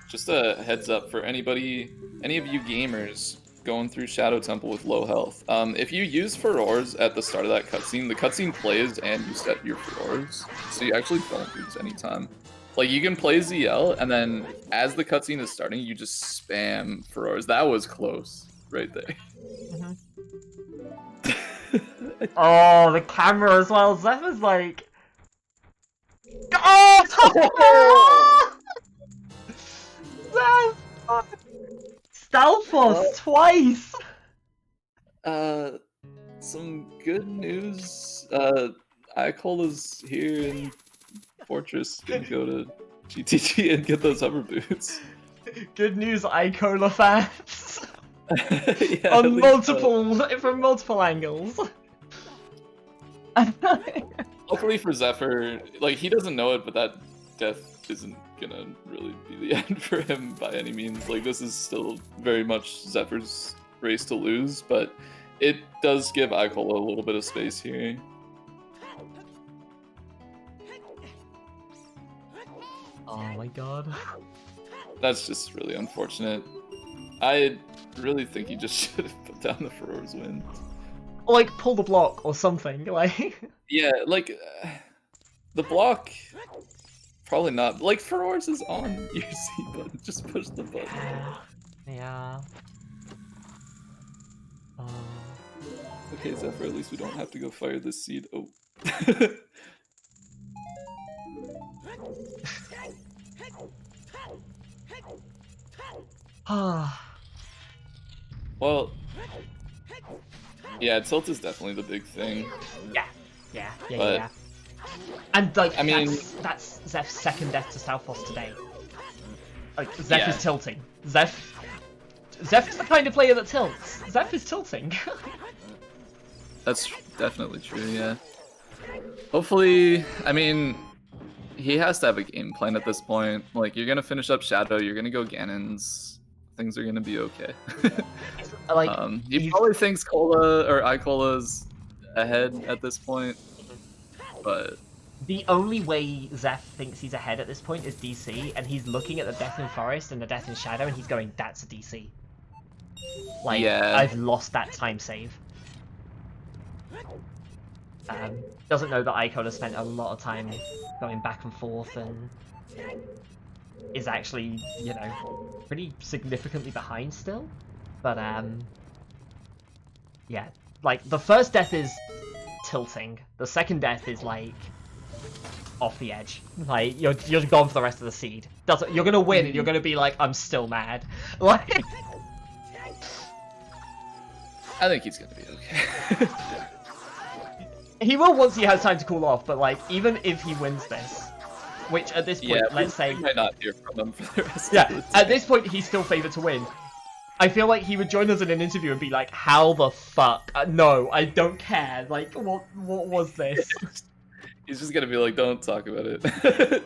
Speaker 1: just a heads up for any of you gamers going through Shadow Temple with low health. If you use Furores at the start of that cutscene, the cutscene plays and you set your Furores, so you actually don't lose any time. Like, you can play ZL, and then as the cutscene is starting, you just spam Furores. That was close, right there.
Speaker 2: Oh, the camera as well. Zeph is like... Oh! Zeph! Stalfos twice!
Speaker 1: Some good news. Icola's here in Fortress. Gonna go to GTG and get those hover boots.
Speaker 2: Good news, Icola fans!
Speaker 1: Yeah,
Speaker 2: on from multiple angles.
Speaker 1: Hopefully for Zephyr, like, he doesn't know it, but that death isn't gonna really be the end for him by any means. Like, this is still very much Zephyr's race to lose, but it does give Icola a little bit of space here.
Speaker 2: Oh my god.
Speaker 1: That's just really unfortunate. I really think he just should have put down the Furores win.
Speaker 2: Or like pull the block or something, like.
Speaker 1: Yeah, like the block. Probably not. Like, Furores is on your C button. Just push the button.
Speaker 2: Yeah.
Speaker 1: Okay, Zephyr, at least we don't have to go fire this seed. Oh. Well, yeah, tilt is definitely the big thing.
Speaker 2: Yeah. And like, I mean, that's Zeph's second death to Stalfos today. Like, Zeph is tilting. Zeph is the kind of player that tilts. Zeph is tilting.
Speaker 1: That's definitely true, yeah. Hopefully, I mean, he has to have a game plan at this point. Like, you're gonna finish up Shadow, you're gonna go Ganon's, things are gonna be okay.
Speaker 2: Like,
Speaker 1: he probably thinks Icola's ahead at this point, but...
Speaker 2: The only way Zeph thinks he's ahead at this point is DC, and he's looking at the Death in Forest and the Death in Shadow, and he's going, that's a DC. Like, yeah. I've lost that time save. Doesn't know that Icola spent a lot of time going back and forth and is actually, you know, pretty significantly behind still. But, Yeah, like, the first death is tilting. The second death is, like, off the edge. Like, you're gone for the rest of the seed. You're gonna win, and you're gonna be like, I'm still mad. Like...
Speaker 1: I think he's gonna be okay.
Speaker 2: He will once he has time to cool off, but, like, even if he wins this, which at this point, let's say...
Speaker 1: we might not hear from him for the rest of the day.
Speaker 2: At this point, he's still favored to win. I feel like he would join us in an interview and be like, how the fuck? No, I don't care. Like, what was this?
Speaker 1: He's just gonna be like, don't talk about it.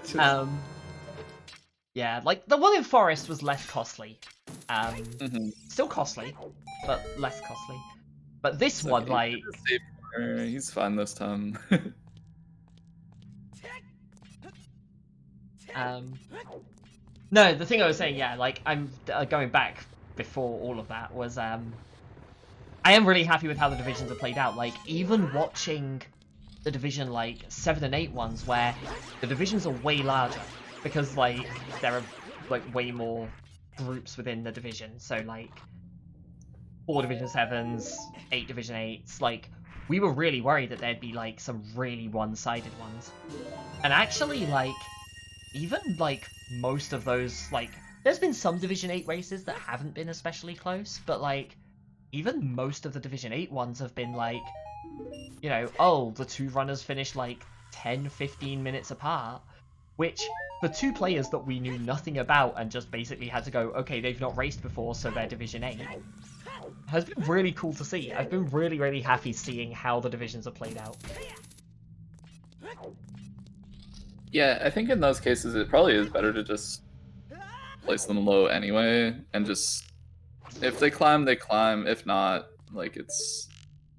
Speaker 1: Just...
Speaker 2: Yeah, like, the one in Forest was less costly. Still costly, but less costly. But this one,
Speaker 1: okay.
Speaker 2: like...
Speaker 1: He's fine this time.
Speaker 2: No, the thing I was saying, yeah, like, I'm going back before all of that, was, I am really happy with how the divisions are played out. Like, even watching the division, like, 7 and 8 ones, where the divisions are way larger, because, like, there are, like, way more groups within the division. So, like, 4 Division 7s, 8 Division 8s, like, we were really worried that there'd be, like, some really one-sided ones. And actually, like, even, like, most of those, like, there's been some Division 8 races that haven't been especially close, but, like, even most of the Division 8 ones have been, like, you know, oh, the 2 runners finished, like, 10, 15 minutes apart, which, for 2 players that we knew nothing about and just basically had to go, okay, they've not raced before, so they're Division 8, has been really cool to see. I've been really, really happy seeing how the divisions are played out.
Speaker 1: Yeah, I think in those cases it probably is better to just place them low anyway, and just, if they climb, they climb. If not, like,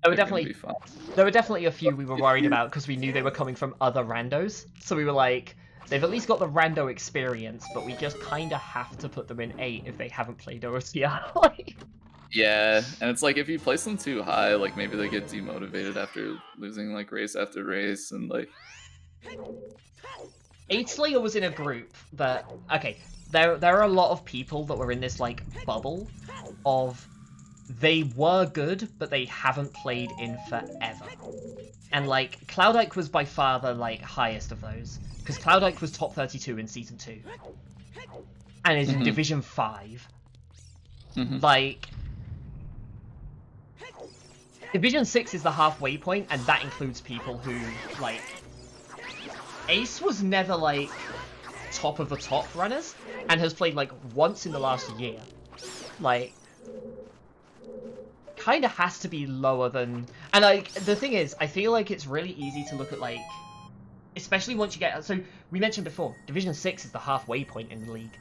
Speaker 2: There were definitely a few we were worried about because we knew they were coming from other randos. So we were like, they've at least got the rando experience, but we just kind of have to put them in 8 if they haven't played OOTR.
Speaker 1: Yeah, and it's like, if you place them too high, like, maybe they get demotivated after losing, like, race after race, and, like...
Speaker 2: 8slayer was in a group that... Okay, there are a lot of people that were in this, like, bubble of... They were good, but they haven't played in forever. And, like, Cloudike was by far the, like, highest of those. Because Cloudike was top 32 in Season 2. And is in Division 5. Like... Division 6 is the halfway point, and that includes people who, like... Ace was never, like, top of the top runners, and has played, like, once in the last year. Like... Kinda has to be lower than... And, like, the thing is, I feel like it's really easy to look at, like... Especially once you get... So, we mentioned before, Division 6 is the halfway point in the league.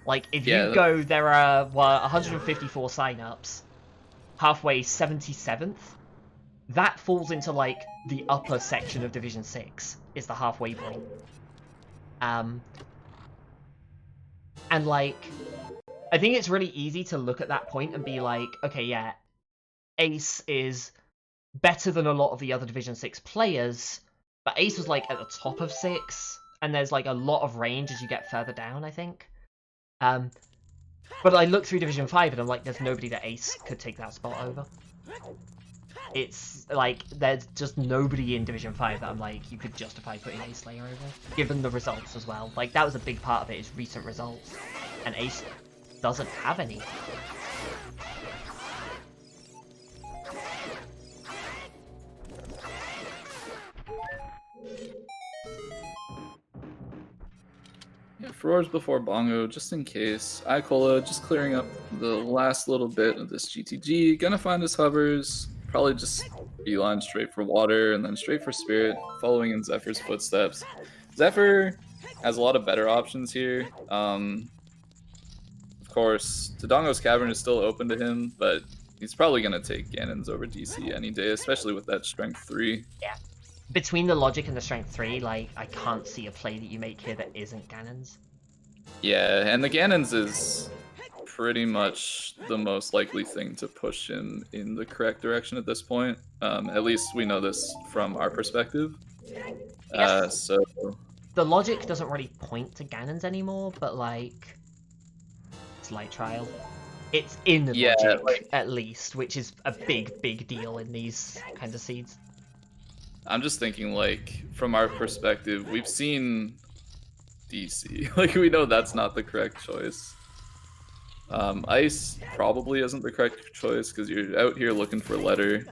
Speaker 2: Like, if you go, there are, 154 sign-ups... halfway 77th, that falls into, like, the upper section of Division 6, is the halfway point. And, like, I think it's really easy to look at that point and be like, okay, yeah, Ace is better than a lot of the other Division 6 players, but Ace was, like, at the top of 6, and there's, like, a lot of range as you get further down, I think. But I look through Division 5 and I'm like, there's nobody that Ace could take that spot over. It's like, there's just nobody in Division 5 that I'm like, you could justify putting Ace-slayer over, given the results as well. Like, that was a big part of it, is recent results. And Ace doesn't have any.
Speaker 1: Yeah, Roars before Bongo, just in case. Icola just clearing up the last little bit of this GTG. Gonna find his hovers. Probably just beeline straight for water and then straight for spirit, following in Zephyr's footsteps. Zephyr has a lot of better options here. Of course, Dodongo's Cavern is still open to him, but he's probably gonna take Ganon's over DC any day, especially with that strength 3.
Speaker 2: Yeah. Between the logic and the strength 3, like, I can't see a play that you make here that isn't Ganon's.
Speaker 1: Yeah, and the Ganon's is pretty much the most likely thing to push him in the correct direction at this point. At least we know this from our perspective. So
Speaker 2: the logic doesn't really point to Ganon's anymore, but, like, it's Light Trial. it's in
Speaker 1: Yeah,
Speaker 2: logic
Speaker 1: like,
Speaker 2: at least, which is a big deal in these kinds of seeds.
Speaker 1: I'm just thinking, like, from our perspective, we've seen DC. Like, we know that's not the correct choice. Ice probably isn't the correct choice because you're out here looking for letter.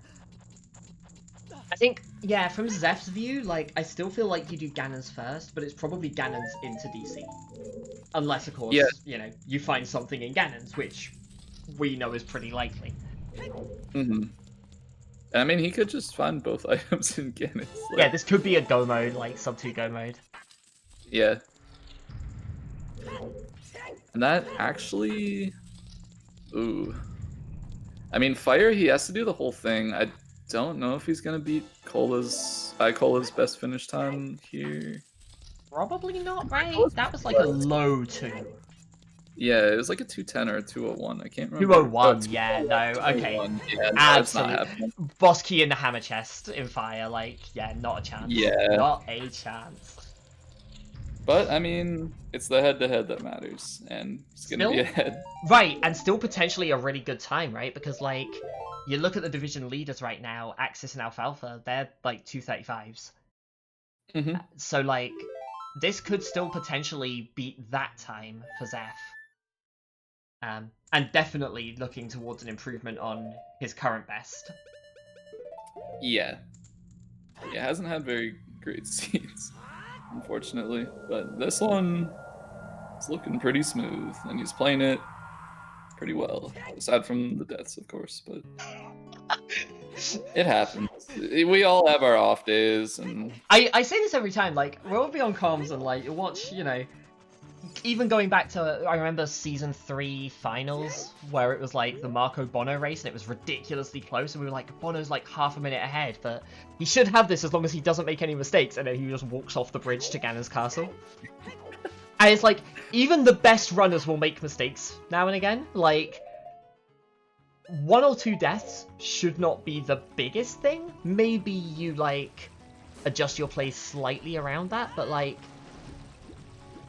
Speaker 2: I think, yeah, from Zeph's view, like, I still feel like you do Ganon's first, but it's probably Ganon's into DC. Unless, of
Speaker 1: Yeah.
Speaker 2: course, you know, you find something in Ganon's, which we know is pretty likely.
Speaker 1: Mm-hmm. I mean, he could just find both items in Ganon's. Like,
Speaker 2: Yeah, this could be a go mode, like, sub 2 go mode.
Speaker 1: yeah. And that actually... Ooh. I mean, Fire, he has to do the whole thing. I don't know if he's gonna beat Icola's best finish time here.
Speaker 2: Probably not, right? That was like a low 2.
Speaker 1: Yeah, it was like a 210 or a 201. I can't remember.
Speaker 2: 201, yeah, no, okay.
Speaker 1: 201. Yeah, no, it's not
Speaker 2: Absolutely.
Speaker 1: happening.
Speaker 2: Boss key in the hammer chest in Fire, like, yeah, not a chance.
Speaker 1: Yeah.
Speaker 2: Not a chance.
Speaker 1: But, I mean, it's the head-to-head that matters, and it's gonna be
Speaker 2: Still?
Speaker 1: ahead.
Speaker 2: Right, and still potentially a really good time, right? Because, like, you look at the division leaders right now, Axis and Alfalfa, they're, like, 235s.
Speaker 1: Mm-hmm.
Speaker 2: So, like, this could still potentially beat that time for Zeph. And definitely looking towards an improvement on his current best.
Speaker 1: Yeah. It hasn't had very great seeds, unfortunately. But this one is looking pretty smooth, and he's playing it pretty well. Aside from the deaths, of course, but it happens. We all have our off days, and
Speaker 2: I say this every time, like, we'll be on comms and, like, you watch, you know, even going back to, I remember Season 3 finals, where it was, like, the Marco Bono race, and it was ridiculously close, and we were like, Bono's, like, half a minute ahead, but he should have this as long as he doesn't make any mistakes, and then he just walks off the bridge to Ganon's castle. And it's like, even the best runners will make mistakes now and again. Like, 1 or 2 deaths should not be the biggest thing. Maybe you, like, adjust your play slightly around that, but, like,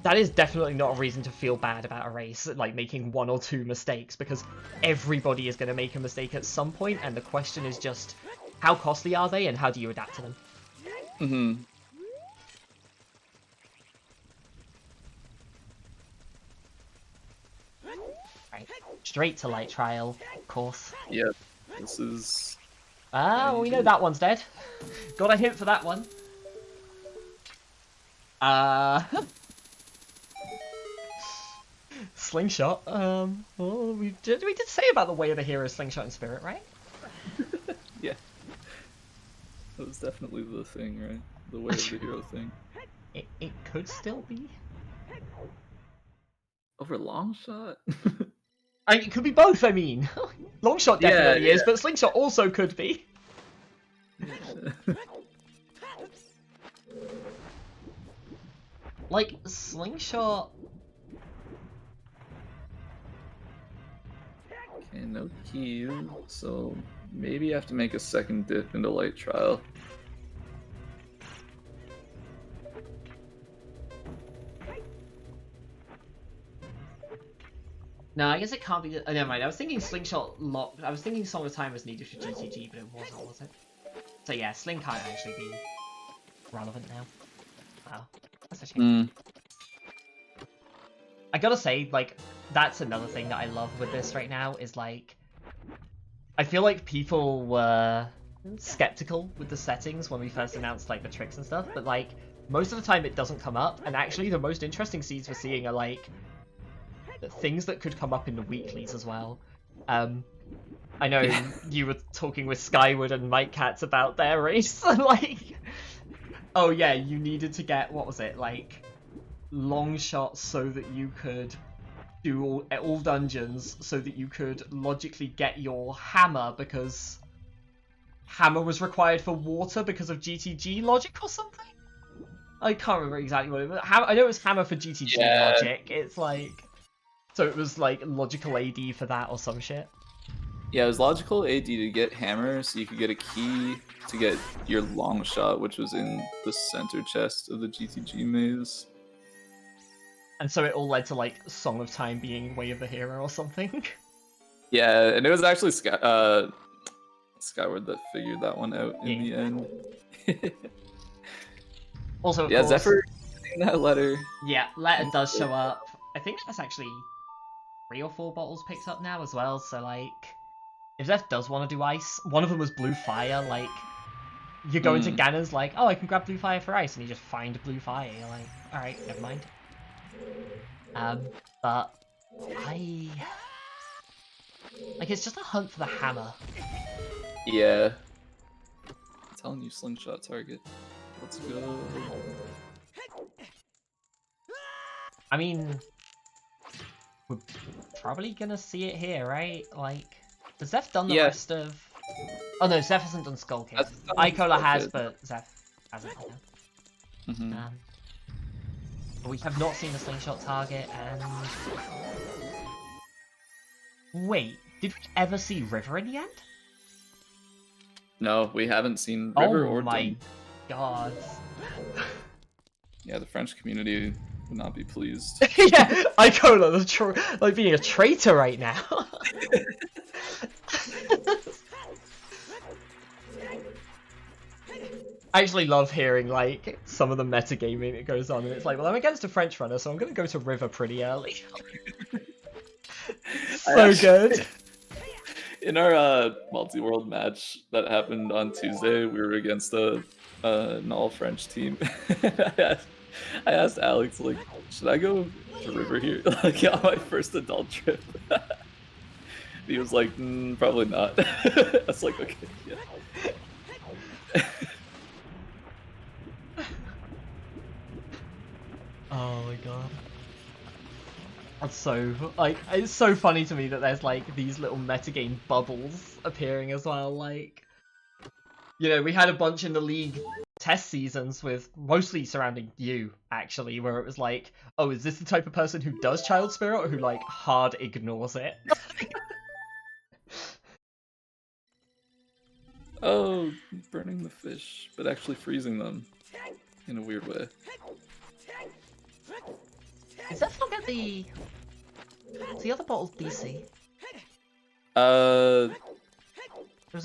Speaker 2: that is definitely not a reason to feel bad about a race, like, making 1 or 2 mistakes, because everybody is going to make a mistake at some point, and the question is just, how costly are they, and how do you adapt to them?
Speaker 1: mm-hmm.
Speaker 2: Right, straight to light trial, of course.
Speaker 1: Yeah, this is...
Speaker 2: Ah, well, we know that one's dead. Got a hint for that one. Slingshot. Well, we did say about the way of the hero, slingshot and spirit, right?
Speaker 1: Yeah. That was definitely the thing, right? The way of the hero thing.
Speaker 2: It could still be.
Speaker 1: Over long shot?
Speaker 2: I mean, it could be both, I mean. Longshot definitely is, but slingshot also could be.
Speaker 1: Yeah.
Speaker 2: Like, slingshot...
Speaker 1: Okay, no key, so maybe you have to make a second dip into light trial.
Speaker 2: No, I guess it can't be... Oh, never mind, I was thinking slingshot lock... I was thinking Song of Time was needed for GTG, but it wasn't, was it? So yeah, sling can't actually be relevant now. Wow, that's a shame. I gotta say, like, that's another thing that I love with this right now, is, like... I feel like people were skeptical with the settings when we first announced, like, the tricks and stuff, but, like, most of the time it doesn't come up, and actually the most interesting seeds we're seeing are, like, things that could come up in the weeklies as well. I know you were talking with Skyward and Mike Katz about their race, like... Oh yeah, you needed to get, what was it, like... long shots so that you could do all dungeons, so that you could logically get your hammer, because hammer was required for water because of GTG logic or something? I can't remember exactly what it was. I know it was hammer for GTG logic. It's like... So it was like logical AD for that or some shit.
Speaker 1: Yeah, it was logical AD to get hammer, so you could get a key to get your long shot, which was in the center chest of the GTG maze.
Speaker 2: And so it all led to, like, Song of Time being Way of the Hero or something.
Speaker 1: Yeah, and it was actually Skyward that figured that one out in the end.
Speaker 2: Also, of
Speaker 1: Yeah,
Speaker 2: course,
Speaker 1: Zephyr getting that letter.
Speaker 2: yeah, letter does show up. I think that's actually 3 or 4 bottles picked up now as well, so like, if Zeph does want to do ice, one of them was blue fire, like, you go into Ganon's like, oh, I can grab blue fire for ice, and you just find blue fire, you're like, alright, never mind. But like, it's just a hunt for the hammer.
Speaker 1: Yeah. I'm telling you, slingshot target. Let's go.
Speaker 2: I mean, we're probably gonna see it here, right? Like, has Zeph done the rest of... Oh no, Zeph hasn't done Skull Kid. Icola has, but Zeph hasn't. We have not seen the slingshot target, and... Wait, did we ever see River in the end?
Speaker 1: No, we haven't seen River or
Speaker 2: Oh my
Speaker 1: Dome.
Speaker 2: god.
Speaker 1: Yeah, the French community would not be pleased.
Speaker 2: Yeah, Icola, like being a traitor right now. I actually love hearing like some of the metagaming that goes on, and it's like, well, I'm against a French runner, so I'm gonna go to River pretty early. So good.
Speaker 1: In our multi-world match that happened on Tuesday, we were against an all-French team. I asked Alex, like, should I go to River here, like on my first adult trip? He was like, probably not. I was like, okay, yeah.
Speaker 2: Oh my god. That's so, like, it's so funny to me that there's, like, these little metagame bubbles appearing as well, like... You know, we had a bunch in the League test seasons with, mostly surrounding you, actually, where it was like, oh, is this the type of person who does Child Spirit, or who, like, hard ignores it?
Speaker 1: Oh, burning the fish, but actually freezing them in a weird way.
Speaker 2: Is that not get the... Is the other bottle DC? There's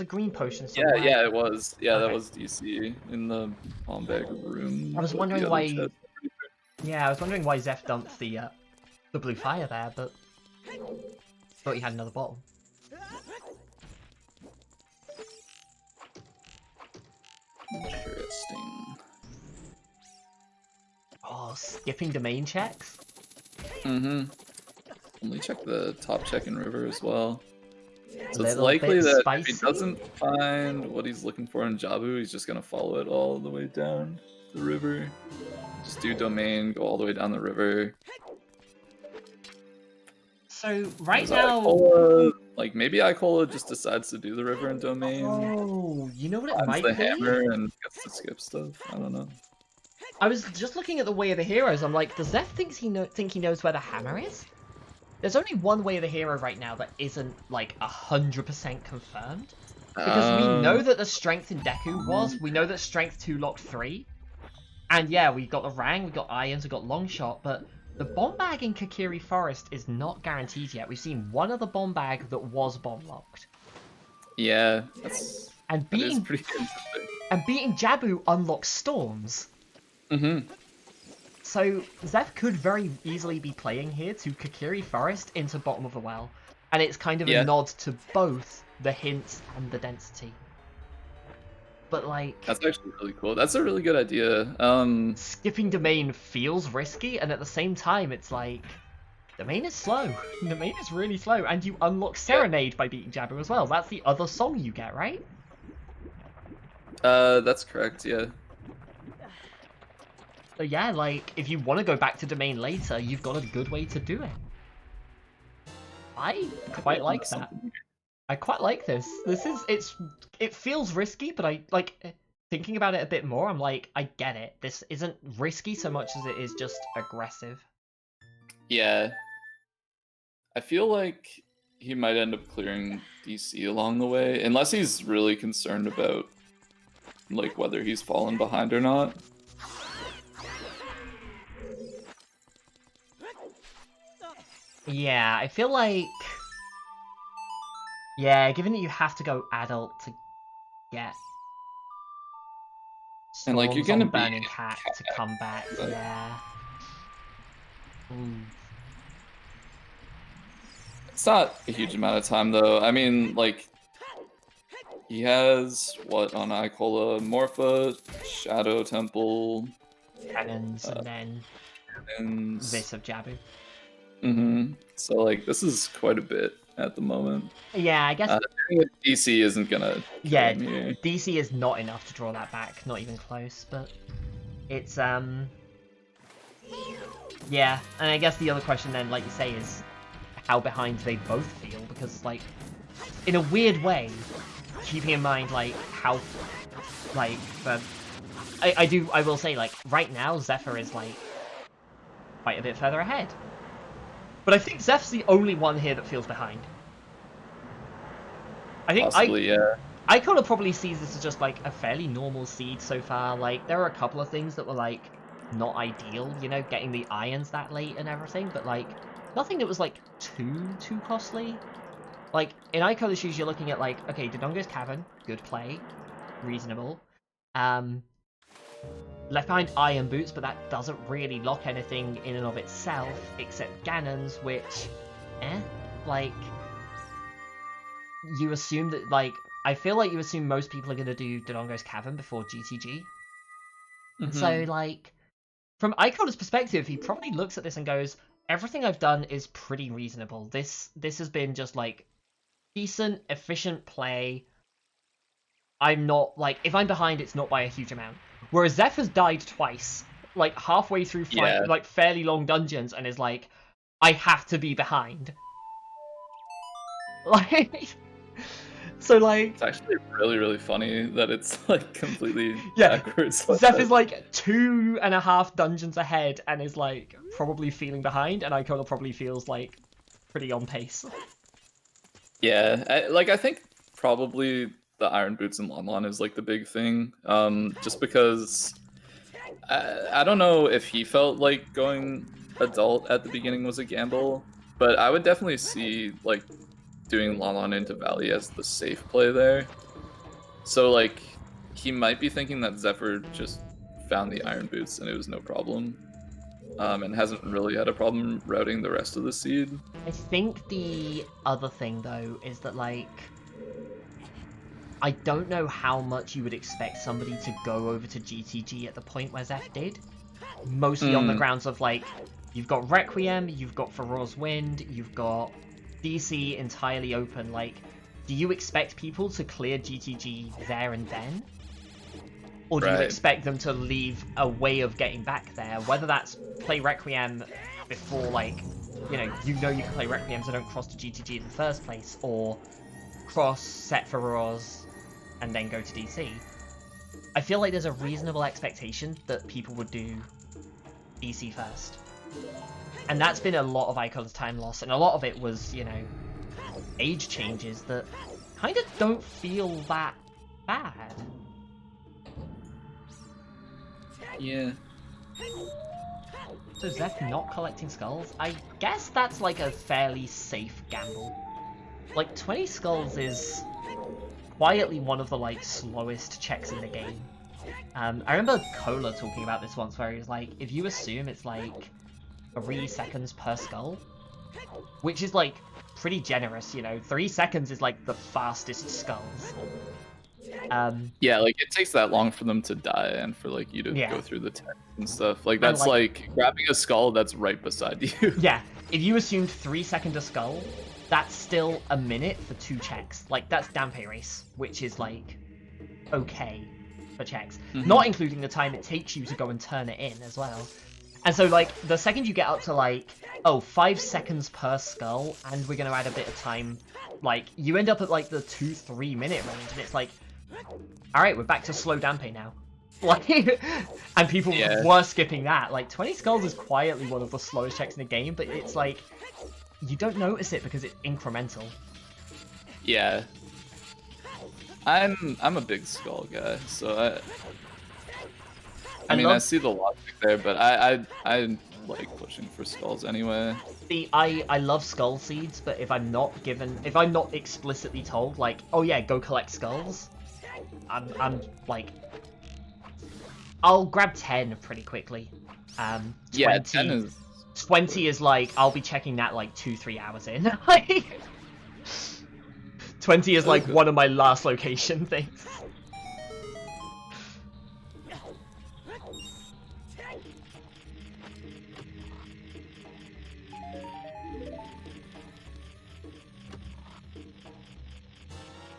Speaker 2: a green potion somewhere.
Speaker 1: Yeah, it was. Yeah,
Speaker 2: Okay.
Speaker 1: that was DC in the palm bag room.
Speaker 2: I was wondering why... Yeah, I was wondering why Zeph dumped the blue fire there, but... Thought he had another bottle.
Speaker 1: Interesting.
Speaker 2: Oh, skipping domain checks?
Speaker 1: Let me check the top check in River as well. So it's
Speaker 2: Little
Speaker 1: likely
Speaker 2: bit
Speaker 1: that
Speaker 2: spicy.
Speaker 1: if he doesn't find what he's looking for in Jabu, he's just gonna follow it all the way down the river. Just do domain, go all the way down the river.
Speaker 2: So right now,
Speaker 1: Icola, like maybe Icola just decides to do the river and domain.
Speaker 2: Oh, you know what it
Speaker 1: Finds
Speaker 2: might
Speaker 1: the
Speaker 2: be?
Speaker 1: hammer and gets to skip stuff. I don't know.
Speaker 2: I was just looking at the Way of the Heroes. I'm like, does Zeph think he knows where the hammer is? There's only one Way of the Hero right now that isn't like 100% confirmed. Because we know that the strength in Deku was. We know that strength 2 locked 3. And yeah, we got the Rang, we got Irons, we got Longshot, but the bomb bag in Kakiri Forest is not guaranteed yet. We've seen one other bomb bag that was bomb locked.
Speaker 1: Yeah,
Speaker 2: that is
Speaker 1: pretty interesting.
Speaker 2: And beating Jabu unlocks storms. So Zeph could very easily be playing here to Kakiri Forest into Bottom of the Well, and it's kind of a nod to both the hints and the density. But like... That's
Speaker 1: actually really cool. That's a really good idea.
Speaker 2: Skipping domain feels risky, and at the same time it's like... Domain is slow. Domain is really slow, and you unlock Serenade by beating Jabu as well. That's the other song you get, right?
Speaker 1: That's correct, yeah.
Speaker 2: So yeah, like, if you want to go back to domain later, you've got a good way to do it. I quite like that. I quite like this. It feels risky, but I, like, thinking about it a bit more, I'm like, I get it. This isn't risky so much as it is just aggressive.
Speaker 1: Yeah. I feel like he might end up clearing DC along the way, unless he's really concerned about, like, whether he's fallen behind or not.
Speaker 2: Yeah, I feel like... Yeah, given that you have to go adult to get
Speaker 1: And like you're
Speaker 2: Storms
Speaker 1: gonna
Speaker 2: on
Speaker 1: be
Speaker 2: Burning Cat to come back,
Speaker 1: but
Speaker 2: yeah. Ooh.
Speaker 1: it's not a huge amount of time though. I mean, like he has what on Icola, Morpha, Shadow Temple,
Speaker 2: Cannons,
Speaker 1: uh,
Speaker 2: and then
Speaker 1: and
Speaker 2: this of Jabu.
Speaker 1: So like this is quite a bit at the moment.
Speaker 2: Yeah, I guess.
Speaker 1: Doing it DC isn't gonna kill
Speaker 2: Yeah,
Speaker 1: him here.
Speaker 2: DC is not enough to draw that back, not even close. But it's yeah, and I guess the other question then, like you say, is how behind they both feel, because like in a weird way, keeping in mind like how like I will say like right now Zephyr is like quite a bit further ahead. But I think Zeph's the only one here that feels behind. I think
Speaker 1: Possibly, yeah.
Speaker 2: Icola probably sees this as just like a fairly normal seed so far. Like there are a couple of things that were like not ideal, you know, getting the irons that late and everything, but like nothing that was like too costly. Like in Icola's shoes, you're looking at like, okay, Dodongo's Cavern, good play, reasonable. Left behind Iron Boots, but that doesn't really lock anything in and of itself, except Ganon's, which, like, you assume that, like, I feel like you assume most people are going to do Dodongo's Cavern before GTG. So, like, from Icola's perspective, he probably looks at this and goes, everything I've done is pretty reasonable. This has been just, like, decent, efficient play. I'm not, like, if I'm behind, it's not by a huge amount. Whereas Zeph has died twice, like, halfway through like, fairly long dungeons, and is like, I have to be behind. Like, so, like...
Speaker 1: It's actually really, really funny that it's, like, completely
Speaker 2: yeah,
Speaker 1: backwards.
Speaker 2: Zeph is, like, 2.5 dungeons ahead, and is, like, probably feeling behind, and Icola probably feels, like, pretty on pace.
Speaker 1: Yeah, I think probably the Iron Boots and Lon is like the big thing. Just because I don't know if he felt like going adult at the beginning was a gamble, but I would definitely see like doing Lon into Valley as the safe play there. So like he might be thinking that Zephyr just found the Iron Boots and it was no problem. And hasn't really had a problem routing the rest of the seed.
Speaker 2: I think the other thing, though, is that, like, I don't know how much you would expect somebody to go over to GTG at the point where Zeph did. Mostly on the grounds of, like, you've got Requiem, you've got Feroz Wind, you've got DC entirely open. Like, do you expect people to clear GTG there and then? Or do you expect them to leave a way of getting back there? Whether that's play Requiem before, like, you can play Requiem so don't cross to GTG in the first place, or cross, set Feroz, and then go to DC. I feel like there's a reasonable expectation that people would do DC first. And that's been a lot of Icola's time loss, and a lot of it was, age changes that kind of don't feel that bad.
Speaker 1: Yeah.
Speaker 2: So Zeph not collecting skulls? I guess that's like a fairly safe gamble. Like 20 skulls is quietly one of the like slowest checks in the game. I remember Cola talking about this once where he was like, if you assume it's like 3 seconds per skull, which is like pretty generous, 3 seconds is like the fastest skulls.
Speaker 1: Yeah, like it takes that long for them to die and for like you to go through the text and stuff. Like that's like grabbing a skull that's right beside you.
Speaker 2: Yeah, if you assumed 3 seconds a skull, that's still a minute for 2 checks. Like that's Dampe Race, which is like okay for checks. Not including the time it takes you to go and turn it in as well. And so like the second you get up to like, 5 seconds per skull, and we're gonna add a bit of time, like you end up at like the 2-3 minute range, and it's like, alright, we're back to slow Dampe now. Like, and people were skipping that. Like 20 skulls is quietly one of the slowest checks in the game, but it's like you don't notice it because it's incremental.
Speaker 1: Yeah. I'm a big skull guy, so I mean I see the logic there, but I like pushing for skulls anyway.
Speaker 2: See, I love skull seeds, but if I'm not explicitly told, like, oh yeah, go collect skulls, I'm like, I'll grab 10 pretty quickly. 20,
Speaker 1: Yeah, 10 is...
Speaker 2: 20 is like, I'll be checking that like 2-3 hours in. Like, 20 is like one of my last location things.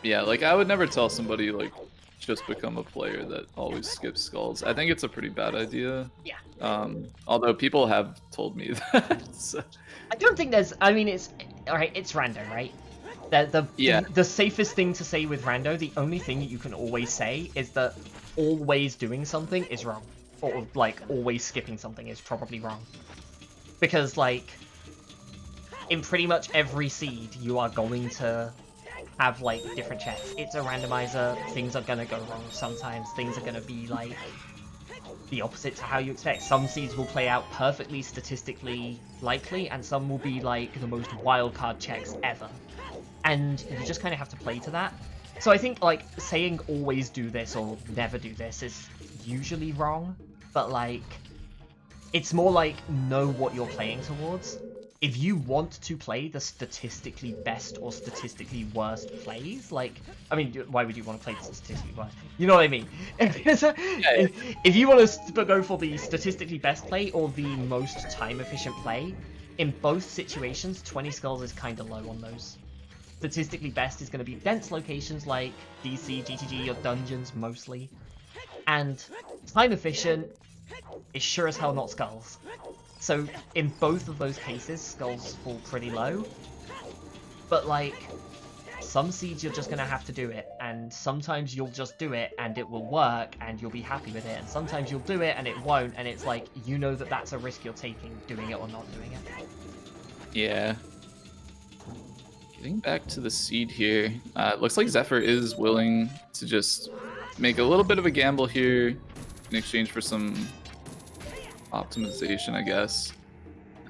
Speaker 1: Yeah, like I would never tell somebody like just become a player that always skips skulls. I think it's a pretty bad idea.
Speaker 2: Yeah.
Speaker 1: Although people have told me that. So.
Speaker 2: I don't think there's. I mean, it's alright. It's rando, right? The safest thing to say with rando, the only thing that you can always say is that always doing something is wrong, or like always skipping something is probably wrong, because like in pretty much every seed you are going to have like different checks. It's a randomizer. Things are gonna go wrong sometimes. Things are gonna be like the opposite to how you expect. Some seeds will play out perfectly statistically likely, and some will be like the most wildcard checks ever. And you just kind of have to play to that. So I think like saying always do this or never do this is usually wrong, but like it's more like know what you're playing towards. If you want to play the statistically best or statistically worst plays, like, I mean, why would you want to play the statistically worst? You know what I mean? If you want to go for the statistically best play or the most time-efficient play, in both situations, 20 skulls is kind of low on those. Statistically best is going to be dense locations like DC, GTG, or dungeons, mostly. And time-efficient is sure as hell not skulls. So in both of those cases, skulls fall pretty low. But like, some seeds you're just gonna have to do it, and sometimes you'll just do it and it will work and you'll be happy with it, and sometimes you'll do it and it won't, and it's like, you know that that's a risk you're taking, doing it or not doing it.
Speaker 1: Yeah. Getting back to the seed here, it looks like Zephyr is willing to just make a little bit of a gamble here in exchange for some optimization, I guess.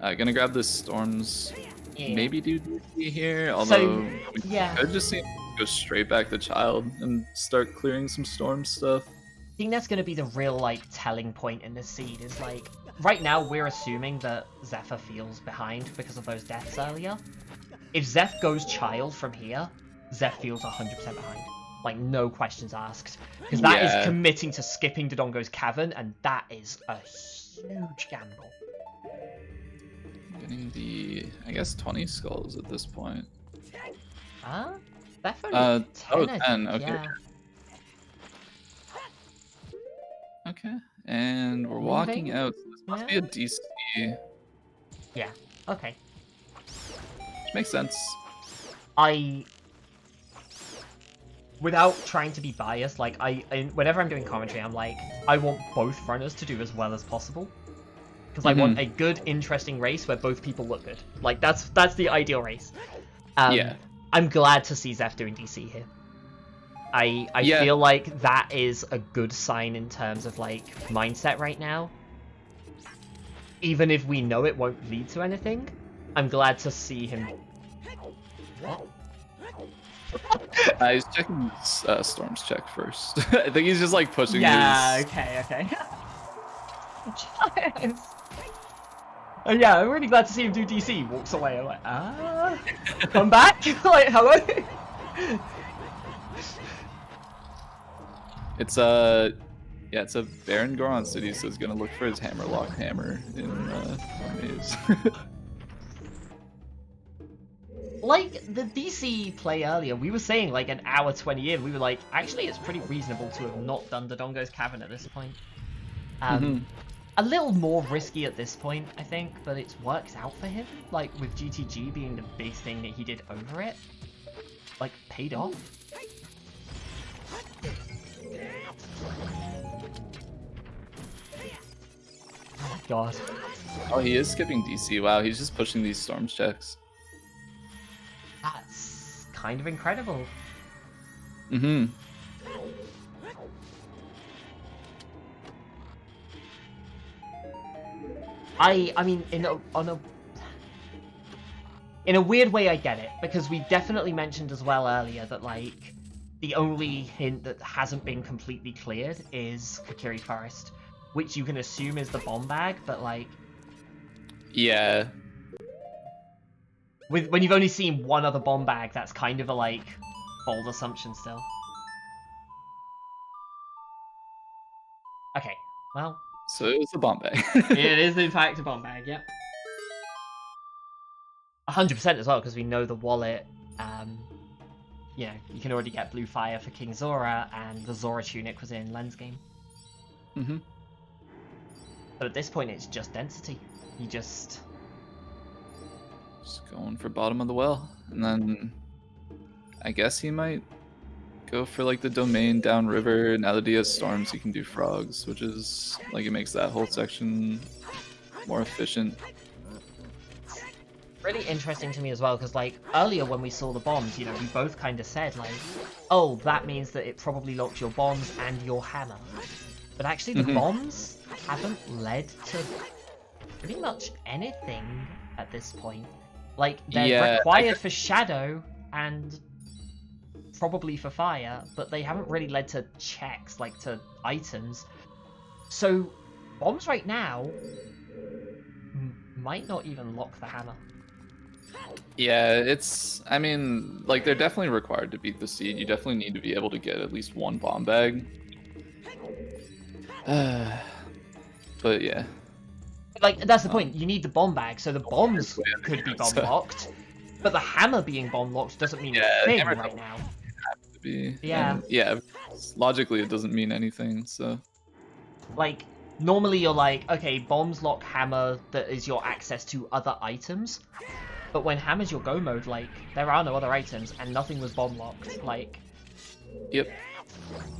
Speaker 1: Gonna grab the storms. Yeah. Maybe do DC here, although
Speaker 2: yeah,
Speaker 1: I just see go straight back to child and start clearing some storm stuff.
Speaker 2: I think that's gonna be the real like telling point in this seed. Is like right now we're assuming that Zephyr feels behind because of those deaths earlier. If Zeph goes child from here, Zeph feels 100% behind. Like, no questions asked. Because that is committing to skipping Dodongo's Cavern, and that is a huge gamble.
Speaker 1: Getting the, I guess, 20 skulls at this point.
Speaker 2: Huh? Zeph only 10,
Speaker 1: 10, okay.
Speaker 2: Yeah.
Speaker 1: Okay, and we're walking out. So this must be a DC.
Speaker 2: Yeah, okay.
Speaker 1: Which makes sense.
Speaker 2: Without trying to be biased, like, whenever I'm doing commentary, I'm like, I want both runners to do as well as possible. Because I want a good, interesting race where both people look good. Like, that's the ideal race.
Speaker 1: Yeah.
Speaker 2: I'm glad to see Zeph doing DC here. I feel like that is a good sign in terms of, like, mindset right now. Even if we know it won't lead to anything, I'm glad to see him... What?
Speaker 1: He's checking Storm's check first. I think he's just like pushing his...
Speaker 2: Yeah, okay. Yeah, I'm really glad to see him do DC. Walks away, I'm like, come back? Like, hello?
Speaker 1: It's a Baron Goron city, so he's gonna look for his Hammerlock hammer in maze.
Speaker 2: Like, the DC play earlier, we were saying, like, an hour 20 in, we were like, actually, it's pretty reasonable to have not done Dodongo's Cavern at this point. A little more risky at this point, I think, but it's worked out for him. Like, with GTG being the big thing that he did over it. Like, paid off. Oh my god.
Speaker 1: Oh, he is skipping DC. Wow, he's just pushing these Storms checks.
Speaker 2: That's kind of incredible. I mean, in a weird way, I get it, because we definitely mentioned as well earlier that, like, the only hint that hasn't been completely cleared is Kakiri Forest, which you can assume is the bomb bag, but, like...
Speaker 1: Yeah.
Speaker 2: When you've only seen one other bomb bag, that's kind of a, like, bold assumption still. Okay, well...
Speaker 1: So it was a bomb bag.
Speaker 2: It is, in fact, a bomb bag, yep. 100% as well, because we know the wallet, you know, you can already get blue fire for King Zora, and the Zora tunic was in Len's game.
Speaker 1: Mm-hmm.
Speaker 2: But at this point, it's just density. You just
Speaker 1: going for bottom of the well, and then I guess he might go for like the domain downriver. Now that he has storms, he can do frogs, which is like it makes that whole section more efficient.
Speaker 2: Really interesting to me as well, because like earlier when we saw the bombs, you know, we both kind of said like, oh, that means that it probably locked your bombs and your hammer. But actually the bombs haven't led to pretty much anything at this point. Like, they're required for shadow and probably for fire, but they haven't really led to checks, like to items. So bombs right now might not even lock the hammer.
Speaker 1: Yeah, it's, I mean, like, they're definitely required to beat the seed. You definitely need to be able to get at least one bomb bag. But yeah.
Speaker 2: Like, that's the point. You need the bomb bag, so the bombs could be bomb locked, but the hammer being bomb locked doesn't mean a thing right now.
Speaker 1: To be.
Speaker 2: Yeah.
Speaker 1: And, yeah, logically it doesn't mean anything, so.
Speaker 2: Like, normally you're like, okay, bombs lock hammer, that is your access to other items. But when hammer's your go mode, like, there are no other items, and nothing was bomb locked. Like,
Speaker 1: Yep.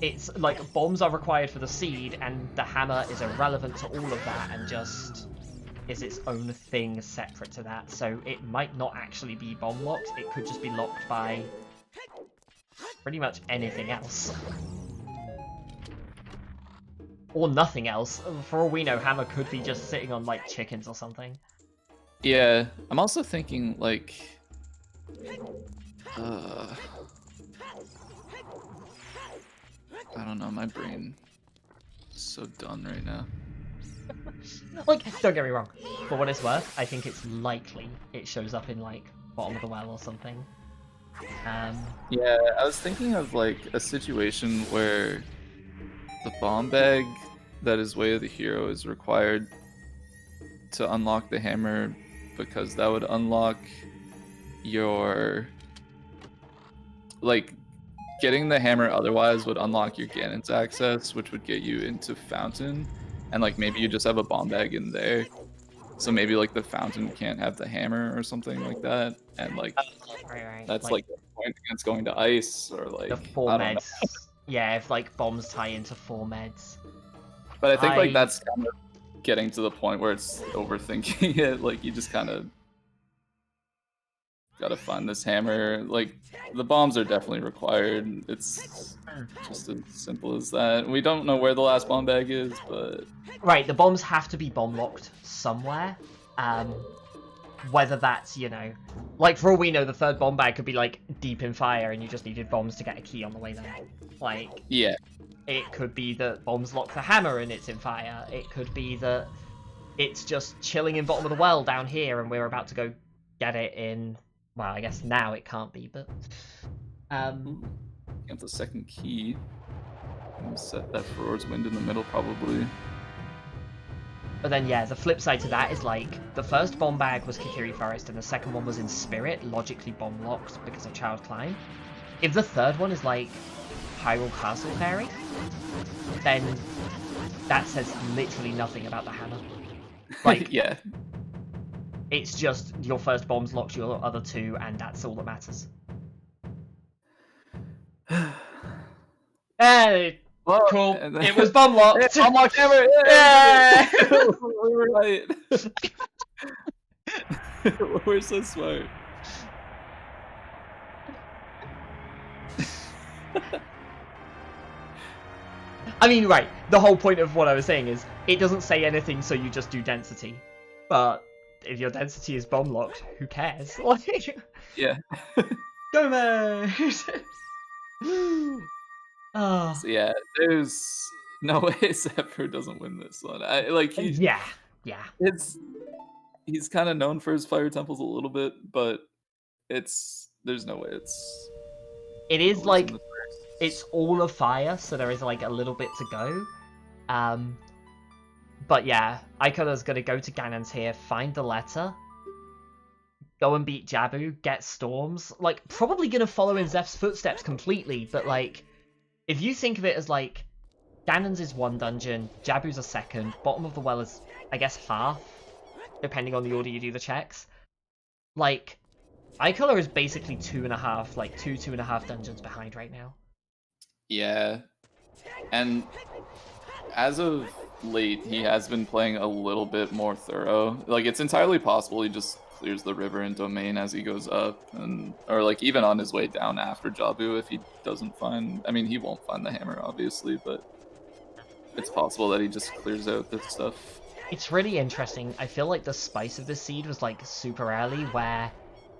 Speaker 2: it's like bombs are required for the seed, and the hammer is irrelevant to all of that, and just is its own thing separate to that. So it might not actually be bomb locked. It could just be locked by pretty much anything else. Or nothing else. For all we know, hammer could be just sitting on, like, chickens or something.
Speaker 1: Yeah, I'm also thinking, like, I don't know, my brain is so done right now.
Speaker 2: Like, don't get me wrong, for what it's worth, I think it's likely it shows up in, like, bottom of the well or something.
Speaker 1: Yeah, I was thinking of, like, a situation where the bomb bag that is Way of the Hero is required to unlock the hammer, because that would unlock your, like, getting the hammer otherwise would unlock your Ganon's access, which would get you into Fountain, and like maybe you just have a bomb bag in there, so maybe like the Fountain can't have the hammer or something like that, and like that's like the point against going to ice, or like
Speaker 2: the 4
Speaker 1: I don't know.
Speaker 2: meds. Yeah, if like bombs tie into 4 meds.
Speaker 1: But I think like that's kind of getting to the point where it's overthinking it. Like you just kind of gotta find this hammer. Like the bombs are definitely required. It's just as simple as that. We don't know where the last bomb bag is, but
Speaker 2: right, the bombs have to be bomb locked somewhere. Whether that's, you know, like for all we know, the third bomb bag could be like deep in fire, and you just needed bombs to get a key on the way there. Like
Speaker 1: yeah.
Speaker 2: It could be that bombs lock the hammer and it's in fire. It could be that it's just chilling in bottom of the well down here and we're about to go get it in... Well, I guess now it can't be, but...
Speaker 1: Get the second key. Set that Furor's Wind in the middle, probably.
Speaker 2: But then, yeah, the flip side to that is, like, the first bomb bag was Kakiri Forest and the second one was in Spirit, logically bomb locked because of Child Climb. If the third one is, like, Hyrule Castle Fairy, then that says literally nothing about the hammer. Like,
Speaker 1: yeah.
Speaker 2: It's just your first bombs locks your other two, and that's all that matters. Hey, well, cool. It was bomb locked.
Speaker 1: Bomb locked hammer.
Speaker 2: Yeah.
Speaker 1: We were right. We're so smart.
Speaker 2: I mean, right, the whole point of what I was saying is, it doesn't say anything, so you just do density. But if your density is bomb locked, who cares? Like,
Speaker 1: Yeah.
Speaker 2: go man! Ah,
Speaker 1: So yeah, there's no way Zephyr doesn't win this one. I like
Speaker 2: yeah, yeah.
Speaker 1: it's he's kind of known for his fire temples a little bit, but there's no way it's
Speaker 2: It
Speaker 1: gonna
Speaker 2: is
Speaker 1: lose in
Speaker 2: like
Speaker 1: the
Speaker 2: it's
Speaker 1: first.
Speaker 2: all of fire, so there is like a little bit to go. Um, but yeah, Icola's gonna go to Ganon's here, find the letter, go and beat Jabu, get Storms. Like, probably gonna follow in Zeph's footsteps completely, but like, if you think of it as like, Ganon's is one dungeon, Jabu's a second, bottom of the well is, I guess, half, depending on the order you do the checks. Like, Icola is basically 2.5, like 2.5 dungeons behind right now.
Speaker 1: Yeah, and as of late, he has been playing a little bit more thorough. Like it's entirely possible he just clears the river and domain as he goes up, and or like even on his way down after Jabu if he doesn't find. I mean, he won't find the hammer obviously, but it's possible that he just clears out this stuff.
Speaker 2: It's really interesting. I feel like the spice of the seed was like super early, where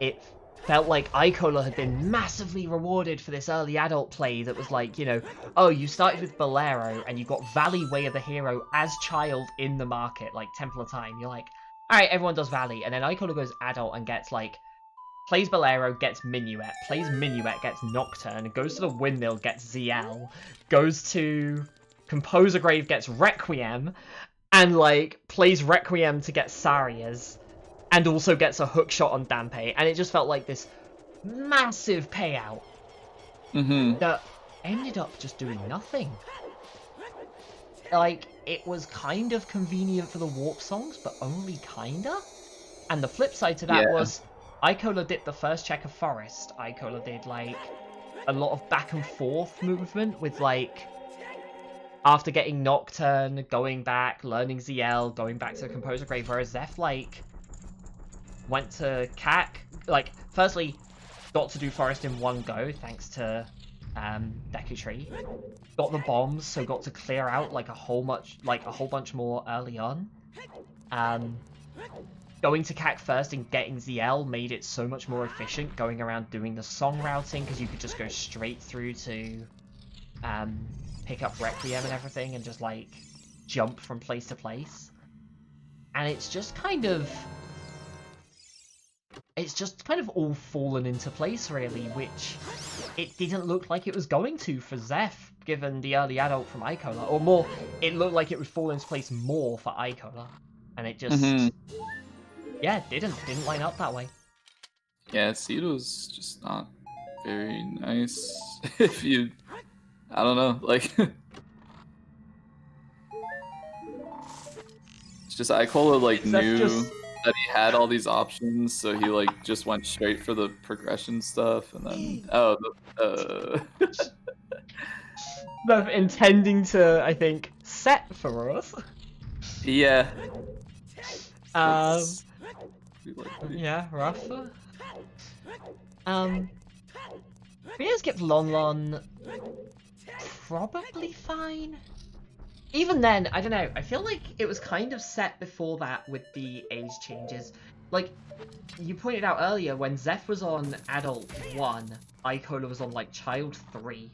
Speaker 2: it felt like Icola had been massively rewarded for this early adult play that was like, you know, oh, you started with Bolero and you got Valley Way of the Hero as child in the market, like Temple of Time. You're like, alright, everyone does Valley. And then Icola goes adult and gets like, plays Bolero, gets Minuet, plays Minuet, gets Nocturne, goes to the Windmill, gets ZL, goes to Composer Grave, gets Requiem, and like plays Requiem to get Sarias, and also gets a hook shot on Dampe, and it just felt like this massive payout that ended up just doing nothing. Like, it was kind of convenient for the warp songs, but only kinda. And the flip side to that was Icola did the first check of Forest. Icola did like a lot of back and forth movement with like, after getting Nocturne, going back, learning ZL, going back to the Composer Grave, whereas Zeph, like, went to CAC, like, firstly, got to do Forest in one go, thanks to Deku Tree. Got the bombs, so got to clear out, like, a whole bunch more early on. Going to CAC first and getting ZL made it so much more efficient, going around doing the song routing, because you could just go straight through to, pick up Requiem and everything and just like jump from place to place. And it's just kind of all fallen into place really, which it didn't look like it was going to for Zeph, given the early adult from Icola. Or more, it looked like it would fall into place more for Icola. And it just yeah, didn't line up that way.
Speaker 1: Yeah, Seed was just not very nice. If you I don't know, like it's just Icola like knew that he had all these options, so he like just went straight for the progression stuff, and then
Speaker 2: intending to, I think, set for us.
Speaker 1: Yeah.
Speaker 2: Yeah, rough. We skip Lon Lon. Probably fine. Even then, I don't know. I feel like it was kind of set before that with the age changes. Like, you pointed out earlier, when Zeph was on Adult 1, Icola was on, like, Child 3.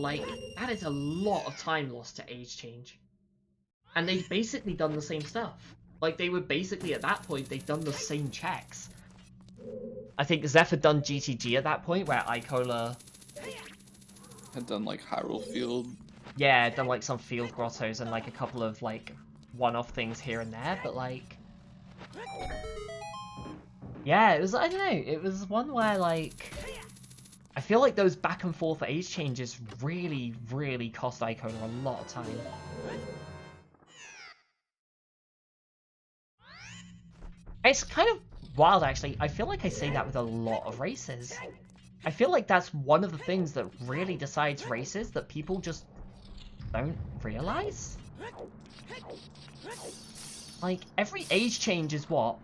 Speaker 2: Like, that is a lot of time lost to age change. And they've basically done the same stuff. Like, they were basically, at that point, they'd done the same checks. I think Zeph had done GTG at that point, where Icola
Speaker 1: had done like Hyrule Field.
Speaker 2: Yeah, done like some field grottos and like a couple of like one-off things here and there, but like, yeah, it was, I don't know, it was one where like, I feel like those back and forth age changes really, really cost Icola a lot of time. It's kind of wild, actually. I feel like I say that with a lot of races. I feel like that's one of the things that really decides races that people just don't realize. Like, every age change is what?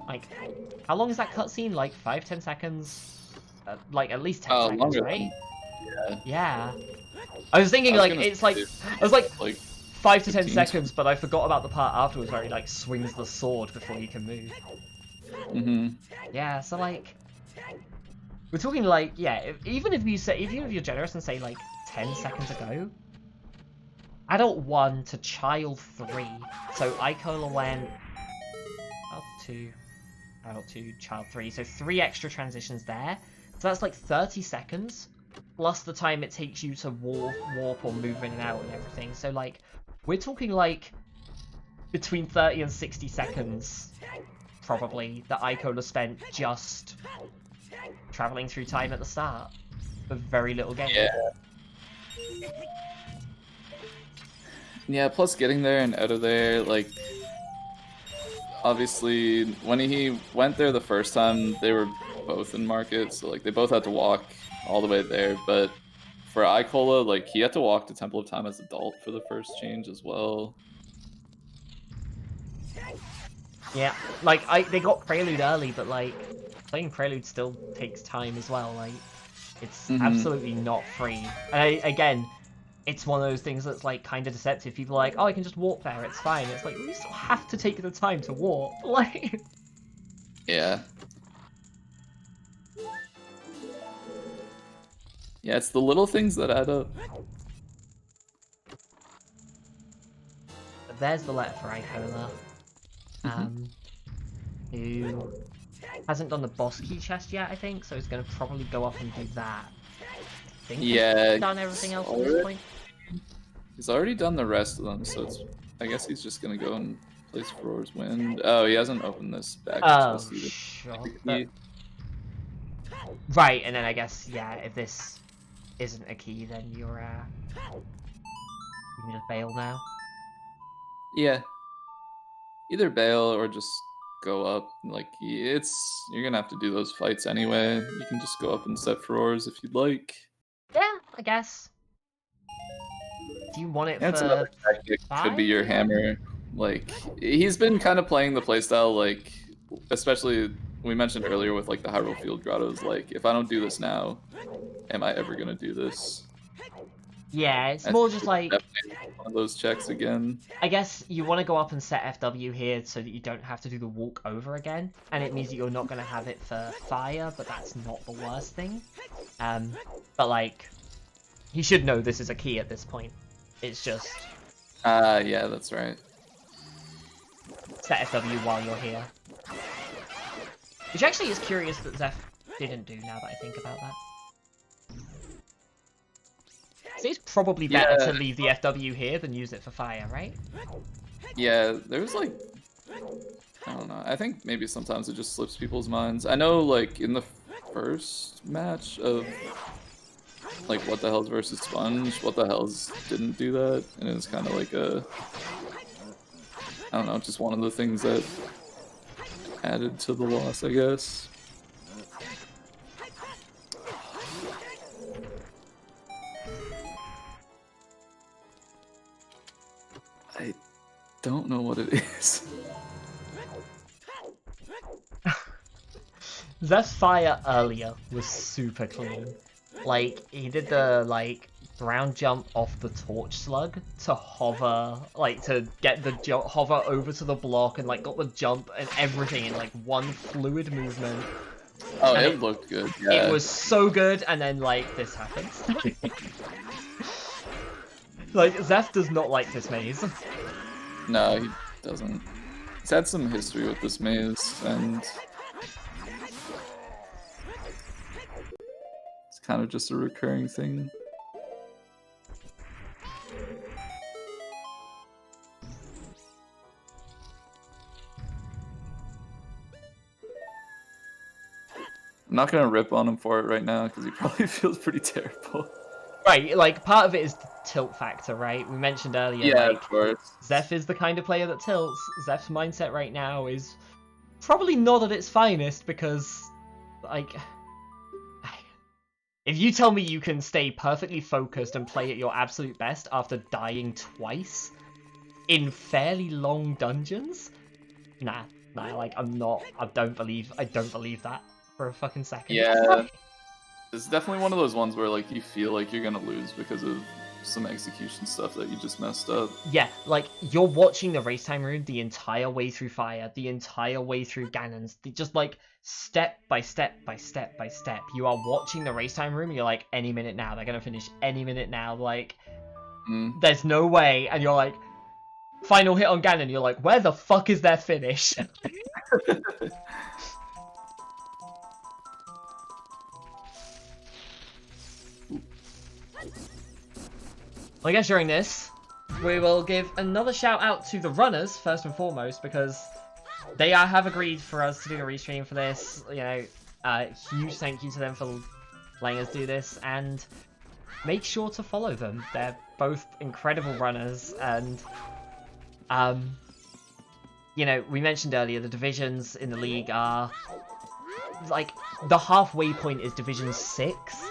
Speaker 2: Like, how long is that cutscene? Like, 5-10 seconds? Like, at least 10 seconds, right?
Speaker 1: Yeah.
Speaker 2: Yeah. I was thinking, like, it's like, I was like 5 to 10
Speaker 1: 15.
Speaker 2: seconds, but I forgot about the part afterwards where he like swings the sword before he can move. Yeah, so like we're talking like even if you're generous and say like 10 seconds ago, adult 1 to child 3. So Icola went up to adult 2, child 3. So 3 extra transitions there. So that's like 30 seconds plus the time it takes you to warp or move in and out and everything. So like we're talking like between 30 and 60 seconds probably that Icola spent just traveling through time at the start for very little gain.
Speaker 1: Yeah, plus getting there and out of there, like, obviously, when he went there the first time, they were both in market, so, like, they both had to walk all the way there, but for Icola, like, he had to walk to Temple of Time as adult for the first change as well.
Speaker 2: Yeah, like, they got Prelude early, but, like, playing Prelude still takes time as well, like, it's absolutely not free. And again, it's one of those things that's, like, kind of deceptive. People are like, oh, I can just walk there, it's fine. It's like, you still have to take the time to walk, like...
Speaker 1: Yeah. Yeah, it's the little things that add up.
Speaker 2: But there's the letter for Icola. Who hasn't done the boss key chest yet, I think, so he's going to probably go up and do that. I think he's done everything else at this point.
Speaker 1: He's already done the rest of them, so I guess he's just going to go and place Furor's Wind. Oh, he hasn't opened this back chest either.
Speaker 2: Sure. Right, and then I guess, yeah, if this isn't a key, then you can just bail now.
Speaker 1: Yeah. Either bail or just go up. Like, you're gonna have to do those fights anyway. You can just go up and set Furor's if you'd like.
Speaker 2: Yeah, I guess. Do you want it for
Speaker 1: another tactic. Could be your hammer. Like, he's been kind of playing the playstyle, like, especially we mentioned earlier with, like, the Hyrule Field Grottos, like, if I don't do this now, am I ever gonna do this?
Speaker 2: Yeah, it's more just like
Speaker 1: one of those checks again.
Speaker 2: I guess you want to go up and set FW here so that you don't have to do the walk over again, and it means that you're not going to have it for fire, but that's not the worst thing. But like, he should know this is a key at this point. It's just
Speaker 1: yeah, that's right.
Speaker 2: Set FW while you're here, which actually is curious that Zeph didn't do. Now that I think about that. So it's probably better to leave the FW here than use it for fire, right?
Speaker 1: Yeah, there's like... I don't know. I think maybe sometimes it just slips people's minds. I know, like, in the first match of, like, What the Hell's versus Sponge, What the Hell's didn't do that, and it's kind of like a... I don't know, just one of the things that added to the loss, I guess. I don't know what it is.
Speaker 2: Zeph's fire earlier was super clean. Like, he did the, like, ground jump off the torch slug to hover, like, to get the hover over to the block and, like, got the jump and everything in, like, one fluid movement.
Speaker 1: Oh, and it looked good, yeah.
Speaker 2: It was so good, and then, like, this happens. Like, Zeph does not like this maze.
Speaker 1: No, he doesn't. He's had some history with this maze, and it's kind of just a recurring thing. I'm not gonna rip on him for it right now, because he probably feels pretty terrible.
Speaker 2: Right, like, part of it is the tilt factor, right? We mentioned earlier,
Speaker 1: yeah,
Speaker 2: like,
Speaker 1: of course.
Speaker 2: Zeph is the kind of player that tilts. Zeph's mindset right now is probably not at its finest, because, like, if you tell me you can stay perfectly focused and play at your absolute best after dying twice in fairly long dungeons, nah, like, I don't believe that for a fucking second.
Speaker 1: Yeah. It's definitely one of those ones where, like, you feel like you're gonna lose because of some execution stuff that you just messed up.
Speaker 2: Yeah, like, you're watching the race time room the entire way through Fire, the entire way through Ganon's, just, like, step by step by step by step. You are watching the race time room, and you're like, any minute now, they're gonna finish any minute now, like, there's no way, and you're like, final hit on Ganon, you're like, where the fuck is their finish? I guess during this, we will give another shout out to the runners, first and foremost, because they have agreed for us to do the restream for this. You know, huge thank you to them for letting us do this, and make sure to follow them. They're both incredible runners, and you know, we mentioned earlier the divisions in the league are like the halfway point is Division 6.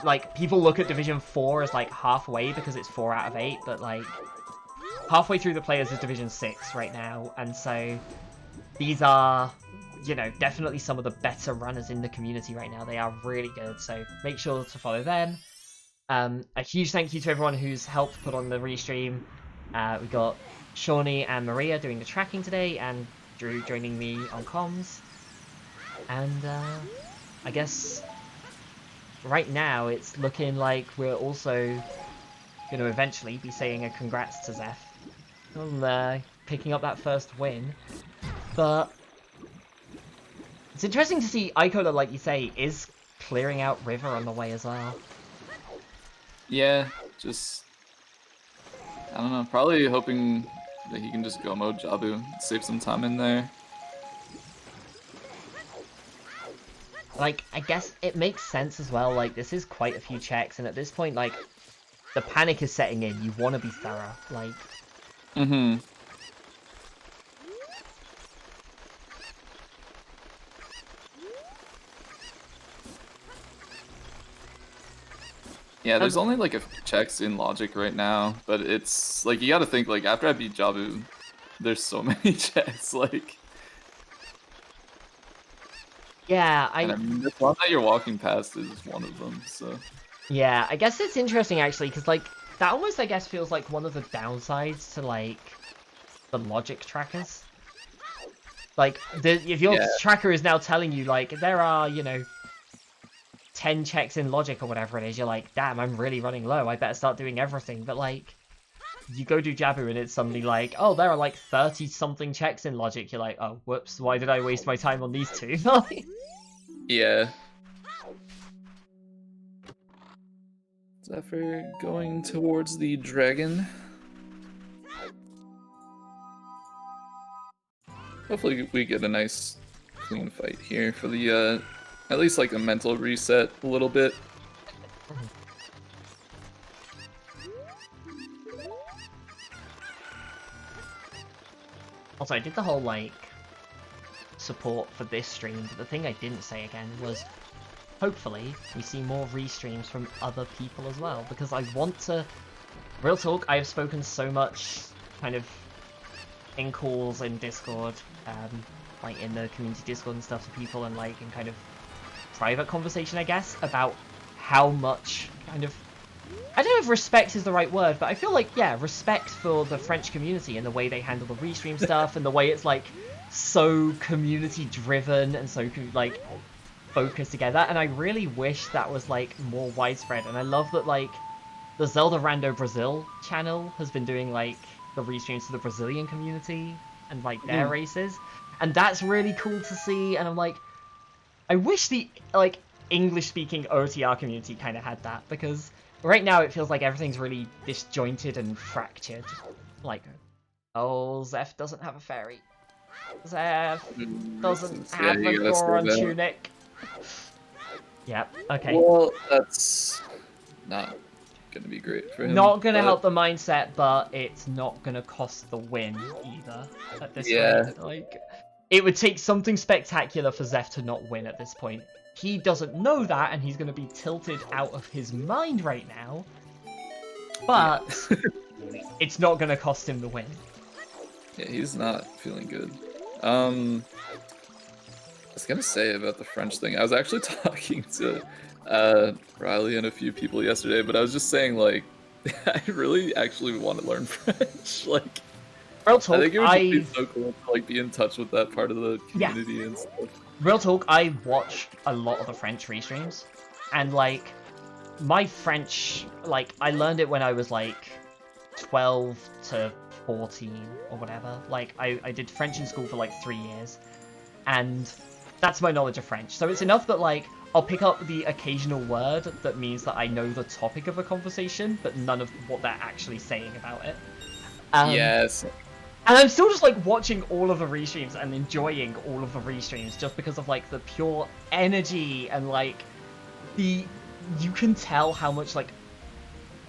Speaker 2: Like, people look at Division 4 as, like, halfway because it's 4 out of 8, but, like, halfway through the players is Division 6 right now, and so these are, you know, definitely some of the better runners in the community right now. They are really good, so make sure to follow them. A huge thank you to everyone who's helped put on the restream. We got Shawnee and Maria doing the tracking today, and Drew joining me on comms. And, I guess right now, it's looking like we're also going to eventually be saying a congrats to Zeph on picking up that first win. But it's interesting to see Icola, like you say, is clearing out River on the way as well.
Speaker 1: Yeah, just, I don't know, probably hoping that he can just go mode Jabu, save some time in there.
Speaker 2: Like, I guess it makes sense as well, like, this is quite a few checks, and at this point, like, the panic is setting in, you want to be thorough, like...
Speaker 1: Yeah, there's only, like, a few checks in Logic right now, but it's, like, you gotta think, like, after I beat Jabu, there's so many checks, like...
Speaker 2: Yeah,
Speaker 1: And I mean, the one that you're walking past is one of them, so...
Speaker 2: Yeah, I guess it's interesting, actually, because, like, that almost, I guess, feels like one of the downsides to, like, the logic trackers. Like, if your tracker is now telling you, like, there are, you know, 10 checks in logic or whatever it is, you're like, damn, I'm really running low, I better start doing everything. But, like, you go do Jabu and it's suddenly like, oh, there are, like, 30-something checks in logic. You're like, oh, whoops, why did I waste my time on these two?
Speaker 1: Yeah. Zephyr going towards the dragon. Hopefully we get a nice clean fight here for the, at least like a mental reset a little bit.
Speaker 2: Also, I did the whole, like, support for this stream, but the thing I didn't say again was hopefully we see more restreams from other people as well, because I want to... Real talk, I have spoken so much kind of in calls in Discord, like in the community Discord and stuff to people, and like in kind of private conversation, I guess, about how much kind of... I don't know if respect is the right word, but I feel like, yeah, respect for the French community and the way they handle the restream stuff, and the way it's like so community driven and so like focused together, and I really wish that was like more widespread. And I love that like the Zelda Rando Brazil channel has been doing like the restreams to the Brazilian community and like their races, and that's really cool to see. And I'm like, I wish the like English speaking OOTR community kind of had that, because right now it feels like everything's really disjointed and fractured. Like, oh, Zeph doesn't have a fairy. Zeph doesn't have a Goron tunic. Yep, okay.
Speaker 1: Well, that's not gonna be great for him.
Speaker 2: Not gonna help the mindset, but it's not gonna cost the win either at this point. Like, it would take something spectacular for Zeph to not win at this point. He doesn't know that, and he's gonna be tilted out of his mind right now. But it's not gonna cost him the win.
Speaker 1: Yeah, he's not feeling good. I was gonna say about the French thing, I was actually talking to Riley and a few people yesterday, but I was just saying, like, I really actually want to learn French. Like,
Speaker 2: Real
Speaker 1: I
Speaker 2: talk,
Speaker 1: think it would just be so cool to like be in touch with that part of the community and stuff.
Speaker 2: Real talk, I watch a lot of the French restreams, and like my French, like I learned it when I was like 12 to 14 or whatever. Like I did French in school for like 3 years, and that's my knowledge of French. So it's enough that like I'll pick up the occasional word that means that I know the topic of a conversation, but none of what they're actually saying about it.
Speaker 1: Yes.
Speaker 2: And I'm still just like watching all of the restreams and enjoying all of the restreams just because of like the pure energy and like you can tell how much like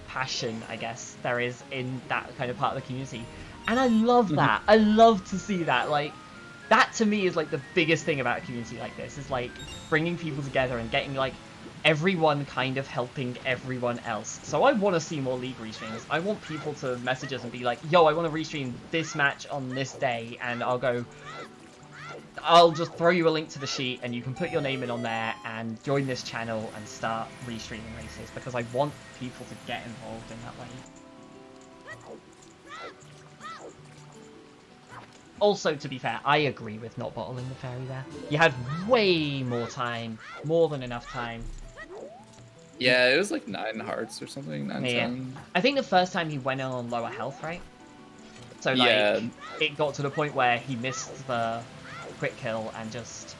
Speaker 2: passion, I guess, there is in that kind of part of the community. And I love that. I love to see that. Like, that to me is like the biggest thing about a community like this, is like bringing people together and getting like everyone kind of helping everyone else. So I want to see more League restreams. I want people to message us and be like, yo, I want to restream this match on this day, and I'll just throw you a link to the sheet and you can put your name in on there and join this channel and start restreaming races, because I want people to get involved in that way. Also, to be fair, I agree with not bottling the fairy there. You had way more time, more than enough time.
Speaker 1: Yeah, it was like 9 hearts or something, 9, 10.
Speaker 2: I think the first time he went on lower health, right? So like, it got to the point where he missed the quick kill and just,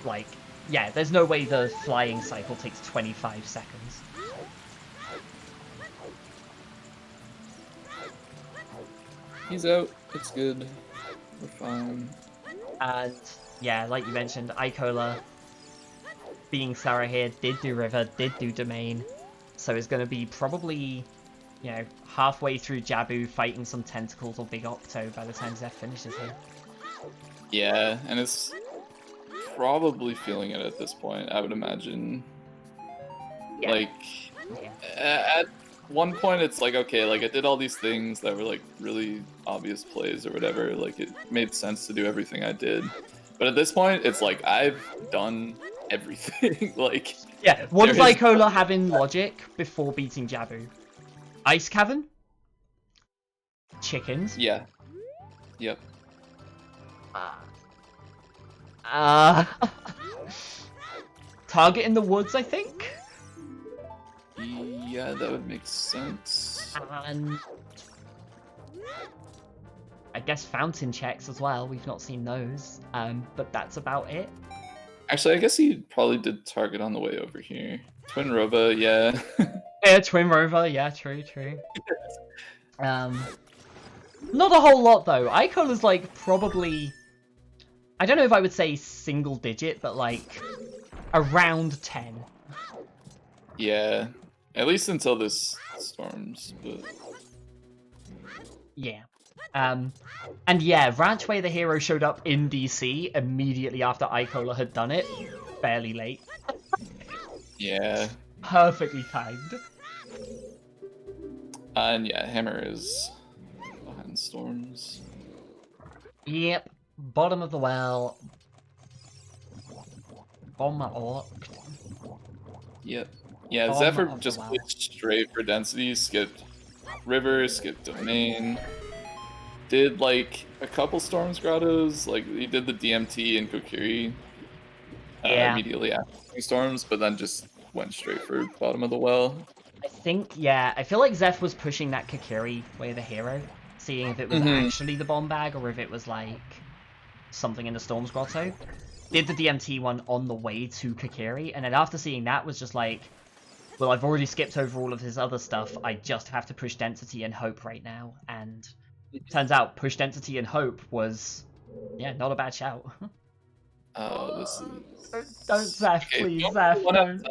Speaker 2: like, yeah, there's no way the flying cycle takes 25 seconds.
Speaker 1: He's out. It's good. We're fine.
Speaker 2: And yeah, like you mentioned, Icola being Sarah here did do river, did do domain, so it's going to be probably, you know, halfway through Jabu fighting some tentacles or big Octo by the time Zeph finishes here.
Speaker 1: Yeah, and it's probably feeling it at this point, I would imagine. Yeah. Like, at one point it's like, okay, like I did all these things that were like really obvious plays or whatever, like it made sense to do everything I did. But at this point, it's like I've done everything. Like,
Speaker 2: yeah, what does Icola have in logic before beating Jabu? Ice Cavern? Chickens?
Speaker 1: Yeah. Yep.
Speaker 2: Target in the woods, I think?
Speaker 1: Yeah, that would make sense.
Speaker 2: And I guess fountain checks as well. We've not seen those, but that's about it.
Speaker 1: Actually, I guess he probably did target on the way over here. Twin Rova, yeah.
Speaker 2: Yeah, Twin Rova, yeah, true. Not a whole lot though. Icola's like probably, I don't know if I would say single digit, but like around 10.
Speaker 1: Yeah, at least until this storms, but...
Speaker 2: Yeah. And yeah, Ranchway the hero showed up in DC immediately after Icola had done it. Fairly late.
Speaker 1: Yeah.
Speaker 2: Perfectly timed.
Speaker 1: And yeah, Hammer is behind storms.
Speaker 2: Yep. Bottom of the well. Bomber Orc.
Speaker 1: Yep. Yeah, Zephyr just played straight for density, skipped river, skipped domain. Did like a couple Storms Grottos, like he did the DMT and Kokiri immediately after Storms, but then just went straight for bottom of the well.
Speaker 2: I think, yeah, I feel like Zeph was pushing that Kokiri way the hero, seeing if it was actually the bomb bag or if it was like something in the Storms Grotto. Did the DMT one on the way to Kokiri, and then after seeing that was just like, well, I've already skipped over all of his other stuff, I just have to push density and hope right now, and turns out push density and hope was, yeah, not a bad shout.
Speaker 1: Oh, this is...
Speaker 2: Don't Zeph, please, Zeph, don't.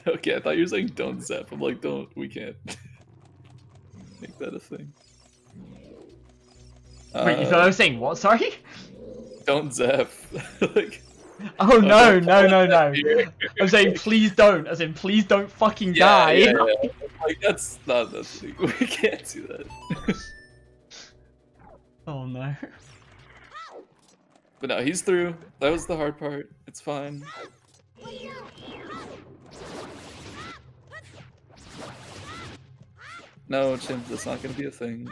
Speaker 1: Okay, I thought you were saying don't Zeph. I'm like, don't, we can't make that a thing.
Speaker 2: Wait, you thought I was saying what, sorry?
Speaker 1: Don't Zeph. Like...
Speaker 2: Oh no, no. I'm saying please don't, as in please don't fucking die.
Speaker 1: Yeah. Like that's not the thing. We can't do that.
Speaker 2: Oh no.
Speaker 1: But no, he's through. That was the hard part. It's fine. No, Chimp, that's not gonna be a thing.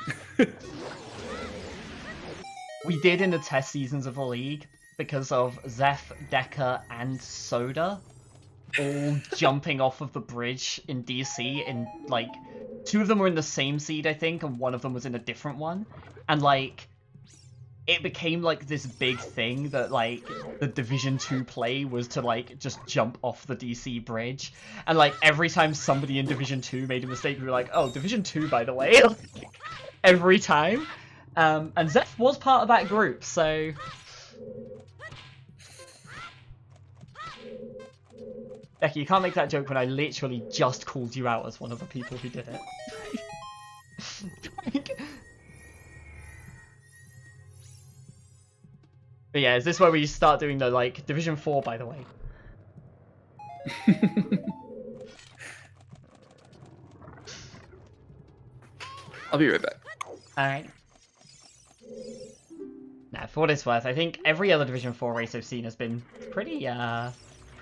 Speaker 2: We did in the test seasons of the league because of Zeph, Decker, and Soda all jumping off of the bridge in DC. In like, 2 of them were in the same seed, I think, and 1 of them was in a different one. And like, it became like this big thing that like the Division 2 play was to like just jump off the DC bridge. And like every time somebody in Division 2 made a mistake, we were like, oh, Division 2, by the way. Every time. And Zeph was part of that group, so... Becky, you can't make that joke when I literally just called you out as one of the people who did it. But yeah, is this where we start doing the, like, Division 4, by the way?
Speaker 1: I'll be right back.
Speaker 2: Alright. Now, for what it's worth, I think every other Division 4 race I've seen has been pretty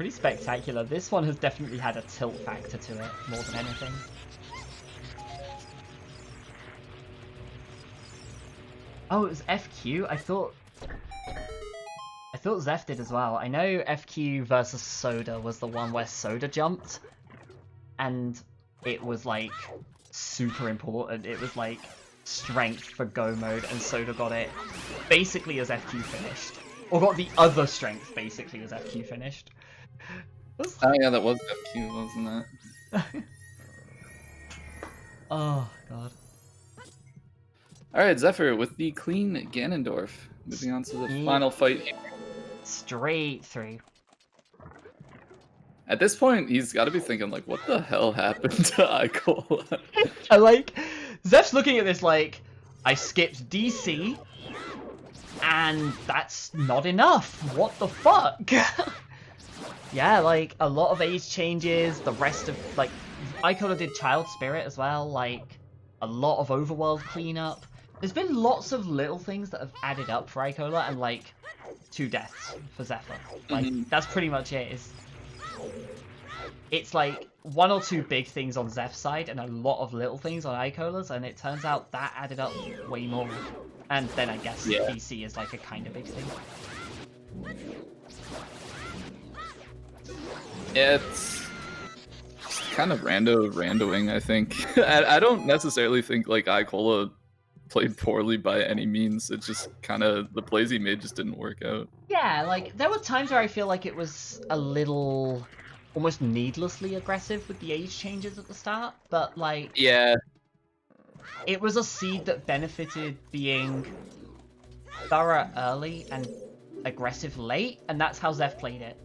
Speaker 2: spectacular. This one has definitely had a tilt factor to it, more than anything. Oh, it was FQ? I thought Zeph did as well. I know FQ versus Soda was the one where Soda jumped, and it was, like, super important. It was, like, strength for go mode, and Soda got it basically as FQ finished. Or got the other strength basically as FQ finished.
Speaker 1: Oh yeah, that was FQ, wasn't that?
Speaker 2: Oh, God.
Speaker 1: Alright, Zephyr with the clean Ganondorf. Moving on to the final fight here.
Speaker 2: Straight through.
Speaker 1: At this point, he's got to be thinking, like, what the hell happened to Icola?
Speaker 2: I like... Zeph's looking at this like, I skipped DC, and that's not enough. What the fuck? Yeah, like, a lot of age changes, the rest of, like, Icola did Child Spirit as well, like, a lot of overworld cleanup. There's been lots of little things that have added up for Icola, and, like, 2 deaths for Zephyr. Like, that's pretty much it. It's like 1 or 2 big things on Zeph's side and a lot of little things on Icola's, and it turns out that added up way more. And then I guess DC is like a kind of big thing.
Speaker 1: Yeah, it's kind of randoing, I think. I don't necessarily think like Icola played poorly by any means. It's just kind of the plays he made just didn't work out.
Speaker 2: Yeah, like there were times where I feel like it was a little almost needlessly aggressive with the age changes at the start, but like
Speaker 1: yeah,
Speaker 2: it was a seed that benefited being thorough early and aggressive late, and that's how Zeph played it.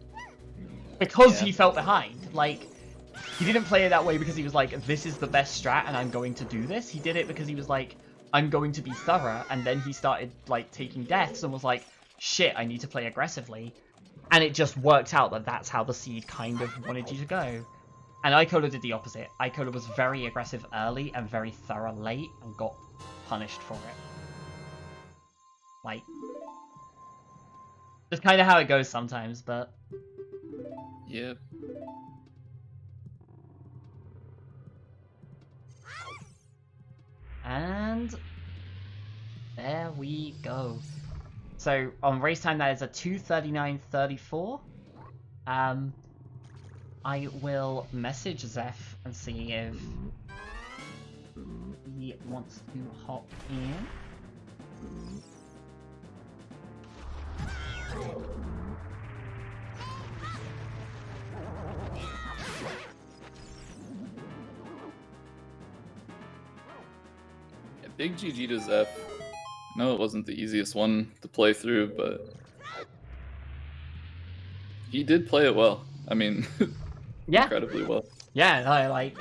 Speaker 2: Because he felt behind. Like, he didn't play it that way because he was like, this is the best strat and I'm going to do this. He did it because he was like, I'm going to be thorough, and then he started like taking deaths and was like, shit, I need to play aggressively. And it just worked out that that's how the seed kind of wanted you to go. And Icola did the opposite. Icola was very aggressive early and very thorough late and got punished for it. Like, that's kind of how it goes sometimes, but...
Speaker 1: Yep.
Speaker 2: And there we go. So on race time, that is a 2:39.34. I will message Zeph and see if he wants to hop in.
Speaker 1: Yeah, big GG to Zeph. No, it wasn't the easiest one to play through, but he did play it well. I mean, incredibly well.
Speaker 2: Yeah, no, like,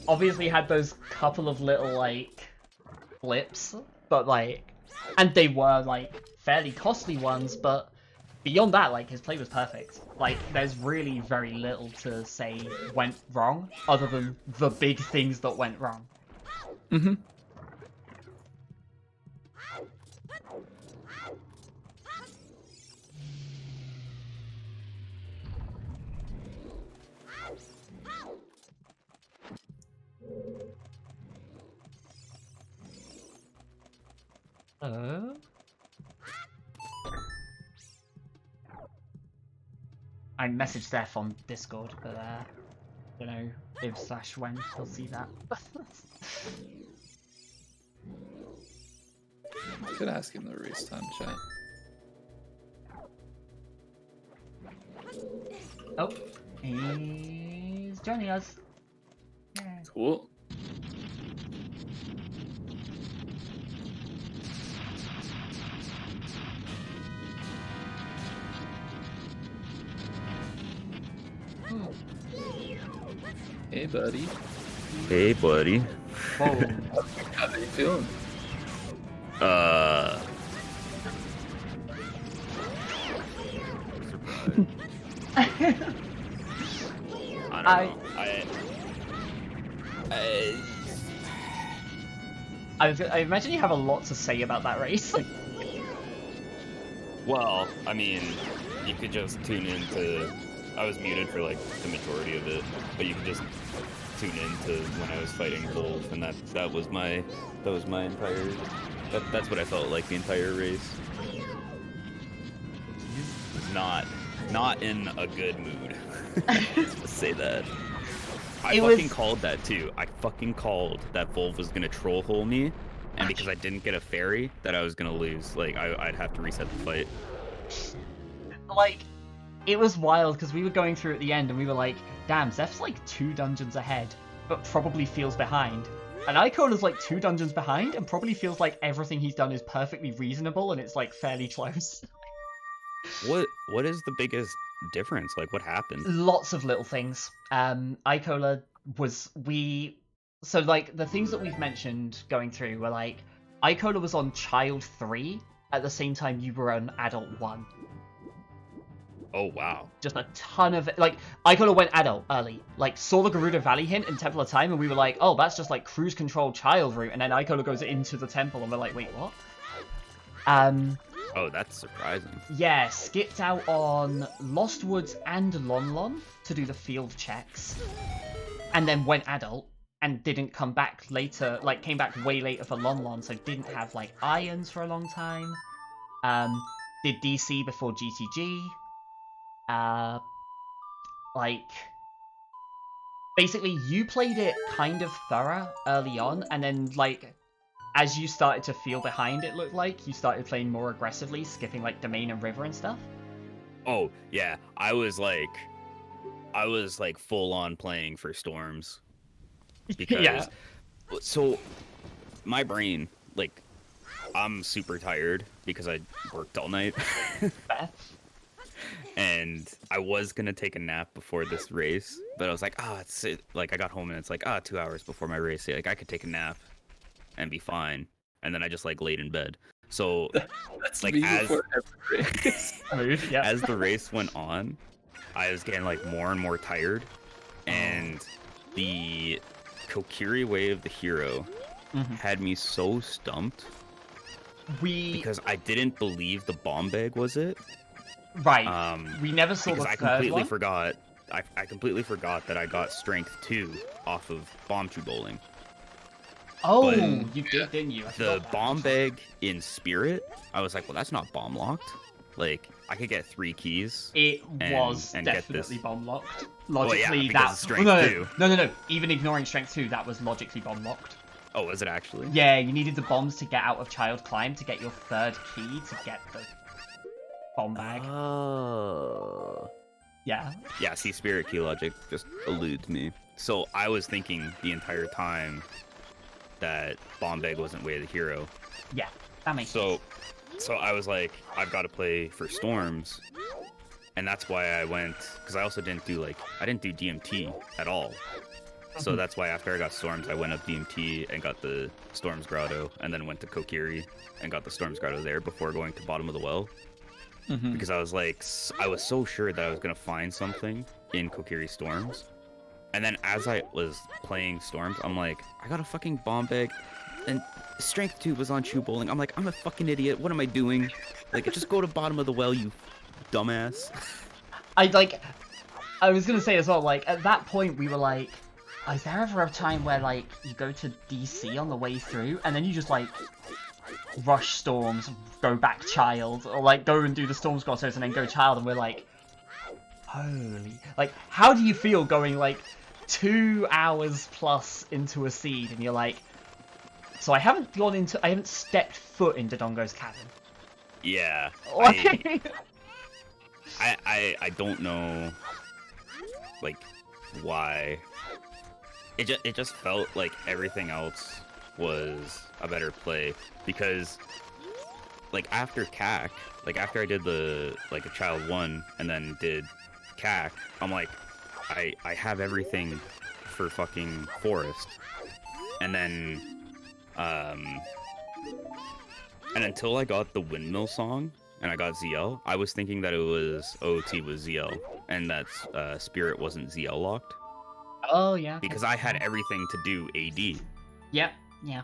Speaker 2: obviously had those couple of little, like, flips, but, like, and they were, like, fairly costly ones, but beyond that, like, his play was perfect. Like, there's really very little to say went wrong, other than the big things that went wrong.
Speaker 1: Mm-hmm.
Speaker 2: I messaged Steph on Discord, but don't know if/when he'll see that.
Speaker 1: I could ask him the race time chat.
Speaker 2: Oh, he's joining us.
Speaker 1: Cool. Hey, buddy.
Speaker 3: Hey, buddy.
Speaker 2: Whoa.
Speaker 1: How are you feeling?
Speaker 3: I don't know.
Speaker 2: I imagine you have a lot to say about that race.
Speaker 3: Well, I mean, you could just tune into. I was muted for like the majority of it, but you could just tune into when I was fighting Wolf, and that was my entire. That's what I felt like the entire race. Not in a good mood. Let's just say that. I called that too. I fucking called that Volv was gonna troll hole me, and because I didn't get a fairy, that I was gonna lose. Like I'd have to reset the fight.
Speaker 2: Like, it was wild because we were going through at the end and we were like, damn, Zeph's like 2 dungeons ahead, but probably feels behind. And Icola's like 2 dungeons behind and probably feels like everything he's done is perfectly reasonable and it's like fairly close.
Speaker 3: What is the biggest difference? Like, what happened?
Speaker 2: Lots of little things. Icola so like the things that we've mentioned going through were like Icola was on Child 3 at the same time you were on Adult 1.
Speaker 3: Oh wow.
Speaker 2: Just a ton of like Icola went adult early. Like saw the Garuda Valley hint in Temple of Time and we were like, oh, that's just like cruise control child route, and then Icola goes into the temple and we're like, wait, what?
Speaker 3: Oh, that's surprising.
Speaker 2: Yeah, skipped out on Lost Woods and Lon Lon to do the field checks, and then went adult and didn't come back later, like came back way later for Lon Lon, so didn't have like irons for a long time. Did DC before GTG. Like, basically you played it kind of thorough early on, and then like as you started to feel behind, it looked like you started playing more aggressively, skipping like Domain and River and stuff.
Speaker 3: Oh yeah, I was like full on playing for Storms because
Speaker 2: Yeah.
Speaker 3: So my brain, like, I'm super tired because I worked all night.
Speaker 2: Fair.
Speaker 3: And I was gonna take a nap before this race, but I was like, it's like I got home and it's like 2 hours before my race. Like I could take a nap and be fine. And then I just like laid in bed. So
Speaker 1: That's
Speaker 3: like
Speaker 1: me
Speaker 3: as
Speaker 1: before every race.
Speaker 2: Yeah.
Speaker 3: as the race went on, I was getting like more and more tired, and the Kokiri way of the hero had me so stumped because I didn't believe the bomb bag was it.
Speaker 2: Right. We never saw
Speaker 3: because
Speaker 2: the
Speaker 3: I
Speaker 2: third
Speaker 3: completely
Speaker 2: one.
Speaker 3: forgot. I completely forgot that I got strength 2 off of bomb tree bowling.
Speaker 2: Oh,
Speaker 3: But
Speaker 2: you did, didn't you? I
Speaker 3: The
Speaker 2: forgot that.
Speaker 3: bomb bag in Spirit, I was like, well, that's not bomb locked. Like, I could get 3 keys.
Speaker 2: It was
Speaker 3: and get
Speaker 2: definitely
Speaker 3: this.
Speaker 2: bomb locked.
Speaker 3: Well, yeah,
Speaker 2: Logically,
Speaker 3: because
Speaker 2: that
Speaker 3: of strength
Speaker 2: no,
Speaker 3: 2.
Speaker 2: no. Even ignoring strength 2, that was logically bomb locked.
Speaker 3: Oh, was it actually?
Speaker 2: Yeah, you needed the bombs to get out of Child Climb to get your 3rd key to get the bomb bag.
Speaker 3: Oh.
Speaker 2: Yeah.
Speaker 3: Yeah, see, Spirit key logic just eludes me. So I was thinking the entire time that bomb bag wasn't way of the hero.
Speaker 2: Yeah, that makes sense.
Speaker 3: So I was like, I've got to play for Storms, and that's why I went, because I also didn't do DMT at all. So that's why after I got Storms, I went up DMT and got the Storms Grotto, and then went to Kokiri and got the Storms Grotto there before going to Bottom of the Well. Because I was like, I was so sure that I was going to find something in Kokiri Storms. And then as I was playing Storms, I'm like, I got a fucking bomb bag, and Strength 2 was on Shoe Bowling. I'm like, I'm a fucking idiot. What am I doing? Like, just go to Bottom of the Well, you dumbass.
Speaker 2: I was gonna say as well, like, at that point we were like, is there ever a time where, like, you go to DC on the way through, and then you just, like, rush Storms, go back Child, or, like, go and do the Storms Grottos and then go Child, and we're like, holy... Like, how do you feel going, like, 2 hours plus into a seed, and you're like, so I haven't stepped foot into Dongo's cabin.
Speaker 3: Yeah.
Speaker 2: Like...
Speaker 3: I don't know, like, why. It just felt like everything else was a better play, because, like, after CAC, like, after I did the, like, a Child 1 and then did CAC, I'm like, I have everything for fucking Forest. And then, and until I got the Windmill song, and I got ZL, I was thinking that it was OOT was ZL, and that Spirit wasn't ZL locked.
Speaker 2: Oh, yeah.
Speaker 3: Because I had everything to do AD.
Speaker 2: Yep, yeah.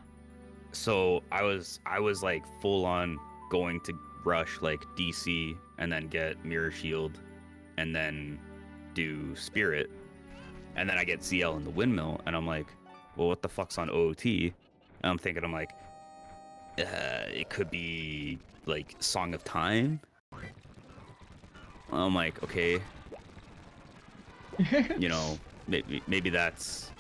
Speaker 3: So I was like full on going to rush like DC and then get Mirror Shield and then do Spirit. And then I get ZL in the Windmill and I'm like, well, what the fuck's on OOT? And I'm thinking, it could be like Song of Time. I'm like, okay. You know, maybe that's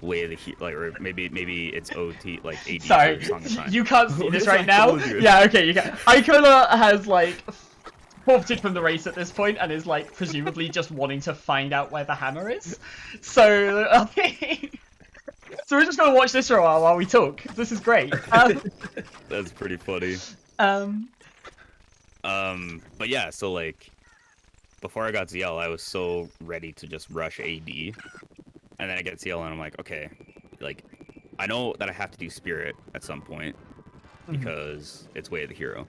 Speaker 3: Way of the like, or maybe it's OT like AD.
Speaker 2: Sorry,
Speaker 3: Song of Time.
Speaker 2: you can't see this right now. Yeah, okay, you can. Icola has like forfeited from the race at this point and is like presumably just wanting to find out where the hammer is. So okay. So we're just gonna watch this for a while we talk. This is great.
Speaker 3: That's pretty funny. But yeah, so like before I got ZL, I was so ready to just rush AD. And then I get ZL and I'm like, okay, like, I know that I have to do Spirit at some point because it's Way of the Hero.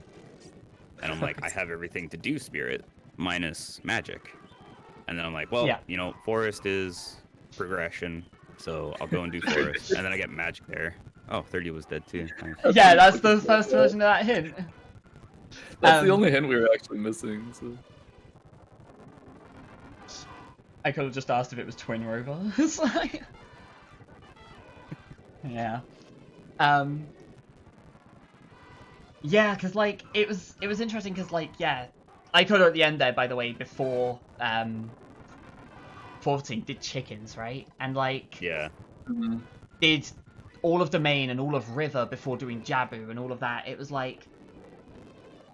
Speaker 3: And I'm like, I have everything to do Spirit minus Magic. And then I'm like, well, you know, Forest is progression, so I'll go and do Forest. And then I get Magic there. Oh, 30 was dead too. Nice.
Speaker 2: Yeah, that's the first version of that hint.
Speaker 1: That's the only hint we were actually missing. So.
Speaker 2: I could have just asked if it was Twin Rover. It's like... Yeah. Yeah, because, like, it was interesting because, like, yeah, Icola at the end there, by the way, before 14 did chickens, right? And, like,
Speaker 3: yeah,
Speaker 2: did all of Domain and all of River before doing Jabu and all of that. It was like,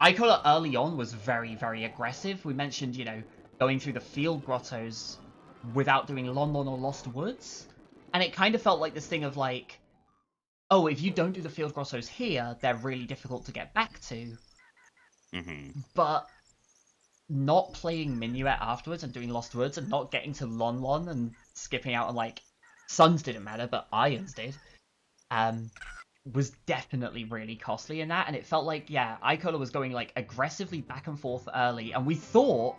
Speaker 2: Icola early on was very, very aggressive. We mentioned, you know, going through the field grottos without doing Lon Lon or Lost Woods. And it kind of felt like this thing of like, oh, if you don't do the field grottos here, they're really difficult to get back to. But not playing Minuet afterwards and doing Lost Woods and not getting to Lon Lon and skipping out on like, Suns didn't matter, but Irons did, was definitely really costly in that. And it felt like, yeah, Icola was going like aggressively back and forth early, and we thought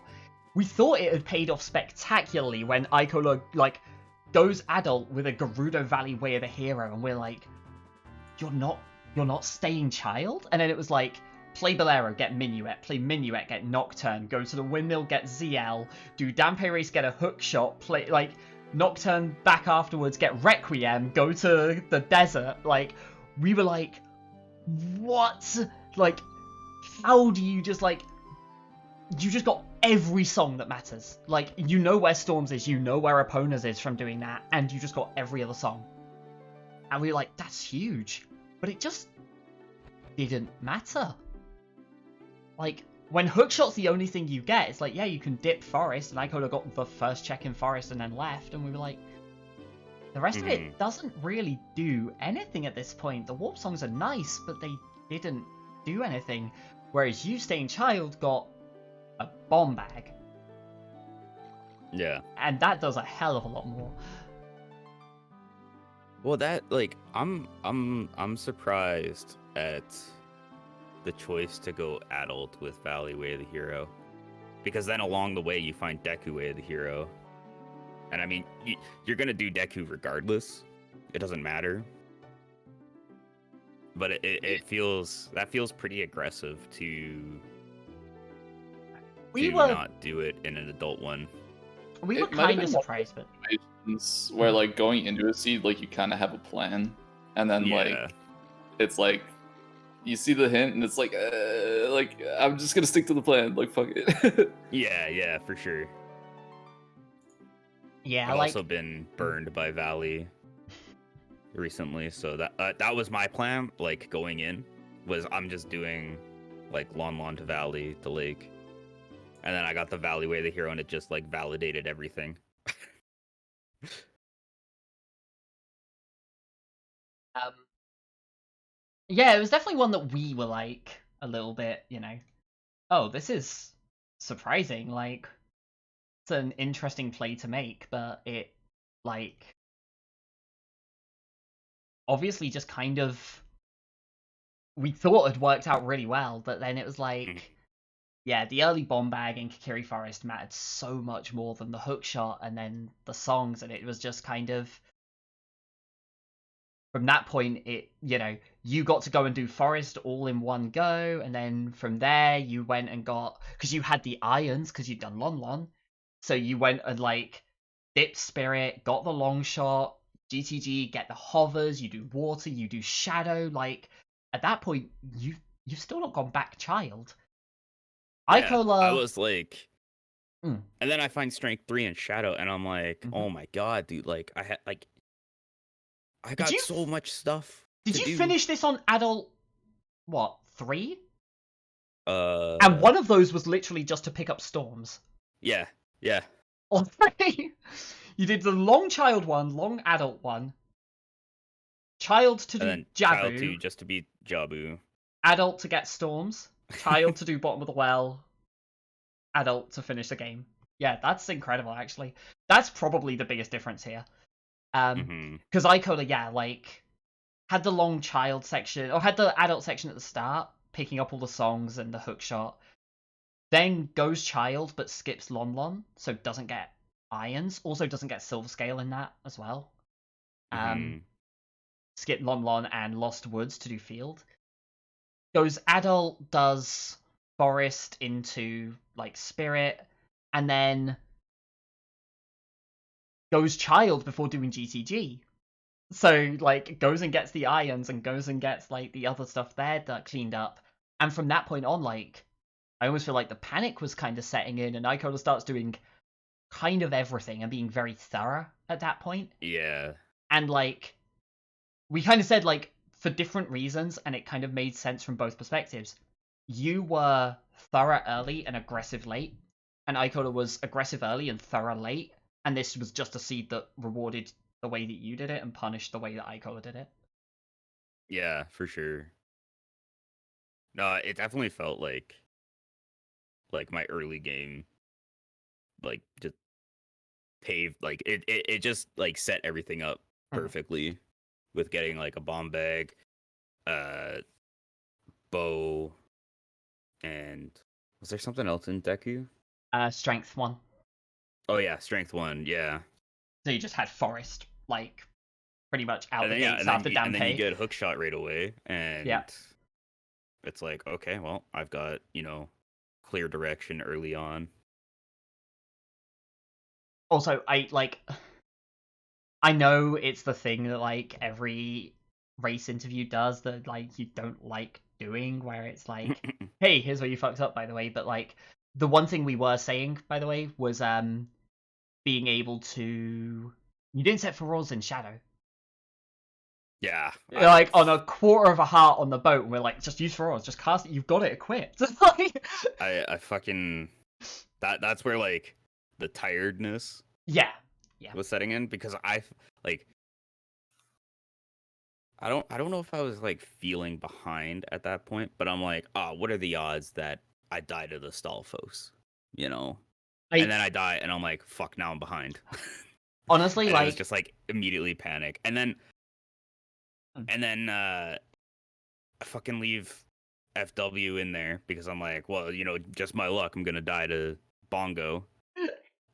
Speaker 2: it had paid off spectacularly when Icola, like, goes adult with a Gerudo Valley Way of the Hero, and we're like, you're not staying child? And then it was like, play Bolero, get Minuet, play Minuet, get Nocturne, go to the Windmill, get ZL, do Dampe Race, get a hook shot, play, like, Nocturne back afterwards, get Requiem, go to the desert. Like, we were like, what? Like, how do you just, like, you just got every song that matters. Like, you know where Storms is, you know where Epona's is from doing that, and you just got every other song. And we were like, that's huge. But it just didn't matter. Like, when Hookshot's the only thing you get, it's like, yeah, you can dip Forest, and I could have got the first check in Forest and then left, and we were like, the rest of it doesn't really do anything at this point. The Warp songs are nice, but they didn't do anything. Whereas you, Staying Child, got a bomb bag.
Speaker 3: Yeah.
Speaker 2: And that does a hell of a lot more.
Speaker 3: Well, that, like, I'm surprised at the choice to go adult with Valley Way of the Hero, because then along the way you find Deku Way of the Hero, and I mean, you're gonna do Deku regardless. It doesn't matter. But it feels pretty aggressive to not do it in an adult one.
Speaker 2: We were
Speaker 1: it might have
Speaker 2: kind of
Speaker 1: been one
Speaker 2: surprised, but
Speaker 1: of those situations where like going into a seed, like you kind of have a plan, and then
Speaker 3: Yeah.
Speaker 1: like it's like you see the hint, and it's like I'm just gonna stick to the plan. Like fuck it.
Speaker 3: Yeah, for sure.
Speaker 2: yeah,
Speaker 3: I've
Speaker 2: like
Speaker 3: also been burned by Valley recently, so that was my plan. Like going in, was I'm just doing like Lon to Valley to Lake, and then I got the Valley Way the hero, and it just like validated everything.
Speaker 2: um, yeah, it was definitely one that we were like a little bit, oh, this is surprising. Like, it's an interesting play to make, but it like obviously just kind of we thought it worked out really well, but then it was like, yeah, the early bomb bag in Kakiri Forest mattered so much more than the hook shot and then the songs, and it was just kind of from that point, you got to go and do Forest all in one go, and then from there you went and got, because you had the irons because you'd done Lon, so you went and like dipped Spirit, got the long shot, GTG, get the hovers, you do water, you do shadow. Like at that point, you've still not gone back child.
Speaker 3: Yeah,
Speaker 2: Icola.
Speaker 3: I was like,
Speaker 2: Mm.
Speaker 3: and then I find Strength 3 in Shadow, and I'm like,
Speaker 2: Mhm.
Speaker 3: oh my god, dude! Like I got
Speaker 2: you
Speaker 3: so much stuff.
Speaker 2: Did
Speaker 3: to
Speaker 2: you
Speaker 3: do.
Speaker 2: finish this on adult? What 3?
Speaker 3: And
Speaker 2: And one of those was literally just to pick up storms.
Speaker 3: Yeah.
Speaker 2: On 3, you did the long child one, long adult one, child to
Speaker 3: And
Speaker 2: do
Speaker 3: then
Speaker 2: Jabu,
Speaker 3: Child 2 just to beat Jabu.
Speaker 2: adult to get storms, child to do bottom of the well, adult to finish the game. Yeah, that's incredible. Actually, that's probably the biggest difference here. Because Icola, yeah, like had the long child section or had the adult section at the start, picking up all the songs and the hook shot. Then goes child, but skips Lon, so doesn't get irons. Also doesn't get silver scale in that as well. Skip Lon and Lost Woods to do field. Goes adult, does forest into like spirit, and then goes child before doing GTG. So like goes and gets the irons and goes and gets like the other stuff there that cleaned up. And from that point on, like I almost feel like the panic was kind of setting in, and Icola starts doing kind of everything and being very thorough at that point.
Speaker 3: Yeah.
Speaker 2: And like we kind of said, like for different reasons, and it kind of made sense from both perspectives. You were thorough early and aggressive late, and Icola was aggressive early and thorough late, and this was just a seed that rewarded the way that you did it and punished the way that Icola did it.
Speaker 3: Yeah, for sure. No, it definitely felt like my early game, like just paved, like it just like set everything up perfectly with getting like a bomb bag, bow, and was there something else in Deku?
Speaker 2: Strength 1.
Speaker 3: Oh yeah, Strength 1, yeah.
Speaker 2: So you just had Forest, like, pretty much out
Speaker 3: And
Speaker 2: the
Speaker 3: then,
Speaker 2: gates after Dampe.
Speaker 3: and then you get hook shot right away, and
Speaker 2: Yeah.
Speaker 3: it's like, okay, well, I've got, clear direction early on.
Speaker 2: Also, I know it's the thing that, like, every race interview does that, like, you don't like doing, where it's like, hey, here's where you fucked up, by the way, but, like, the one thing we were saying, by the way, was, being able to... You didn't set for rolls in Shadow.
Speaker 3: Yeah.
Speaker 2: Like, on a quarter of a heart on the boat, and we're like, just use Feroz, just cast it, you've got it equipped.
Speaker 3: I fucking... That's where, like, the tiredness
Speaker 2: yeah
Speaker 3: was setting in, because I don't know if I was, like, feeling behind at that point, but I'm like, oh, what are the odds that I die to the Stalfos, And then I die, and I'm like, fuck, now I'm behind.
Speaker 2: Honestly,
Speaker 3: and
Speaker 2: like...
Speaker 3: it was just, like, immediately panic. And then I fucking leave FW in there, because I'm like, well, just my luck, I'm gonna die to Bongo.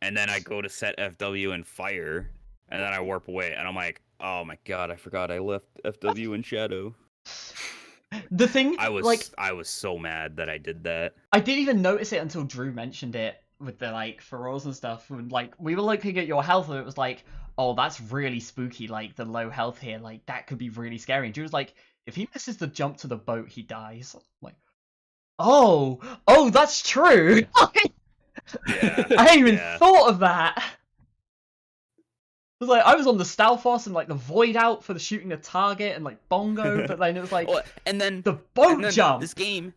Speaker 3: And then I go to set FW and fire, and then I warp away, and I'm like, oh my god, I forgot I left FW in Shadow.
Speaker 2: The thing,
Speaker 3: I was
Speaker 2: like...
Speaker 3: I was so mad that I did that.
Speaker 2: I didn't even notice it until Drew mentioned it with the like furrows and stuff, and like we were looking at your health, and it was like, oh, that's really spooky. Like the low health here, like that could be really scary. And Drew was like, if he misses the jump to the boat, he dies. I'm like, oh, that's true.
Speaker 3: Yeah.
Speaker 2: I hadn't even
Speaker 3: Yeah.
Speaker 2: thought of that. It was like I was on the Stalfos and like the void out for the shooting a target and like bongo, but then it was like
Speaker 3: Oh, and then
Speaker 2: the boat
Speaker 3: and then
Speaker 2: jump.
Speaker 3: this game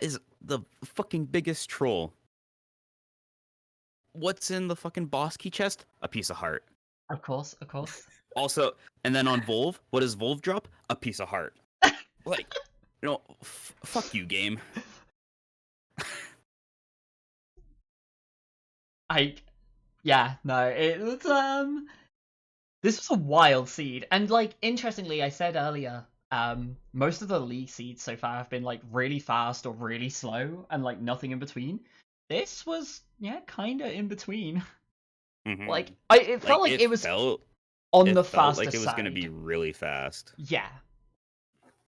Speaker 3: is the fucking biggest troll. What's in the fucking boss key chest? A piece of heart.
Speaker 2: Of course.
Speaker 3: Also, and then on Volve, what does Volve drop? A piece of heart. Like, fuck you, game.
Speaker 2: Yeah, no, it was this was a wild seed, and like interestingly, I said earlier, most of the league seeds so far have been like really fast or really slow, and like nothing in between. This was kind of in between.
Speaker 3: Mm-hmm.
Speaker 2: Like it felt like it was on the faster
Speaker 3: like it was
Speaker 2: side.
Speaker 3: gonna be really fast.
Speaker 2: Yeah.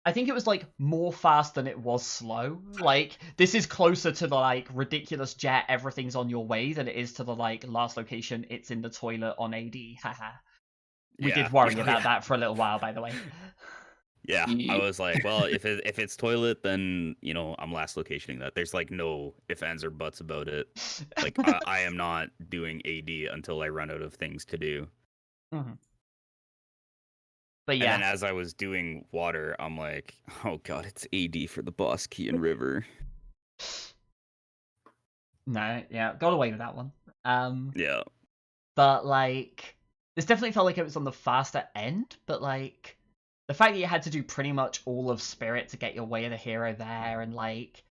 Speaker 2: I think it was like more fast than it was slow. Like this is closer to the like ridiculous jet, everything's on your way than it is to the like last location, it's in the toilet on AD. Haha. We did worry about that for a little while, by the way.
Speaker 3: Yeah, I was like, well, if it's toilet, then I'm last locationing that. There's like no ifs, ands, or buts about it. Like I am not doing AD until I run out of things to do.
Speaker 2: Mm-hmm. But yeah.
Speaker 3: And then as I was doing water, I'm like, oh god, it's AD for the boss key and river.
Speaker 2: No, yeah, got away with that one.
Speaker 3: Yeah.
Speaker 2: But like, this definitely felt like it was on the faster end. But like, the fact that you had to do pretty much all of Spirit to get your way of the hero there, and like,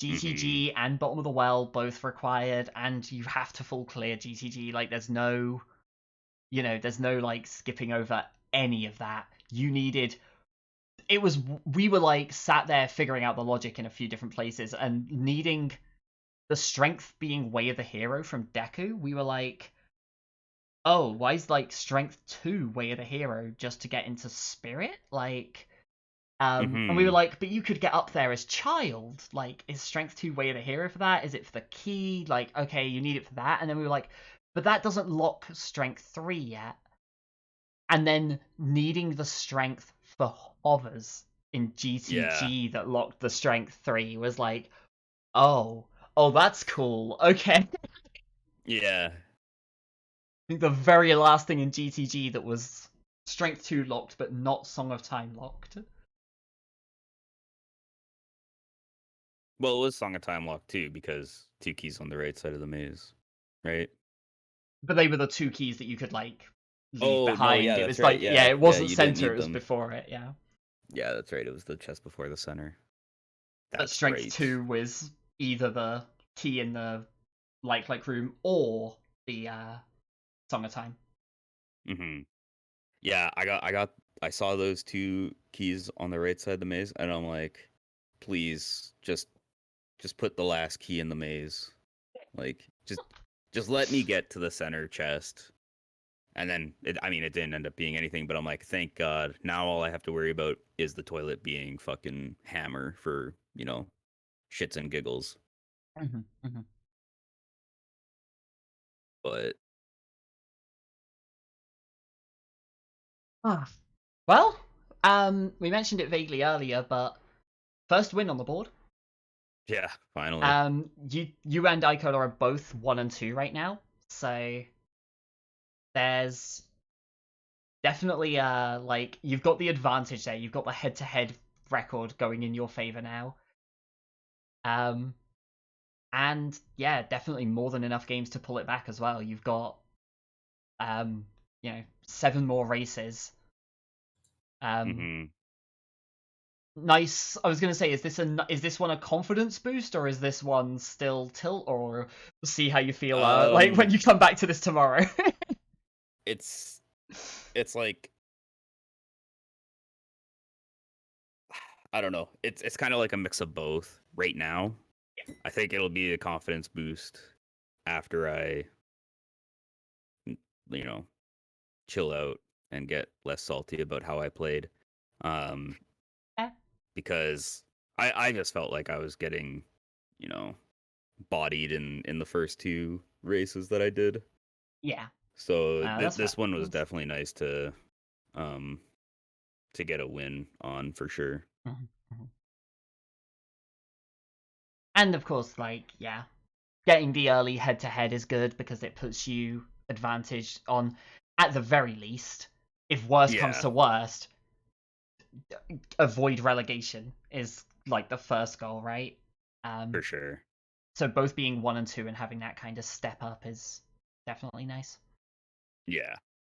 Speaker 2: GTG and Bottom of the Well both required, and you have to full clear GTG. Like, there's no like skipping over any of that. You needed. We were like sat there figuring out the logic in a few different places, and needing the strength being way of the hero from Deku. We were like, oh, why is like strength 2 way of the hero just to get into Spirit? Like, and we were like, but you could get up there as child. Like, is strength 2 way of the hero for that? Is it for the key? Like, okay, you need it for that. And then we were like, but that doesn't lock strength 3 yet. And then needing the strength for hovers in GTG that locked the strength 3 was like, oh, that's cool. Okay.
Speaker 3: Yeah.
Speaker 2: I think the very last thing in GTG that was strength 2 locked, but not Song of Time locked.
Speaker 3: Well, it was Song of Time locked too, because 2 keys on the right side of the maze, right?
Speaker 2: But they were the 2 keys that you could like leave behind.
Speaker 3: No, yeah,
Speaker 2: it
Speaker 3: that's
Speaker 2: was
Speaker 3: right.
Speaker 2: like it wasn't
Speaker 3: you didn't
Speaker 2: center,
Speaker 3: need
Speaker 2: it was
Speaker 3: them.
Speaker 2: before it, yeah.
Speaker 3: Yeah, that's right. It was the chest before the center.
Speaker 2: But strength 2 was either the key in the like room or the Song of Time.
Speaker 3: Yeah, I saw those 2 keys on the right side of the maze, and I'm like, please, just put the last key in the maze. Like, just let me get to the center chest. And then, it didn't end up being anything, but I'm like, thank God. Now all I have to worry about is the toilet being fucking hammer for, shits and giggles. But...
Speaker 2: Well, we mentioned it vaguely earlier, but first win on the board.
Speaker 3: Yeah, finally.
Speaker 2: You and Icola are both 1 and 2 right now, so there's definitely like you've got the advantage there. You've got the head-to-head record going in your favor now. And yeah, definitely more than enough games to pull it back as well. You've got 7 more races. Nice. I was gonna say, is this one a confidence boost, or is this one still tilt, or see how you feel like when you come back to this tomorrow?
Speaker 3: It's like, I don't know. It's kind of like a mix of both right now. Yeah. I think it'll be a confidence boost after I, chill out and get less salty about how I played. Because I just felt like I was getting, bodied in the first 2 races that I did.
Speaker 2: Yeah.
Speaker 3: So
Speaker 2: That's
Speaker 3: this
Speaker 2: fair.
Speaker 3: one was definitely nice um to get a win on for sure.
Speaker 2: Mhm, mhm. And of course, like, yeah, getting the early head-to-head is good because it puts you advantage on, at the very least, if worst comes
Speaker 3: Yeah,
Speaker 2: to worst, avoid relegation is like the first goal, right?
Speaker 3: for sure.
Speaker 2: So both being 1 and 2 and having that kind of step up is definitely nice.
Speaker 3: Yeah.